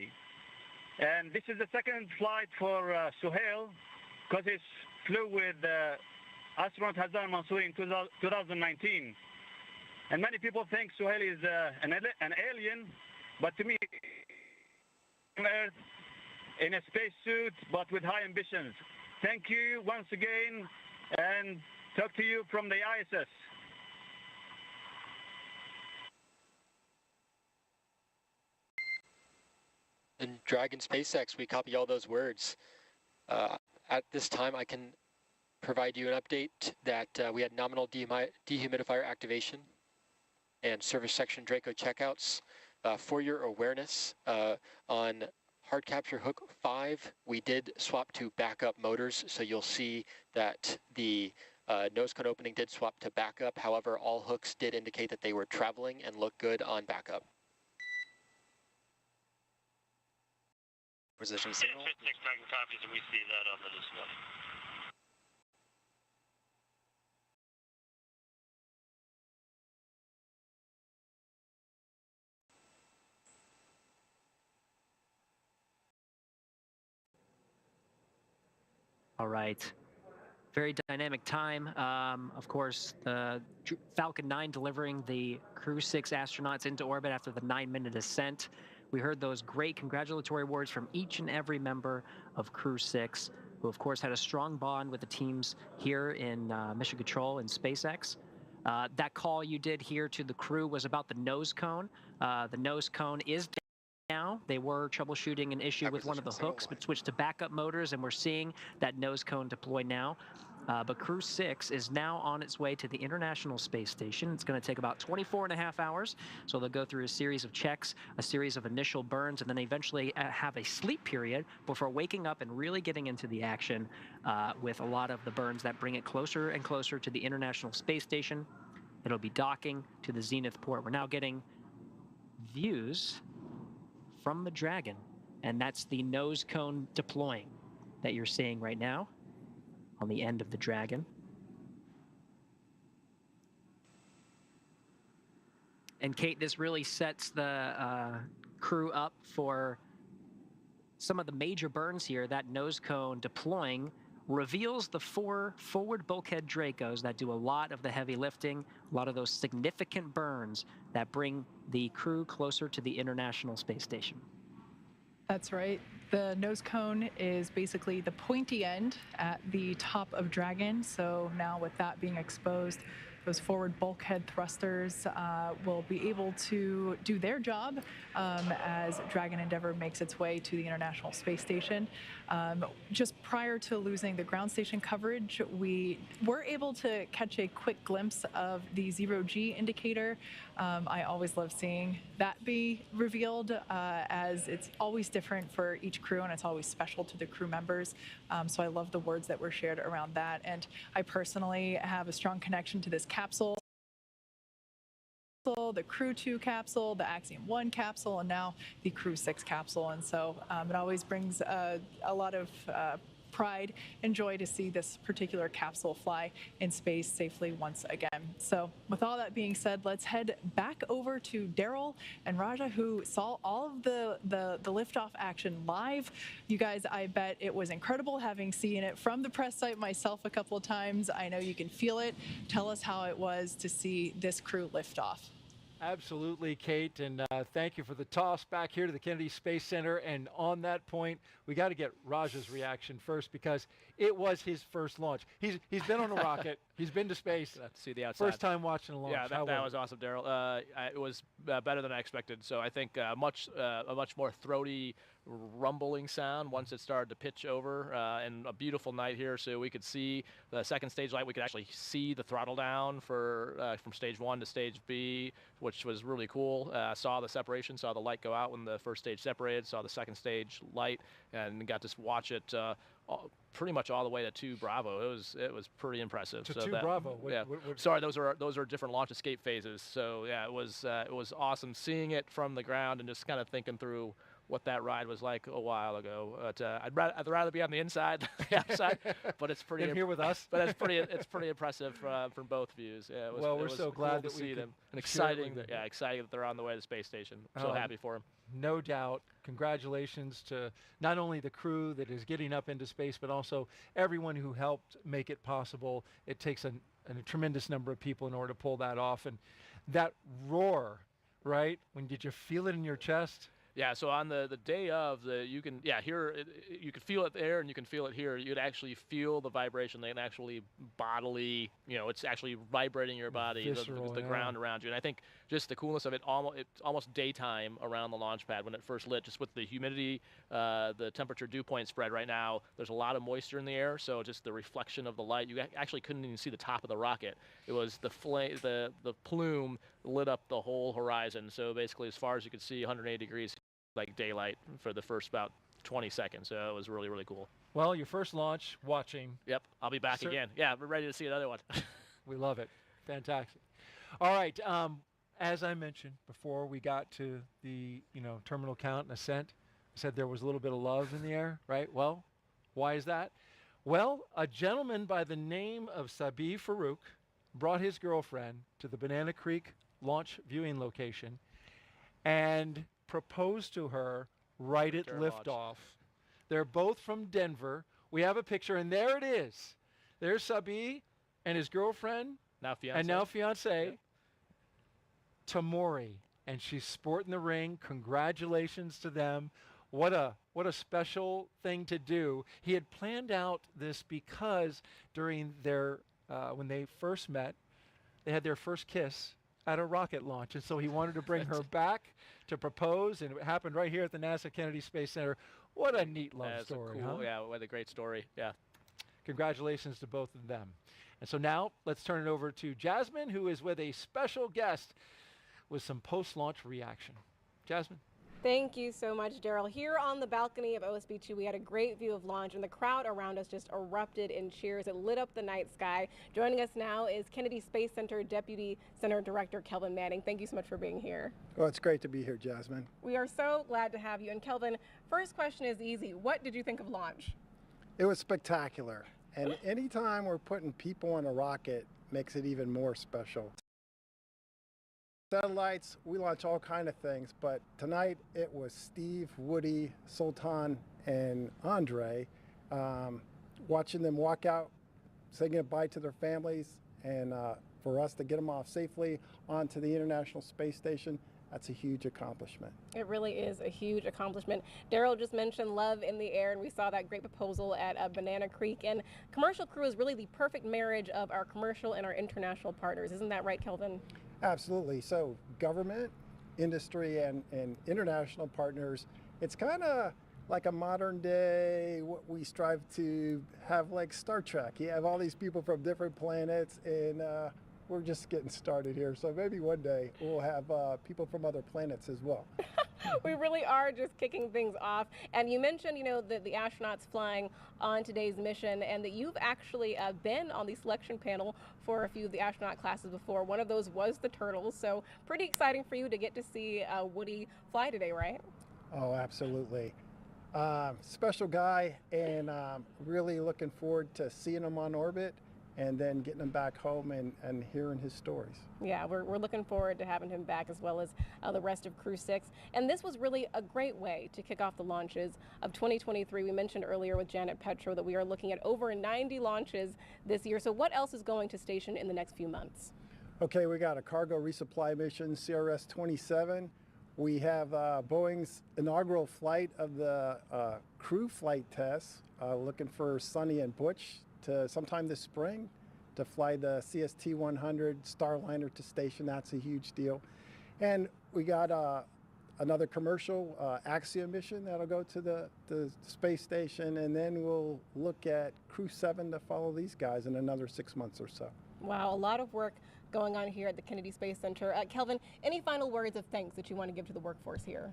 And this is the second flight for Suhail because he flew with astronaut Hassan Mansouri in 2019. And many people think Suhail is an alien, but to me, Earth in a spacesuit, but with high ambitions. Thank you once again, and talk to you from the ISS. And Dragon SpaceX, we copy all those words. At this time, I can provide you an update that we had nominal dehumidifier activation and service section Draco checkouts. For your awareness, on hard capture hook 5, we did swap to backup motors, so you'll see that the nose cone opening did swap to backup. However, all hooks did indicate that they were traveling and look good on backup. Position signal. SpaceX Dragon copies, and we see that on the display. All right. Very dynamic time. Of course, the Falcon 9 delivering the Crew-6 astronauts into orbit after the 9-minute ascent. We heard those great congratulatory words from each and every member of Crew-6, who of course had a strong bond with the teams here in Mission Control and SpaceX. That call you did here to the crew was about the nose cone. The nose cone is down. now. They were troubleshooting an issue with one of the hooks, but switched to backup motors, and we're seeing that nose cone deploy now. But Crew-6 is now on its way to the International Space Station. It's going to take about 24.5 hours. So they'll go through a series of checks, a series of initial burns, and then eventually have a sleep period before waking up and really getting into the action with a lot of the burns that bring it closer and closer to the International Space Station. It'll be docking to the Zenith port. We're now getting views from the Dragon, and that's the nose cone deploying that you're seeing right now on the end of the Dragon. And Kate, this really sets the crew up for some of the major burns here. That nose cone deploying reveals the 4 forward bulkhead Dracos that do a lot of the heavy lifting, a lot of those significant burns that bring the crew closer to the International Space Station. That's right. The nose cone is basically the pointy end at the top of Dragon. So now with that being exposed, those forward bulkhead thrusters will be able to do their job as Dragon Endeavour makes its way to the International Space Station. Just prior to losing the ground station coverage, we were able to catch a quick glimpse of the 0G indicator. I always love seeing that be revealed as it's always different for each crew and it's always special to the crew members. So I love the words that were shared around that. And I personally have a strong connection to this capsule, the Crew-2 capsule, the Axiom 1 capsule, and now the Crew-6 capsule. And so it always brings a lot of pride and joy to see this particular capsule fly in space safely once again. So with all that being said, let's head back over to Daryl and Raja, who saw all of the liftoff action live. You guys, I bet it was incredible having seen it from the press site myself a couple of times. I know you can feel it. Tell us how it was to see this crew lift off. Absolutely, Kate, and thank you for the toss back here to the Kennedy Space Center. And on that point, we got to get Raja's reaction first because it was his first launch. He's been on a rocket. He's been to space. Got to see the outside. First time watching a launch. Yeah, that was awesome, Daryl. It was better than I expected. So I think a much more throaty, rumbling sound once it started to pitch over, and a beautiful night here, so we could see the second stage light. We could actually see the throttle down for from stage 1 to stage B, which was really cool. Saw the separation, saw the light go out when the first stage separated, saw the second stage light, and got to watch it pretty much all the way to 2 Bravo. It was pretty impressive. To 2 Bravo. Sorry, those are different launch escape phases. So yeah, it was awesome seeing it from the ground and just kind of thinking through what that ride was like a while ago. But I'd rather be on the inside than the outside. But it's pretty here with us. But it's pretty impressive from both views. Yeah, we're so glad cool that to see them. And exciting that they're on the way to the space station. So happy for them. No doubt. Congratulations to not only the crew that is getting up into space, but also everyone who helped make it possible. It takes a tremendous number of people in order to pull that off. And that roar, right? Did you feel it in your chest? Yeah, so on the day of, you can feel it there and you can feel it here. You'd actually feel the vibration. They can actually bodily, it's actually vibrating your body, Visceral, the ground around you. And I think just the coolness of it, it's almost daytime around the launch pad when it first lit, just with the humidity, the temperature dew point spread right now. There's a lot of moisture in the air, so just the reflection of the light, you actually couldn't even see the top of the rocket. It was the plume lit up the whole horizon. So basically, as far as you could see, 180 degrees, like daylight for the first about 20 seconds. So it was really, really cool. Well, your first launch, watching. Yep, I'll be back again. Yeah, we're ready to see another one. We love it. Fantastic. All right. As I mentioned before we got to the terminal count and ascent, I said there was a little bit of love in the air, right? Well, why is that? Well, a gentleman by the name of Sabi Farouk brought his girlfriend to the Banana Creek launch viewing location and proposed to her right at liftoff. They're both from Denver. We have a picture, and there it is. There's Sabi and his girlfriend, now fiance, yep. Tamori, and she's sporting the ring. Congratulations to them. What a special thing to do. He had planned out this because during their when they first met, they had their first kiss at a rocket launch, and so he wanted to bring her back to propose, and it happened right here at the NASA Kennedy Space Center. What a neat love story, cool, huh? Yeah, what a great story. Yeah. Congratulations to both of them. And so now let's turn it over to Jasmine, who is with a special guest with some post-launch reaction. Jasmine. Thank you so much, Daryl. Here on the balcony of OSB2, we had a great view of launch, and the crowd around us just erupted in cheers. It lit up the night sky. Joining us now is Kennedy Space Center Deputy Center Director Kelvin Manning. Thank you so much for being here. Well, it's great to be here, Jasmine. We are so glad to have you. And Kelvin, first question is easy. What did you think of launch? It was spectacular. And anytime we're putting people on a rocket makes it even more special. Satellites, we launch all kind of things, but tonight it was Steve, Woody, Sultan, and Andrey. Watching them walk out, saying goodbye to their families, and for us to get them off safely onto the International Space Station, that's a huge accomplishment. It really is a huge accomplishment. Daryl just mentioned love in the air, and we saw that great proposal at Banana Creek. And Commercial Crew is really the perfect marriage of our commercial and our international partners. Isn't that right, Kelvin? Absolutely. So government, industry, and international partners, it's kind of like a modern day, what we strive to have like Star Trek. You have all these people from different planets, and we're just getting started here. So maybe one day we'll have people from other planets as well. We really are just kicking things off. And you mentioned, you know, the astronauts flying on today's mission, and that you've actually been on the selection panel for a few of the astronaut classes before. One of those was the Turtles. So pretty exciting for you to get to see Woody fly today, right? Oh, absolutely. Special guy, and really looking forward to seeing him on orbit and then getting him back home and hearing his stories. Yeah, we're looking forward to having him back, as well as the rest of Crew-6. And this was really a great way to kick off the launches of 2023. We mentioned earlier with Janet Petro that we are looking at over 90 launches this year. So what else is going to station in the next few months? Okay, we got a cargo resupply mission, CRS-27. We have Boeing's inaugural flight of the crew flight tests, looking for Sonny and Butch to sometime this spring to fly the CST-100 Starliner to station. That's a huge deal. And we got another commercial Axiom mission that'll go to the space station, and then we'll look at Crew-7 to follow these guys in another 6 months or so. Wow, a lot of work going on here at the Kennedy Space Center. Kelvin, any final words of thanks that you want to give to the workforce here?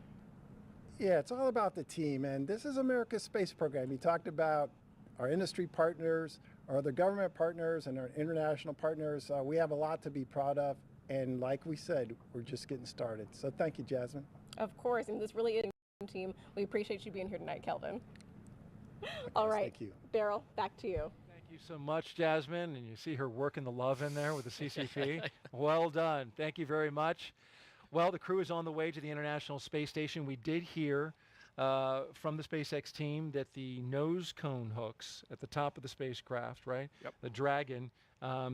Yeah, it's all about the team, and this is America's space program. You talked about our industry partners, our other government partners, and our international partners. We have a lot to be proud of, and like we said, we're just getting started. So thank you, Jasmine. Of course, and this really is a team. We appreciate you being here tonight, Kelvin. All right, thank you. Daryl, back to you. Thank you so much, Jasmine, and you see her working the love in there with the CCP. Well done. Thank you very much. Well, the crew is on the way to the International Space Station. We did hear from the SpaceX team that the nose cone hooks at the top of the spacecraft, right? Yep. The Dragon,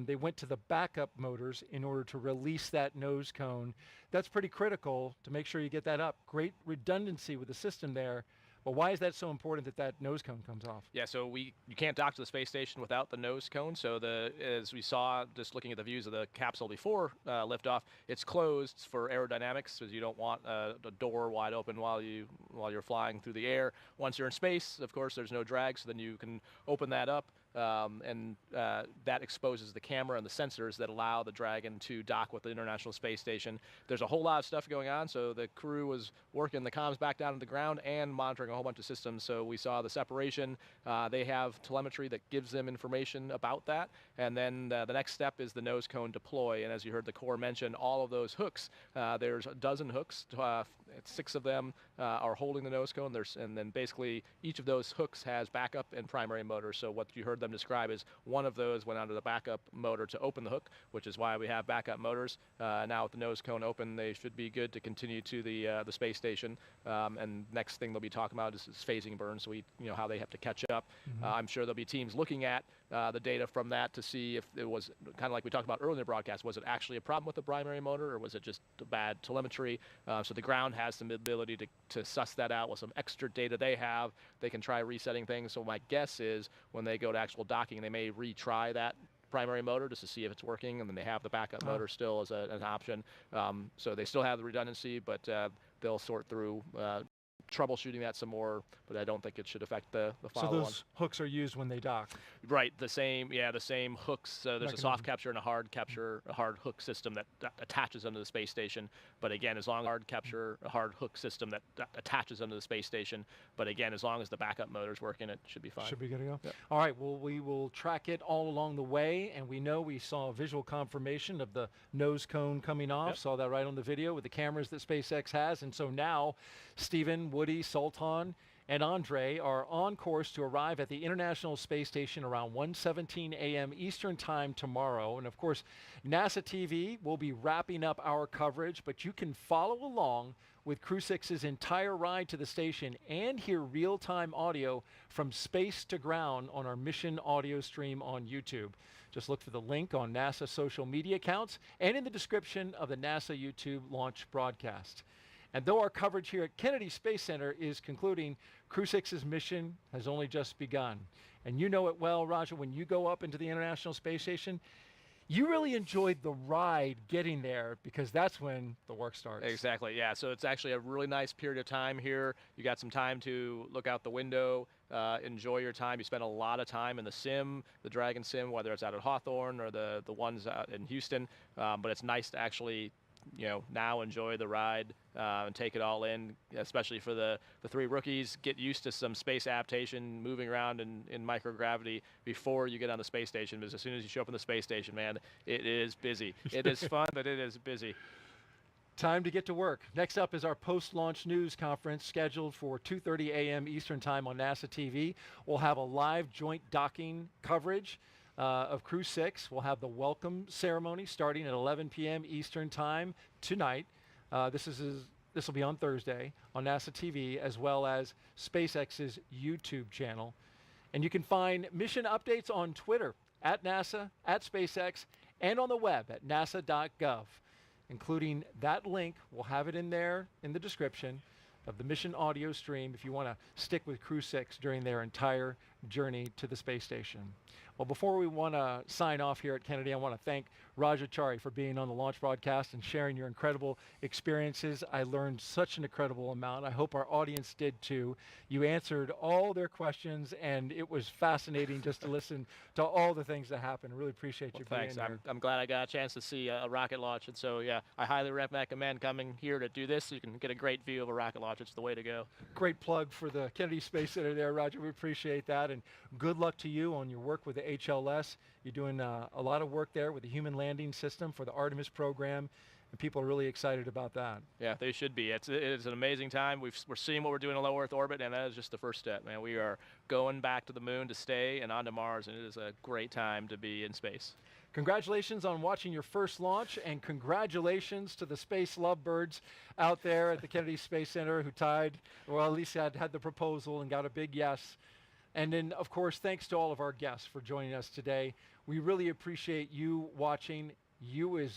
they went to the backup motors in order to release that nose cone. That's pretty critical to make sure you get that up. Great redundancy with the system there. But why is that so important that that nose cone comes off? Yeah, so you can't dock to the space station without the nose cone. So as we saw, just looking at the views of the capsule before liftoff, it's closed for aerodynamics, because you don't want the door wide open while you're flying through the air. Once you're in space, of course, there's no drag, so then you can open that up. And that exposes the camera and the sensors that allow the Dragon to dock with the International Space Station. There's a whole lot of stuff going on, so the crew was working the comms back down to the ground and monitoring a whole bunch of systems. So we saw the separation. They have telemetry that gives them information about that. And then the next step is the nose cone deploy. And as you heard the Corps mention, all of those hooks, there's a dozen hooks. 6 of them are holding the nose cone. And then basically each of those hooks has backup and primary motors. So what you heard them describe is one of those went onto the backup motor to open the hook, which is why we have backup motors. Now with the nose cone open, they should be good to continue to the space station. And next thing they'll be talking about is phasing burn, so how they have to catch up. I'm sure there'll be teams looking at the data from that to see if it was kind of like we talked about earlier in the broadcast. Was it actually a problem with the primary motor, or was it just bad telemetry? So the ground has some ability to suss that out with some extra data they have. They can try resetting things. So my guess is when they go to actual docking, they may retry that primary motor just to see if it's working, and then they have the backup motor still as an option. So they still have the redundancy, but they'll sort through troubleshooting that some more, but I don't think it should affect the follow-on. So those hooks are used when they dock? Right, the same hooks. There's a soft capture and a hard capture, a hard hook system that attaches onto the space station. But again, as long as the backup motor's working, it should be fine. Should be good to go. Yep. All right, well, we will track it all along the way, and we know we saw visual confirmation of the nose cone coming off. Yep. Saw that right on the video with the cameras that SpaceX has. And so now Stephen, Woody, Sultan, and Andrey are on course to arrive at the International Space Station around 1:17 a.m. Eastern Time tomorrow. And of course, NASA TV will be wrapping up our coverage, but you can follow along with Crew-6's entire ride to the station and hear real-time audio from space to ground on our mission audio stream on YouTube. Just look for the link on NASA social media accounts and in the description of the NASA YouTube launch broadcast. And though our coverage here at Kennedy Space Center is concluding, Crew-6's mission has only just begun. And you know it well, Raja, when you go up into the International Space Station, you really enjoyed the ride getting there because that's when the work starts. Exactly, yeah. So it's actually a really nice period of time here. You got some time to look out the window, enjoy your time. You spend a lot of time in the sim, the Dragon sim, whether it's out at Hawthorne or the ones out in Houston. But it's nice to actually now enjoy the ride and take it all in, especially for the three rookies. Get used to some space adaptation, moving around in microgravity before you get on the space station, because as soon as you show up on the space station, man, it is busy. It is fun, but it is busy. Time to get to work. Next up is our post-launch news conference scheduled for 2:30 a.m. Eastern Time on NASA TV. We'll have a live joint docking coverage of Crew-6. We'll have the welcome ceremony starting at 11 p.m. Eastern Time tonight. This will be on Thursday on NASA TV, as well as SpaceX's YouTube channel. And you can find mission updates on Twitter, at NASA, at SpaceX, and on the web at nasa.gov, including that link. We'll have it in there in the description of the mission audio stream if you want to stick with Crew-6 during their entire journey to the space station. Well, before we want to sign off here at Kennedy, I want to thank Rajachari for being on the launch broadcast and sharing your incredible experiences. I learned such an incredible amount. I hope our audience did too. You answered all their questions, and it was fascinating just to listen to all the things that happened. Really appreciate you being here. I'm glad I got a chance to see a rocket launch, and so yeah, I highly recommend coming here to do this so you can get a great view of a rocket launch. It's the way to go. Great plug for the Kennedy Space Center there, Roger. We appreciate that, and good luck to you on your work with the HLS. You're doing a lot of work there with the human landing system for the Artemis program, and people are really excited about that. Yeah, they should be. It is an amazing time. We're seeing what we're doing in low Earth orbit, and that is just the first step, man. We are going back to the moon to stay and onto Mars, and it is a great time to be in space. Congratulations on watching your first launch, and congratulations to the space lovebirds out there at the Kennedy Space Center who tied, well, at least had the proposal and got a big yes. And then, of course, thanks to all of our guests for joining us today. We really appreciate you watching. You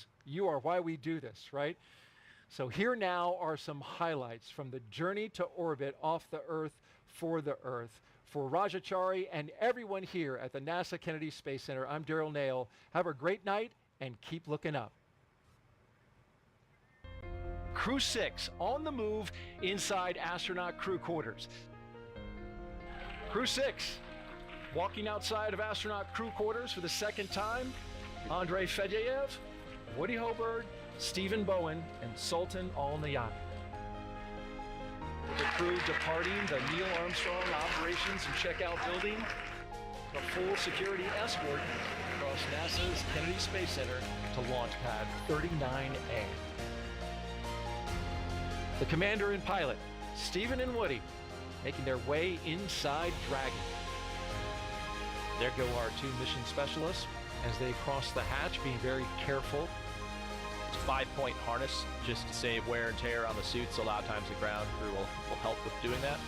are why we do this, right? So here now are some highlights from the journey to orbit off the Earth for the Earth. For Rajachari and everyone here at the NASA Kennedy Space Center, I'm Daryl Nail. Have a great night and keep looking up. Crew-6 on the move inside astronaut crew quarters. Crew-6 walking outside of astronaut crew quarters for the second time. Andrey Fedyaev, Woody Hoburg, Stephen Bowen, and Sultan Neyadi. The crew departing the Neil Armstrong Operations and Checkout Building, a full security escort across NASA's Kennedy Space Center to launch pad 39A. The commander and pilot, Stephen and Woody, making their way inside Dragon. There go our two mission specialists as they cross the hatch, being very careful. It's a 5-point harness just to save wear and tear on the suits. A lot of times the ground crew will help with doing that.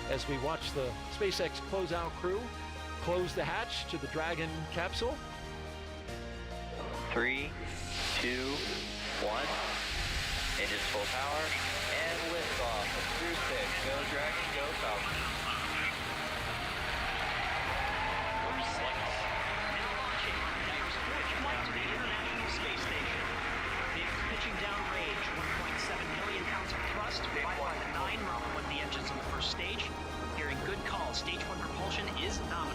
As we watch the SpaceX closeout crew close the hatch to the Dragon capsule. 3, 2, 1. Engines full power and liftoff of Crew-6. Go Dragon, go Falcon. is nominal.